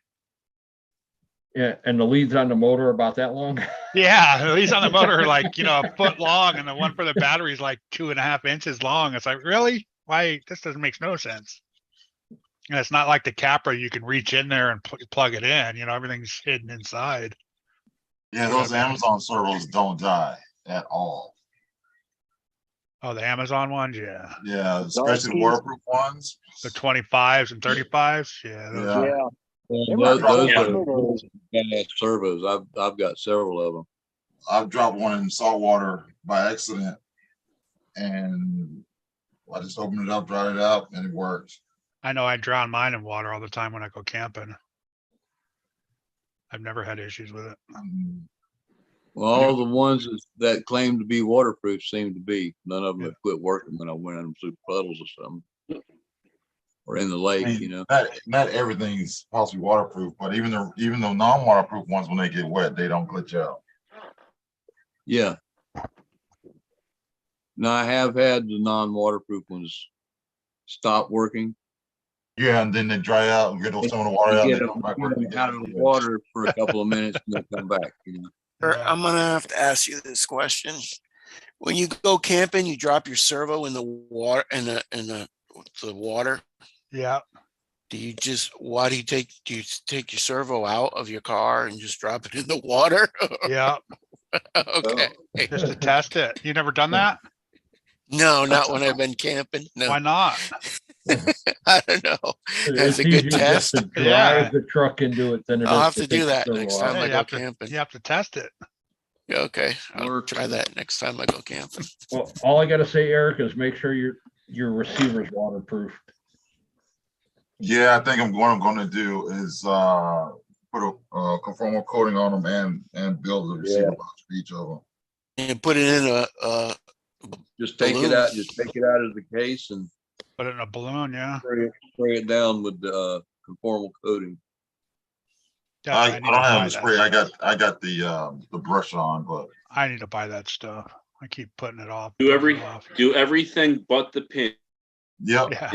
Yeah, and the leads on the motor are about that long? Yeah, at least on the motor, are like, a foot long, and the one for the battery is like 2.5 inches long. It's like, really? Why? This doesn't make no sense. And it's not like the Capra, you can reach in there and plug it in, everything's hidden inside. Yeah, those Amazon servos don't die at all. Oh, the Amazon ones, yeah. Yeah, especially the waterproof ones. The 25s and 35s, yeah. Those Yeah. are- Those Yeah. are badass servos. I've got several of them. I've dropped one in salt water by accident, and I just opened it up, dried it out, and it works. I know I drown mine in water all the time when I go camping. I've never had issues with it. Well, all the ones that claim to be waterproof seem to be. None of them have quit working when I went in them through puddles or something. Or in the lake, Not everything's supposed to be waterproof, but even the non-waterproof ones, when they get wet, they don't glitch out. Yeah. Now I have had the non-waterproof ones stop working. Yeah, and then they dry out and get some of the water out. You And get they come back working them out of the again. water for a couple of minutes and they come back. I'm gonna have to ask you this question. When you go camping, you drop your servo in the water the water. Yeah. Do you take your servo out of your car and just drop it in the water? Yeah. Okay. Just to test it. You never done that? No, not when I've been camping. No, Why not? I don't know. That's It's a good easier just test. to drive Yeah. the truck into it than it is. I'll have to take do the that servo next out. time I you go have to- camping. You have to test it. Yeah, okay, I'll Works. try that next time I go camping. Well, all I gotta say, Eric, is make sure your receiver's waterproof. Yeah, I think what I'm going to do is put a conformal coating on them and build a receiver box for each of them. And put it in a Just take it out. Just take it out of the case and Put it in a balloon, yeah. spray it down with the conformal coating. Yeah, I need don't to buy have that the spray. stuff. I got the brush on, but I need to buy that stuff. I keep putting it off. Do putting it off. everything but the pins. yep. Yeah.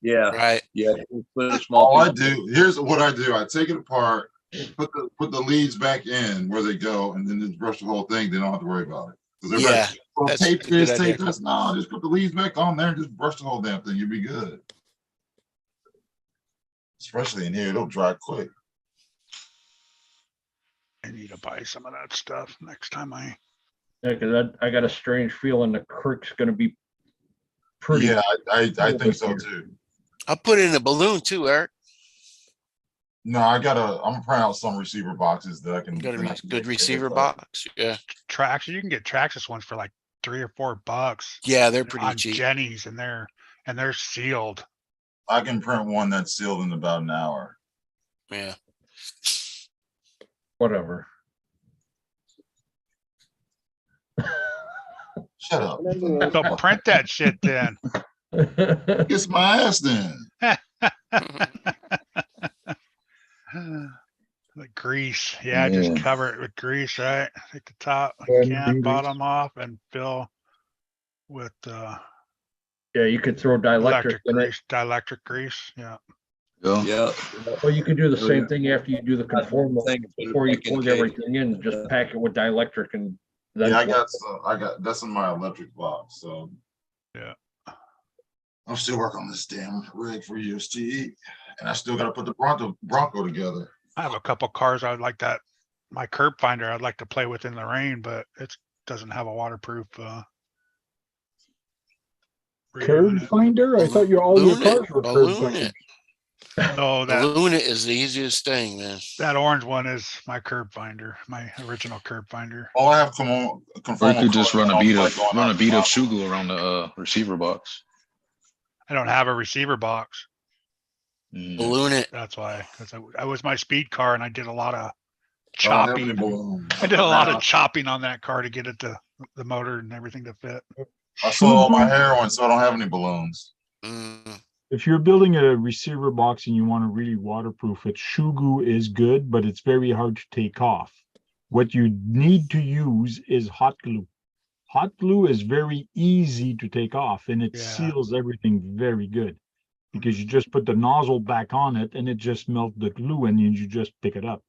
Yeah. right. Yeah. Put a small All I piece- do, here's what I do. I take it apart, put the leads back in where they go, and then just brush the whole thing. They don't have to worry about it. 'Cause everybody, Yeah, "Oh, that's a tape good this, idea. tape this." No, just put the leaves back on there and just brush the whole damn thing. You'll be good. Especially in here, it'll dry quick. I need to buy some of that stuff next time Yeah, cause I got a strange feeling the creek's gonna be pretty. Yeah, I full think this so year. too. I'll put it in a balloon too, Eric. No, I'm gonna print out some receiver boxes that I can. Got then a I can good go receiver pick up. box. Yeah. Traxxas, you can get Traxxas ones for like $3 or $4 Yeah, they're pretty on cheap. Jenny's, and they're sealed. I can print one that's sealed in about an hour. Yeah. Whatever. Shut up. So print that shit then. Kiss my ass then. The grease, yeah, just Yeah. cover it with grease, right? Take the top, Yeah, can, grease. bottom off, and fill with Yeah, you could throw dielectric electric in it. grease, dielectric grease, yeah. Yeah. Yeah. Well, you could do the Oh, same yeah. thing after you do the conformal, Thing, put it before you back in plug case. everything in, just pack it with dielectric and then. Yeah, I got that's in my electric box. So Yeah. I'm still working on this damn rig for USGE, and I still got to put the Bronco together. I have a couple cars I would like that, my curb finder, I'd like to play with in the rain, but it doesn't have a waterproof rear Curb unit. finder? I thought all your Balloon it, cars were curb balloon finders. it. No, that Balloon it is the easiest thing, man. orange one is my curb finder, my original curb finder. All I have come on. Or you conformal could just colors, run a I don't bead like of going out the top. Shugu around the receiver box. I don't have a receiver box. Mm. Balloon it. That's why, because I was my speed car and I did a lot of I don't have any chopping. balloons. I did a lot of chopping on that car to get it to the motor and everything to fit. I sold all my heroin, so I don't have any balloons. Mm, If you're building a receiver box and you want to really waterproof it, Shugu is good, but it's very hard to take off. What you need to use is hot glue. Hot glue is very easy to take off and it Yeah. seals everything very good. Because you just put the nozzle back on it and it just melts the glue and then you just pick it up.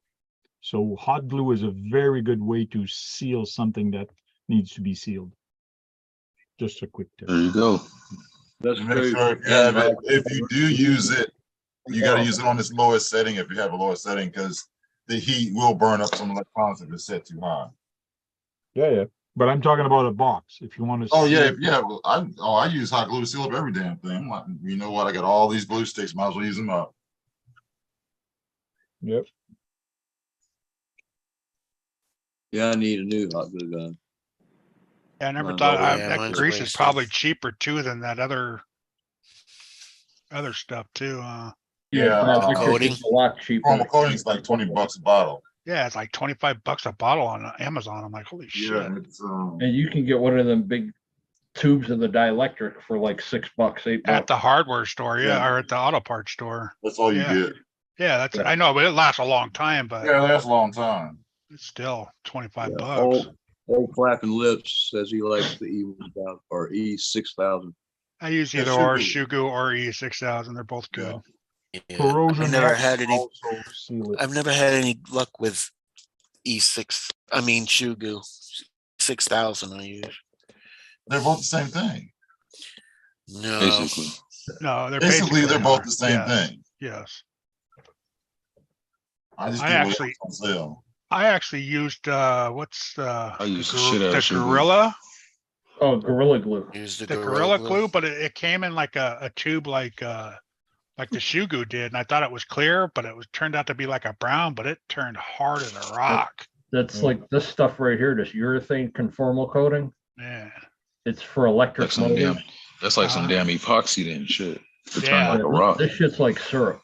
So hot glue is a very good way to seal something that needs to be sealed. Just a quick tip. There you go. That's Make true. sure if you have it, if you do use it, you got to use it on this lowest setting if you have a lower setting, because the heat will burn up some electronics if it's set too high. Yeah. But I'm talking about a box. If you want to. Oh yeah, yeah. Well, I use hot glue to seal up every damn thing. I'm like, you know what? I got all these glue sticks. Might as well use them up. Yep. Yeah, I need a new hot glue gun. Yeah, I never Mine's thought, already- Yeah, that mine's grease is wasted. probably cheaper too than that other stuff too. Yeah, dielectric coating. is a lot cheaper. Normal coating's like $20 a bottle. Yeah, it's like $25 a bottle on Amazon. I'm like, holy shit. Yeah, it's And you can get one of them big tubes of the dielectric for like $6, $8. At the hardware store, yeah, Yeah. or at the auto parts store. that's all you Yeah. get. Yeah, that's, Yeah. I know, but it lasts a long time, but Yeah, that's a long time. it's still 25 Yeah, bucks. Old Flapping Lips says he likes the E1000 or E6000. I use Yeah, either or Shugu. Shugu or E6000. They're both good. yeah. Corrosion I've never X had any. also seal it. I've never had any luck with Shugu 6000 I use. They're both the same thing. No. Basically. No, they're Basically, they're both are. the same Yes, thing. Yes. I just I get actually- what's on sale. I actually used, what's I the use the shit out of the Shugu. Gorilla? Oh, Gorilla Glue. Use The Gorilla glue, but it came in like a tube like the Shugu did, and I thought it was clear, but it was turned out to be like a brown, but it turned hard as a rock. That's like this stuff right here, this urethane conformal coating. Man, It's for electric Like some motors. damn, that's like some damn epoxy then shit. To turn Yeah. like a rock. This shit's like syrup.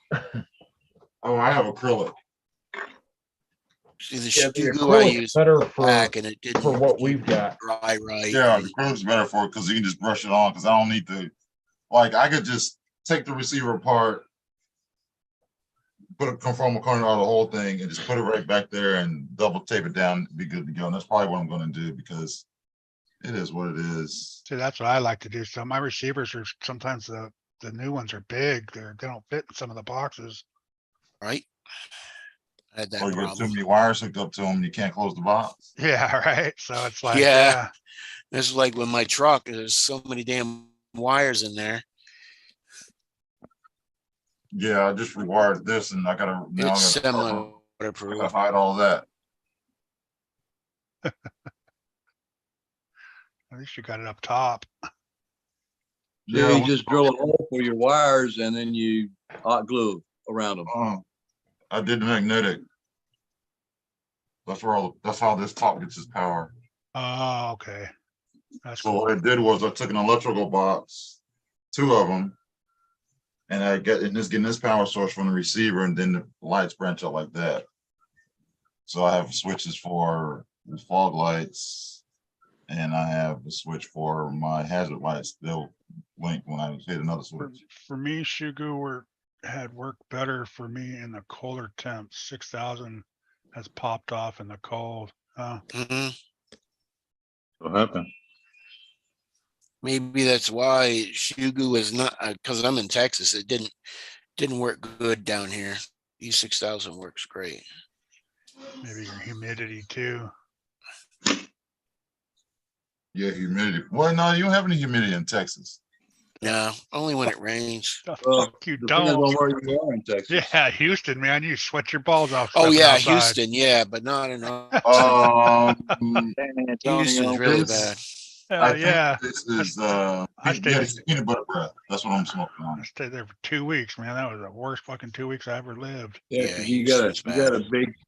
Oh, I have acrylic. See the Yeah, the Shugu I acrylic's used better for back and it didn't for what we've got. dry right. Yeah, the acrylic's better for it because you can just brush it on. Because I don't need to, like, I could just take the receiver apart, put a conformal coating on the whole thing, and just put it right back there and double tape it down, be good to go. And that's probably what I'm going to do because it is what it is. see, that's what I like to do. So my receivers are sometimes the new ones are big. They don't fit in some of the boxes. Right. I had that Or you get too problem. many wires hooked up to them, you can't close the box. Yeah, right. So it's like, Yeah. yeah. This is like with my truck, there's so many damn wires in there. Yeah, I just rewired this and I gotta now It's I gotta semi I waterproof. gotta hide all that. At least you got it up top. Yeah, you we- just drill a hole for your wires and then you hot glue around them. I did the magnetic. That's how this top gets its power. Oh, okay. That's So cool. what I did was I took an electrical box, 2 of them, and getting this power source from the receiver, and then the lights branch out like that. So I have switches for the fog lights, and I have the switch for my hazard lights. They'll blink when I hit another switch. For me, Shugu had worked better for me in the colder temps. 6,000 has popped off in the cold. Mhm. What happened? Maybe that's why Shugu is not, because I'm in Texas. It didn't work good down here. E6000 works great. Maybe your humidity too. Yeah, humidity. Well, no, you don't have any humidity in Texas. No, only when it rains. The Well, fuck you depends on don't. where you are in Texas. Yeah, Houston, man, you sweat your balls off. Oh stepping yeah, outside. Houston, yeah, but not in Austin. San Antonio. Houston's really this- bad. I think Yeah, this is I stayed- it's peanut butter bread. That's what I'm smoking I on. stayed there for 2 weeks, man. That was the worst fucking 2 weeks I ever lived. Yeah, Yeah, 'cause you got Houston's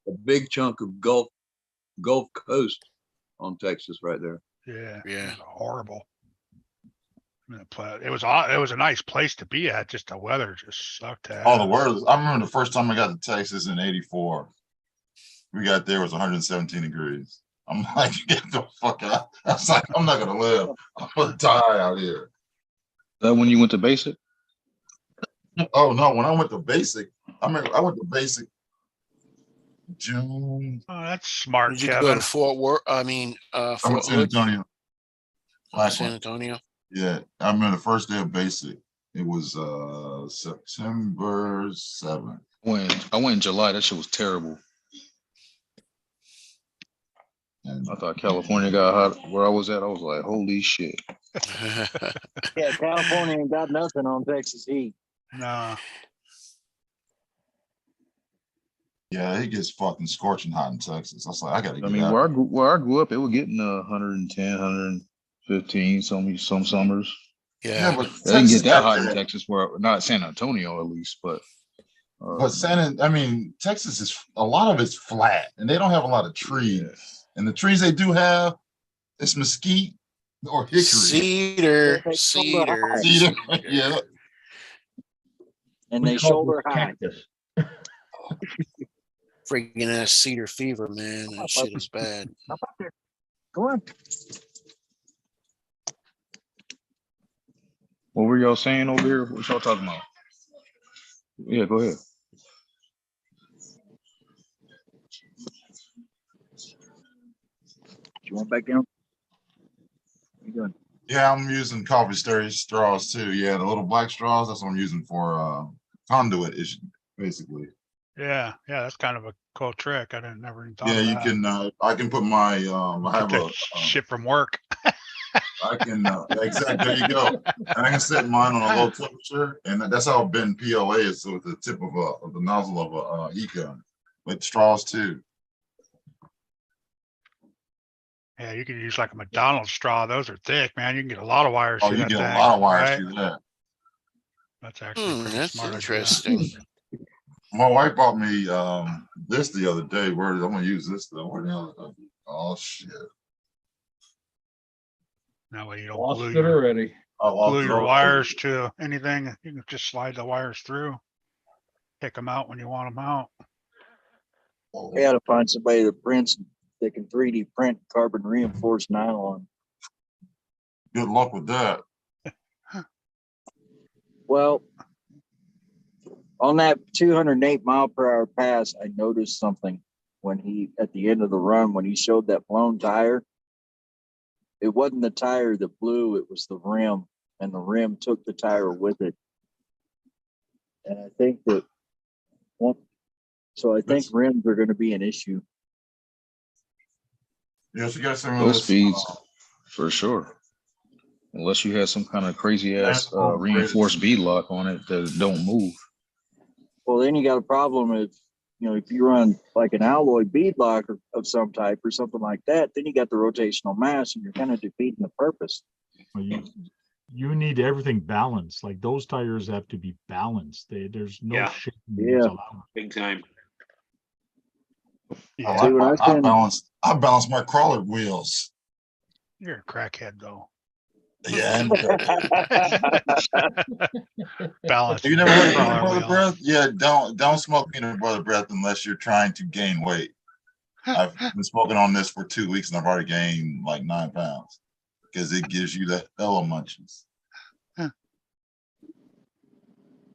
a big chunk of Gulf Coast on Texas right there. Yeah, Yeah. it was horrible. It was a nice place to be at. Just the weather just sucked. Oh, the weather. I remember the first time I got to Texas in '84. We got there, it was 117 degrees. I'm like, get the fuck out. I was like, I'm not gonna live. I'm gonna die out here. That when you went to basic? Oh no, when I went to basic, I remember I went to basic June. Oh, that's smart, Did you go Kevin. to Fort Worth? I mean, I'm in Fort San Hood, Antonio. Last San one. Antonio. Yeah, I remember the first day of basic. It was September 7th. I went in July. That shit was terrible. And I thought California got hot. Where I was at, I was like, holy shit. Yeah, California ain't got nothing on Texas heat. No, yeah, it gets fucking scorching hot in Texas. I was like, I gotta I get mean, out. where I grew up, it was getting 110, 115 some summers. Yeah. but It didn't Texas get that got hot in that. Texas, where not San Antonio at least, but Texas is a lot of it's flat, and they don't have a lot of trees. And the trees they do have, it's mesquite or hickory. Cedar. Cedar. Yeah. And We they call shoulder this high. cactus. Freaking ass cedar fever, man. That shit is bad. How about there? Go on. what were y'all saying over here? What y'all talking about? Yeah, go ahead. You want back down? What you doing? Yeah, I'm using coffee straws too. Yeah, the little black straws, that's what I'm using for conduit is basically. yeah, that's kind of a cool trick. I never even thought Yeah, of you that. can I can put my I have Get a that shit from work. I can exactly there you go. And I can set mine on a low temperature, and that's how bend PLA is with the tip of the nozzle of a e-gun. With straws too. Yeah, you can use like a McDonald's straw. Those are thick, man. You can get a lot of wires. Oh, through you that get a thing, lot of wires right? through that. That's actually pretty That's smart. interesting. My wife bought me this the other day. I'm gonna use this though. Where the hell is it? Oh shit. That way you don't Lost glue it your, already. glue your wires to anything. You can just slide the wires through. Pick them out when you want them out. We got to find somebody that can 3D print carbon reinforced nylon. Good luck with that. Well, on that 208 mile per hour pass, I noticed something when at the end of the run, when he showed that blown tire. It wasn't the tire that blew, it was the rim, and the rim took the tire with it. And I think that So I think That's- rims are gonna be an issue. Yes, you got some of Those this. speeds, for sure. Unless you have some kind of crazy ass That's overrated. reinforced bead lock on it that don't move. Well, then you got a problem if, you know, if you run like an alloy bead lock of some type or something like that, then you got the rotational mass and you're kind of defeating the purpose. Well, you need everything balanced. Like those tires have to be balanced. There's no Yeah. shaking Yeah. that's allowed. Big time. Yeah, See, when I send- I balance my crawler wheels. you're a crackhead though. Yeah. And Balance. you never heard of crawler peanut butter wheel. breath? Yeah, don't smoke peanut butter breath unless you're trying to gain weight. I've been smoking on this for 2 weeks and I've already gained like 9 pounds because it gives you the hella munchies. Huh.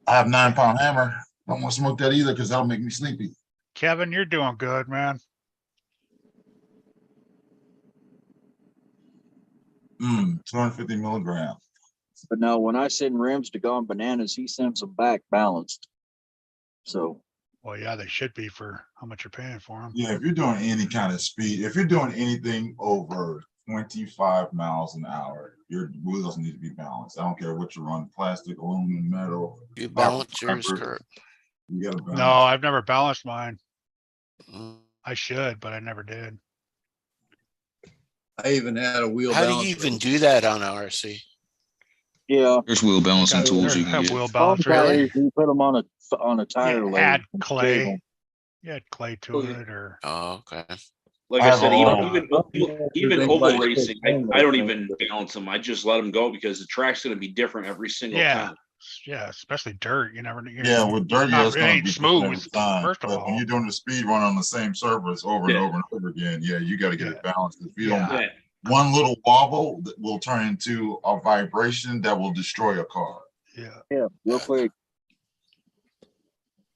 I have 9-pound hammer. Don't want to smoke that either because that'll make me sleepy. Kevin, you're doing good, man. 250 milligrams. But no, when I send rims to Gone Bananas, he sends them back balanced. So Well, yeah, they should be for how much you're paying for them. Yeah, if you're doing any kind of speed, if you're doing anything over 25 miles an hour, your wheels need to be balanced. I don't care what you run, plastic, aluminum, metal. You balance yours, fiber, Kurt. You gotta balance. No, I've never balanced mine. Mm. I should, but I never did. I even had a wheel How do balance. you even do that on a RC? yeah, There's wheel balancing Got- tools there you can have get. wheel some balance. tires, you put them on a tire Yeah, load. add and clay. shave 'em. You add clay to it or Oh, okay. Like I I have said, a even lot. even oval racing, I don't even balance them. I just let them go because the track's going to be different every single Yeah. time. yeah, especially dirt. You never. Yeah, with dirt, not- yeah, it's it gonna ain't be different every smooth, time. first of But when all. you're doing the speed run on the same surface over and Yeah. over and over again, yeah, you got to get Yeah. it balanced. If you Yeah. don't, Yeah, one little wobble that will turn into a vibration that will destroy a car. Yeah. Yeah, real quick.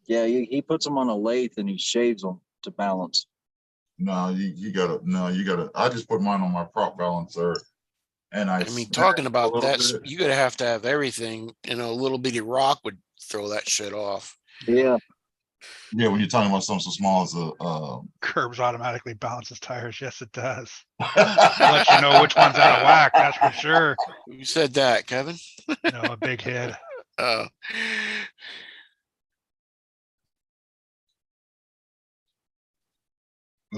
Yeah, he puts them on a lathe and he shaves them to balance. No, you gotta. I just put mine on my prop balancer, and I I mean, snap talking a about little that, bit. you're gonna have to have everything. You know, a little bitty rock would throw that shit off. Yeah, Yeah, when you're talking about something so small as Curbs automatically balances tires. Yes, it does. Let you know which one's out of whack. That's for sure. Who said that, Kevin? A big head. Uh,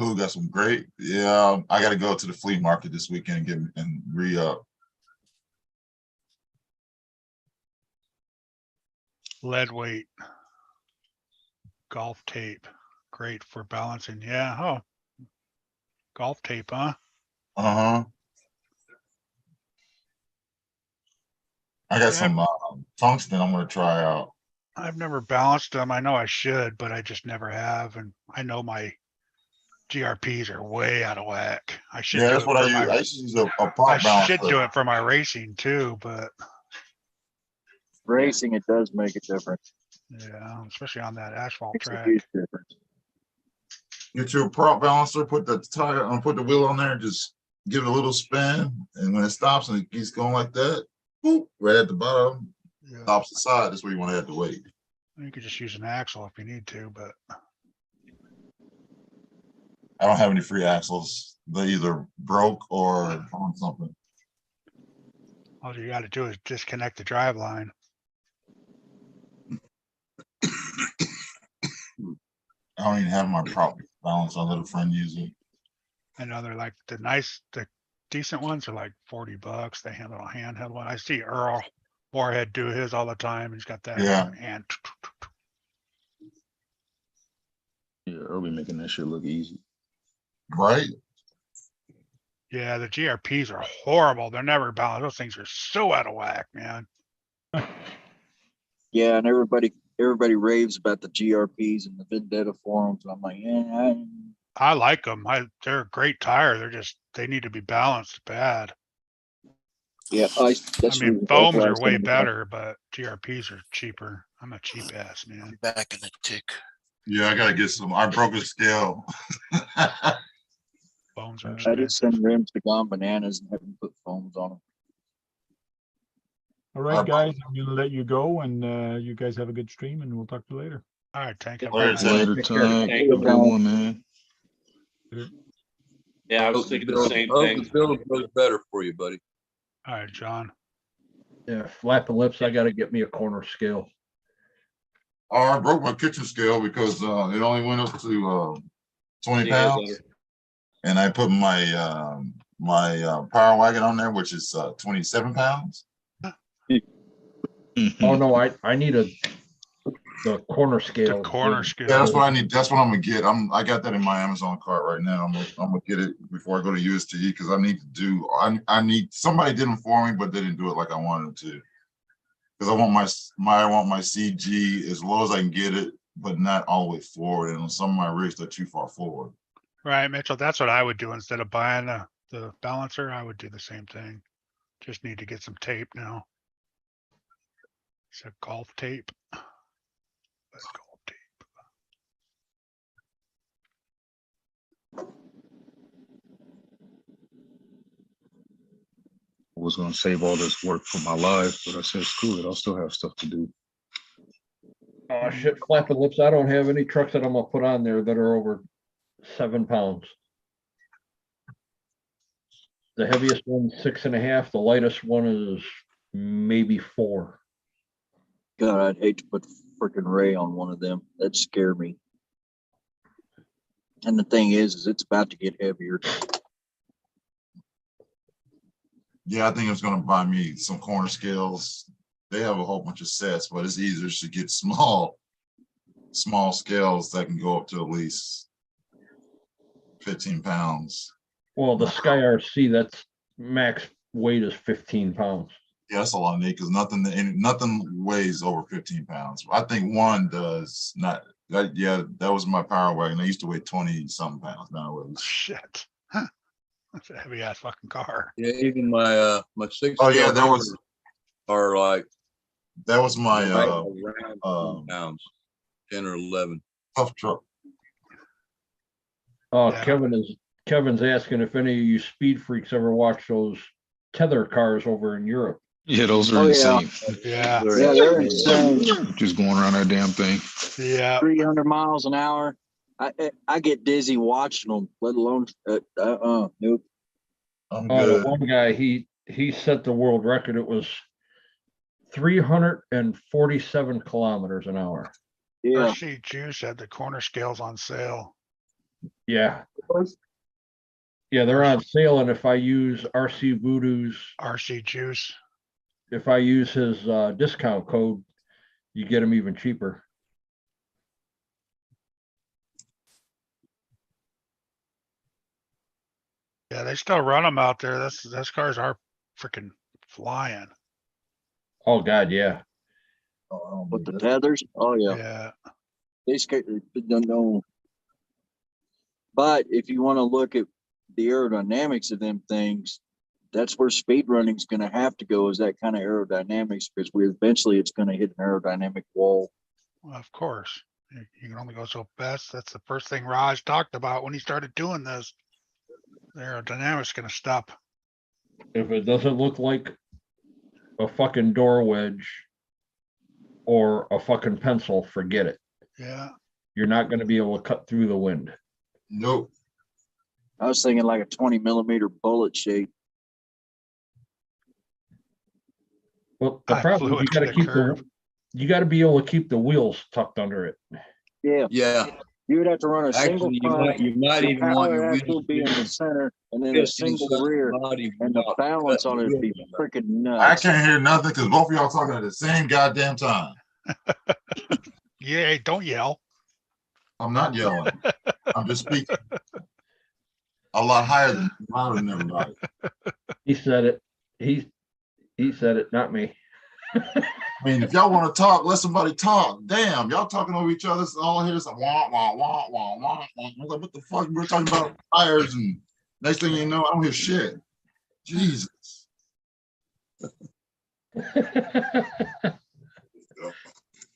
Ooh, got some great. Yeah, I got to go to the flea market this weekend and get and re-up. Lead weight. Golf tape. Great for balancing. Yeah. Oh. Golf tape, huh? Uh-huh. I got Yeah. some tungsten I'm gonna try out. I've never balanced them. I know I should, but I just never have. And I know my GRPs are way out of whack. I should Yeah, do that's it what I for use. my, I used to use a I prop balance. should do it for my racing too, but racing, it does make a difference. yeah, especially on that asphalt It's a track. huge difference. Get your prop balancer, put the tire and put the wheel on there, and just give it a little spin. And when it stops and it keeps going like that, boop, right at the bottom, Yeah. opposite side. That's where you want to have the weight. You could just use an axle if you need to, but I don't have any free axles. They either broke or on something. all you gotta do is disconnect the drive line. I don't even have my prop balance. I let a friend use it. I know they're like the decent ones are like $40. They handle a handheld one. I see Earl Moorhead do his all the time. He's got that Yeah. hand. Yeah, Earl be making that shit look easy. Right? Yeah, the GRPs are horrible. They're never balanced. Those things are so out of whack, man. Yeah, and everybody raves about the GRPs and the Vendetta forums. And I'm like, yeah, I like them. They're a great tire. They need to be balanced bad. yeah. I That's mean, that's foams what I are was way thinking about. better, but GRPs are cheaper. I'm a cheap ass, man. back in the tick. Yeah, I gotta get some. I broke a scale. Foams are I expensive. just send rims to Gone Bananas and have them put foams on them. All right, guys, I'm gonna let you go and you guys have a good stream and we'll talk to you later. All right, Tank. Have a Later, good Tank. night. Later, Take care. Tank. Tank. Have a good one, man. Yeah, I was Hope the thinking the bill- same hope thing. the bill goes better for you, buddy. All right, John. Yeah, flapping lips, I gotta get me a corner scale. Oh, I broke my kitchen scale because it only went up to 20 See you guys pounds. later. And I put my power wagon on there, which is 27 pounds. Oh, no, I need the corner The scale. corner big. scale. Yeah, that's what I need. That's what I'm gonna get. I got that in my Amazon cart right now. I'm gonna get it before I go to USDE because I need to do. I need somebody did them for me, but they didn't do it like I wanted them to. Because I want my CG as low as I can get it, but not all the way forward. And on some of my rigs, they're too far forward. Right, Mitchell. That's what I would do instead of buying the balancer. I would do the same thing. Just need to get some tape now. It's a golf tape. That's golf tape. I was gonna save all this work for my life, but I said, screw it, I'll still have stuff to do. Oh, shit, flapping lips, I don't have any trucks that I'm gonna put on there that are over 7 pounds. The heaviest one's 6.5, the lightest one is maybe 4. God, I'd hate to put freaking Ray on one of them. That'd scare me. And the thing is it's about to get heavier. Yeah, I think it's gonna buy me some corner scales. They have a whole bunch of sets, but it's easier to get small scales that can go up to at least 15 pounds. Well, the Sky RC, that's max weight is 15 pounds. Yeah, that's a lot, Nate, because nothing weighs over 15 pounds. I think one does not. Yeah, that was my power wagon. I used to weigh 20 something pounds. Now it weighs. Shit. Huh. That's a heavy ass fucking car. Yeah, even my 6. Oh yeah, that was like my around pounds, 10 or 11. tough truck. Oh, Yeah. Kevin's asking if any of you speed freaks ever watch those tether cars over in Europe. Yeah, those are Oh, yeah. insane. Yeah. Yeah, they're insane. Just going around that damn thing. Yeah. 300 miles an hour. I get dizzy watching them, let alone nope. I'm Oh, good. the one guy, he set the world record. It was 347 kilometers an hour. Yeah. RC Juice had the corner scales on sale. Yeah. Yeah, they're on sale, and if I use RC Voodoo's, RC Juice. if I use his discount code, you get them even cheaper. Yeah, they still run them out there. Those cars are freaking flying. Oh God, yeah. With the tethers, oh yeah, Yeah. they don't know. But if you want to look at the aerodynamics of them things, that's where speed running is going to have to go, is that kind of aerodynamics, because eventually it's going to hit an aerodynamic wall. Well, of course. You can only go so fast. That's the first thing Raj talked about when he started doing this. The aerodynamics gonna stop. If it doesn't look like a fucking door wedge or a fucking pencil, forget it. Yeah. You're not going to be able to cut through the wind. Nope. I was thinking like a 20-millimeter bullet shape. Well, the I problem flew is you into got to the keep curb. you got to be able to keep the wheels tucked under it. Yeah, Yeah, you would have to run a single actually, you front. might the even want power your axle wheels be in the center, and then a single rear, and the balance on it would be freaking I nuts. can't hear nothing because both of y'all talking at the same goddamn time. Yeah, don't yell. I'm not yelling. I'm just speaking. A lot louder than everybody. He said it. He said it, not me. I mean, if y'all want to talk, let somebody talk. Damn, y'all talking over each other. So all I hear is a wah, wah, wah, wah, wah, wah. I'm like, what the fuck? We're talking about tires, and next thing you know, I don't hear shit. Jesus.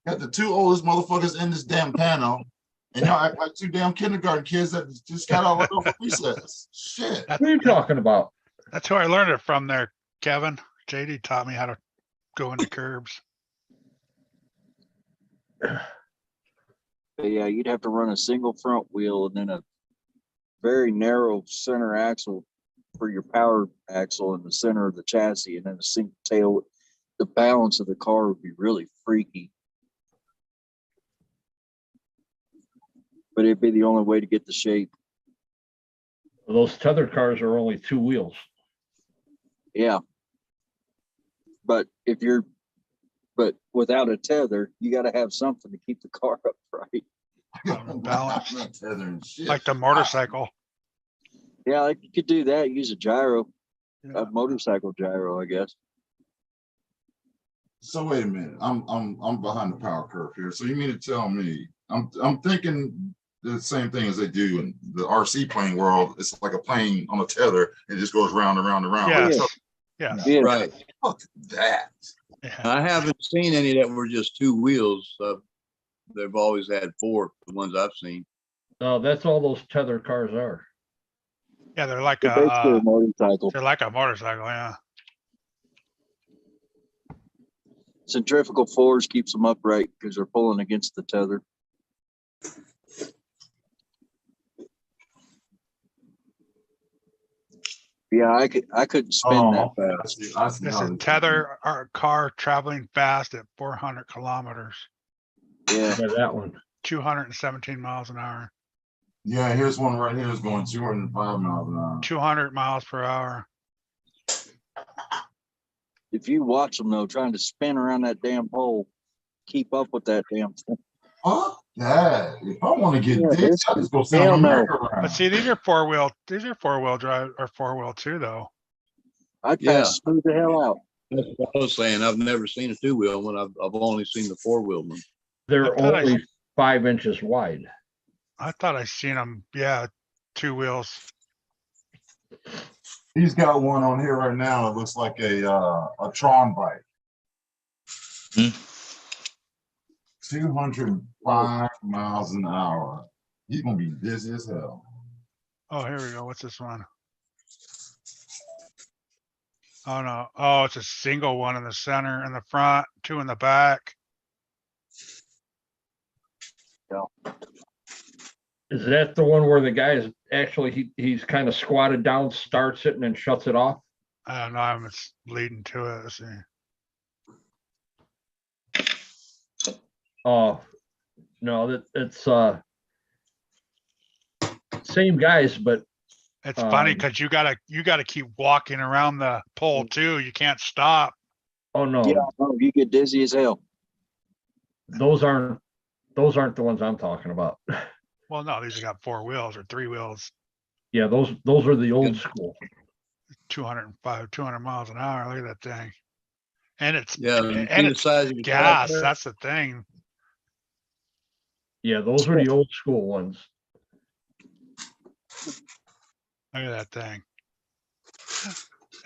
Got the two oldest motherfuckers in this damn panel, and y'all act like two damn kindergarten kids that just got out of recess. Shit. What are you talking about? That's who I learned it from there, Kevin. JD taught me how to go into curbs. But yeah, you'd have to run a single front wheel and then a very narrow center axle for your power axle in the center of the chassis, and then a single tail. The balance of the car would be really freaky. But it'd be the only way to get the shape. Those tethered cars are only 2 wheels. Yeah. But without a tether, you got to have something to keep the car upright. Balance. Not tethering shit. Like the motorcycle. Yeah, like you could do that. Use a gyro, Yeah. a motorcycle gyro, I guess. So wait a minute, I'm behind the power curve here. So you mean to tell me I'm thinking the same thing as they do in the RC plane world? It's like a plane on a tether. It just goes round and round and round. Yes. So- Yes. Yeah. Right. Fuck that. Yeah. I haven't seen any that were just 2 wheels. They've always had 4, the ones I've seen. No, that's all those tethered cars are. Yeah, they're like They're basically a a motorcycle. they're like a motorcycle, yeah. Centrifugal force keeps them upright because they're pulling against the tether. Yeah, I couldn't spin that fast. I see This how is this- tether our car traveling fast at 400 kilometers, Yeah. Yeah, that one. 217 miles an hour, Yeah, here's one right here is going 205 miles an hour. 200 miles per hour. If you watch them though, trying to spin around that damn pole, keep up with that damn thing. Fuck that. If I want to get Yeah, this, I just go sit hell on the no. merry-go-round. But see, these are four-wheel drive or 4-wheel too, though. I'd Yeah. pass smooth the hell out. That's what I was saying. I've never seen a 2-wheel one. I've only seen the 4-wheel one. They're I thought I- only 5 inches wide. I thought I seen them, yeah, 2 wheels. He's got one on here right now. It looks like a Tron bike. Hmm. 205 miles an hour. He's gonna be dizzy as hell. Oh, here we go. What's this one? Oh no. Oh, it's a single one in the center, in the front, 2 in the back. Is that the one where the guy is actually, he's kind of squatted down, starts it and then shuts it off? I don't know. I'm it's leading to it. Let's see. Oh, no, it's same guys, but It's funny Um, because you gotta keep walking around the pole too. You can't stop. oh no, Yeah, no, you get dizzy as hell. those aren't the ones I'm talking about. Well, no, these have got 4 wheels or 3 wheels, Yeah, those are the old school. 200 miles an hour. Look at that thing. And it's Yeah. you see and the it's size of your gas. tire? That's the thing. Yeah, those are the old school ones. Look at that thing.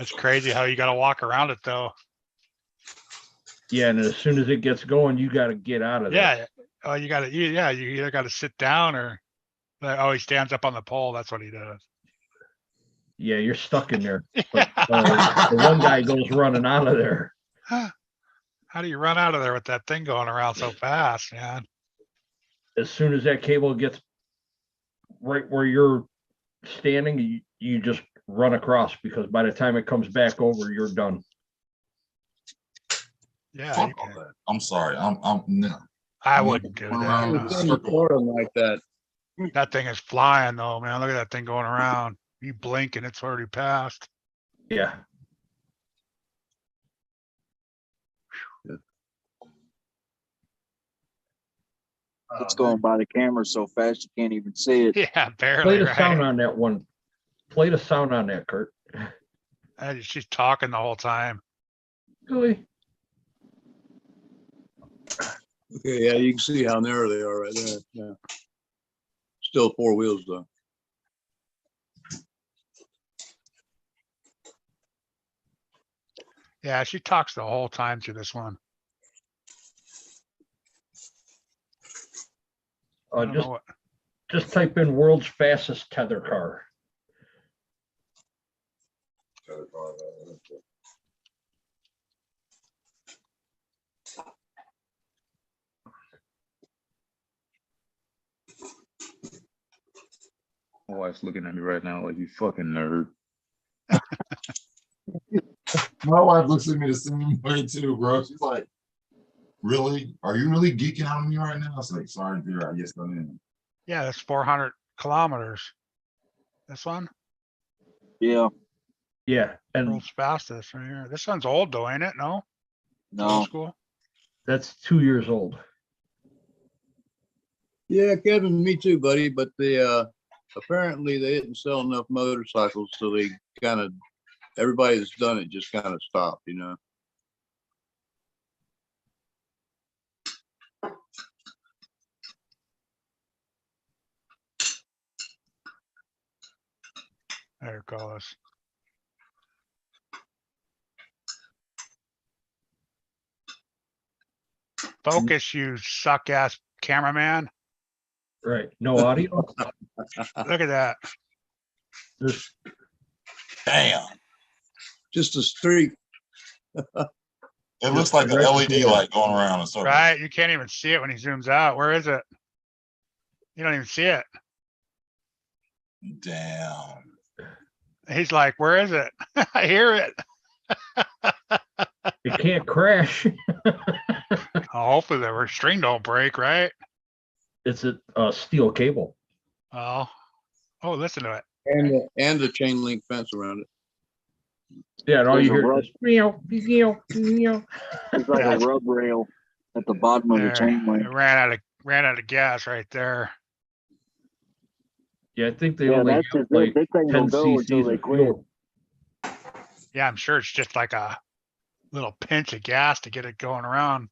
It's crazy how you gotta walk around it though. Yeah, and as soon as it gets going, you got to get out of there. Yeah. Oh, you either gotta sit down or oh, he stands up on the pole. That's what he does. Yeah, you're stuck in there. But, the one guy goes running out of there. How do you run out of there with that thing going around so fast, man? As soon as that cable gets right where you're standing, you just run across, because by the time it comes back over, you're done. Yeah, you Fuck all can. that. I'm sorry. I'm no. I wouldn't do Run that. around no. in a I've seen circle. before them like that. That thing is flying though, man. Look at that thing going around. You blink and it's already passed. Yeah. It's going by the camera so fast you can't even see it. Yeah, Play barely, the sound right? on that one. Play the sound on that, Kurt. And she's talking the whole time. Really? Okay, yeah, you can see how narrow they are right there. Yeah. Still 4 wheels though. Yeah, she talks the whole time through this one. I don't know what. Just type in world's fastest tether car. My wife's looking at me right now like you fucking nerd. My wife looks at me the same way too, bro. She's like, really? Are you really geeking out on me right now? I was like, sorry, dear, I guess I am. Yeah, that's 400 kilometers. This one, Yeah, and world's fastest right here. This one's old though, ain't it? No? It's No, Old school. that's 2 years old. Yeah, Kevin, me too, buddy. But apparently they didn't sell enough motorcycles, so they kind of everybody that's done it just kind of stopped, you know. There it goes. Focus, you suck ass cameraman. Right, no audio? Look at that. There's Damn. Just a streak. It looks like an LED light going around in circles. Right? You can't even see it when he zooms out. Where is it? You don't even see it. Damn. He's like, where is it? I hear it. it can't crash. Hopefully the string don't break, right? It's a steel cable. Oh, listen to it. And the chain link fence around it. Yeah, and all you There's a hear rub- is meow, meow, meow. it's like Yeah. a rub rail at the bottom of the There, chain link. it ran out of gas right there. Yeah, I think they Yeah, only that's have just like it. This thing 10 will go until cc's they of quit. fuel. Yeah, I'm sure it's just like a little pinch of gas to get it going around.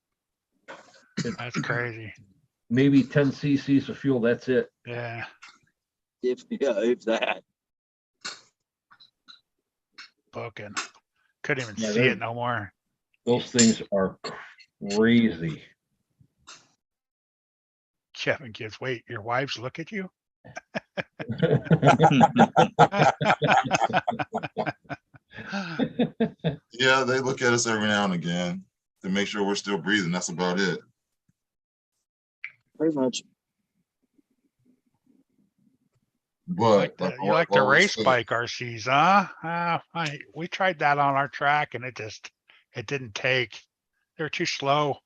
That's crazy. Maybe 10 cc's of fuel, that's it. Yeah. If that. Booking. Couldn't even Yeah, see they're- it no more. Those things are crazy. Kevin kids, wait, your wives look at you? Yeah, they look at us every now and again to make sure we're still breathing. That's about it. Pretty much. But You like the race bike RCs, huh? We tried that on our track and it didn't take. They're too slow.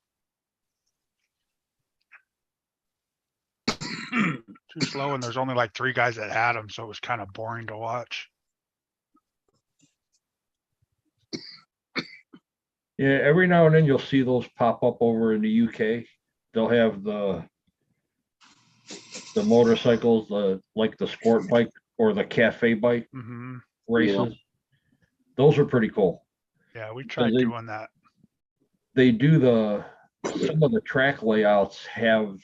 Too slow, and there's only like 3 guys that had them, so it was kind of boring to watch. Yeah, every now and then you'll see those pop up over in the UK. They'll have the motorcycles, like the sport bike or the cafe bike Hmm. races. Those are pretty cool. Yeah, we tried they- doing that. They do some of the track layouts have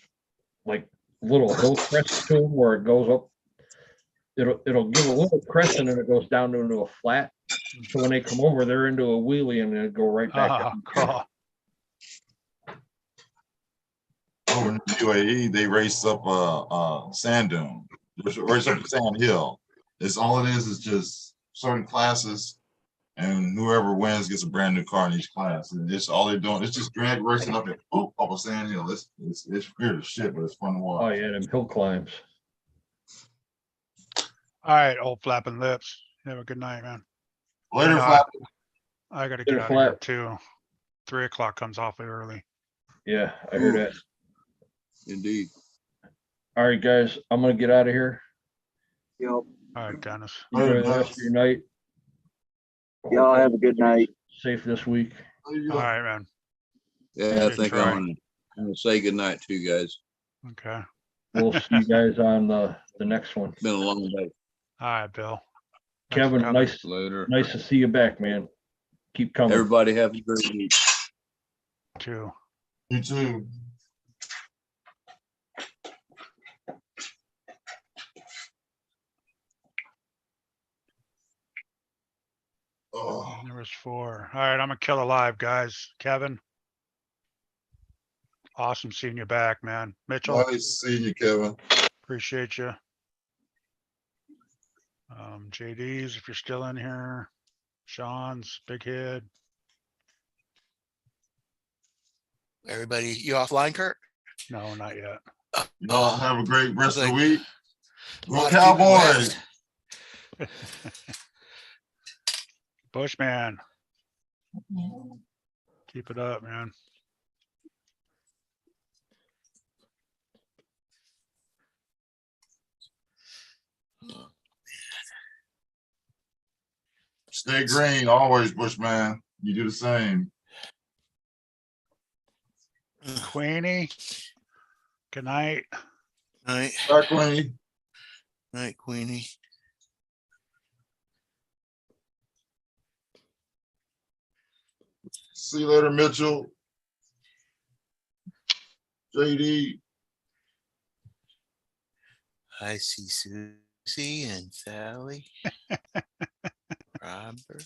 like little hill crests to them where it goes up. It'll give a little crest and then it goes down into a flat. So when they come over, they're into a wheelie and then go right back Oh, down. cool. Over in the UAE, they race up sand dune, race up a sand hill. It's all it is just certain classes, and whoever wins gets a brand new car in each class. And it's all they're doing. It's just drag racing up a sand hill. It's weird as shit, but it's fun to watch. Oh yeah, them hill climbs. All right, old flapping lips. Have a good night, man. Later, No, Flap. I gotta get Later, out of here Flap. too. 3 o'clock comes awfully early. Yeah, I hear that. Indeed. All right, guys, I'm gonna get out of here. Yep. All right, Dennis. Enjoy the rest of your night. Y'all have a good night. Safe this week. All right, man. Yeah, I Good think try. I'm gonna say goodnight to you guys. Okay. We'll see you guys on the next one. Been a long day. All right, Bill. Thanks for Kevin, coming. Later. nice to see you back, man. Keep coming. Everybody have a great week. Too. You too. Oh, There was 4. All right, I'm gonna kill alive, guys. Kevin. Awesome seeing you back, man. Mitchell, nice seeing you, Kevin. appreciate you. JD's, if you're still in here. Sean's, Big Head. Everybody, you offline, Kurt? No, not yet. Y'all have a great rest of the week. Go Lot of people Cowboys. left. Bushman. Keep it up, man. Stay green always, Bushman. You do the same. Queenie. Good night. Night, Bye, Queenie. night, Queenie. See you later, Mitchell. JD. I see Susie and Sally. Robert.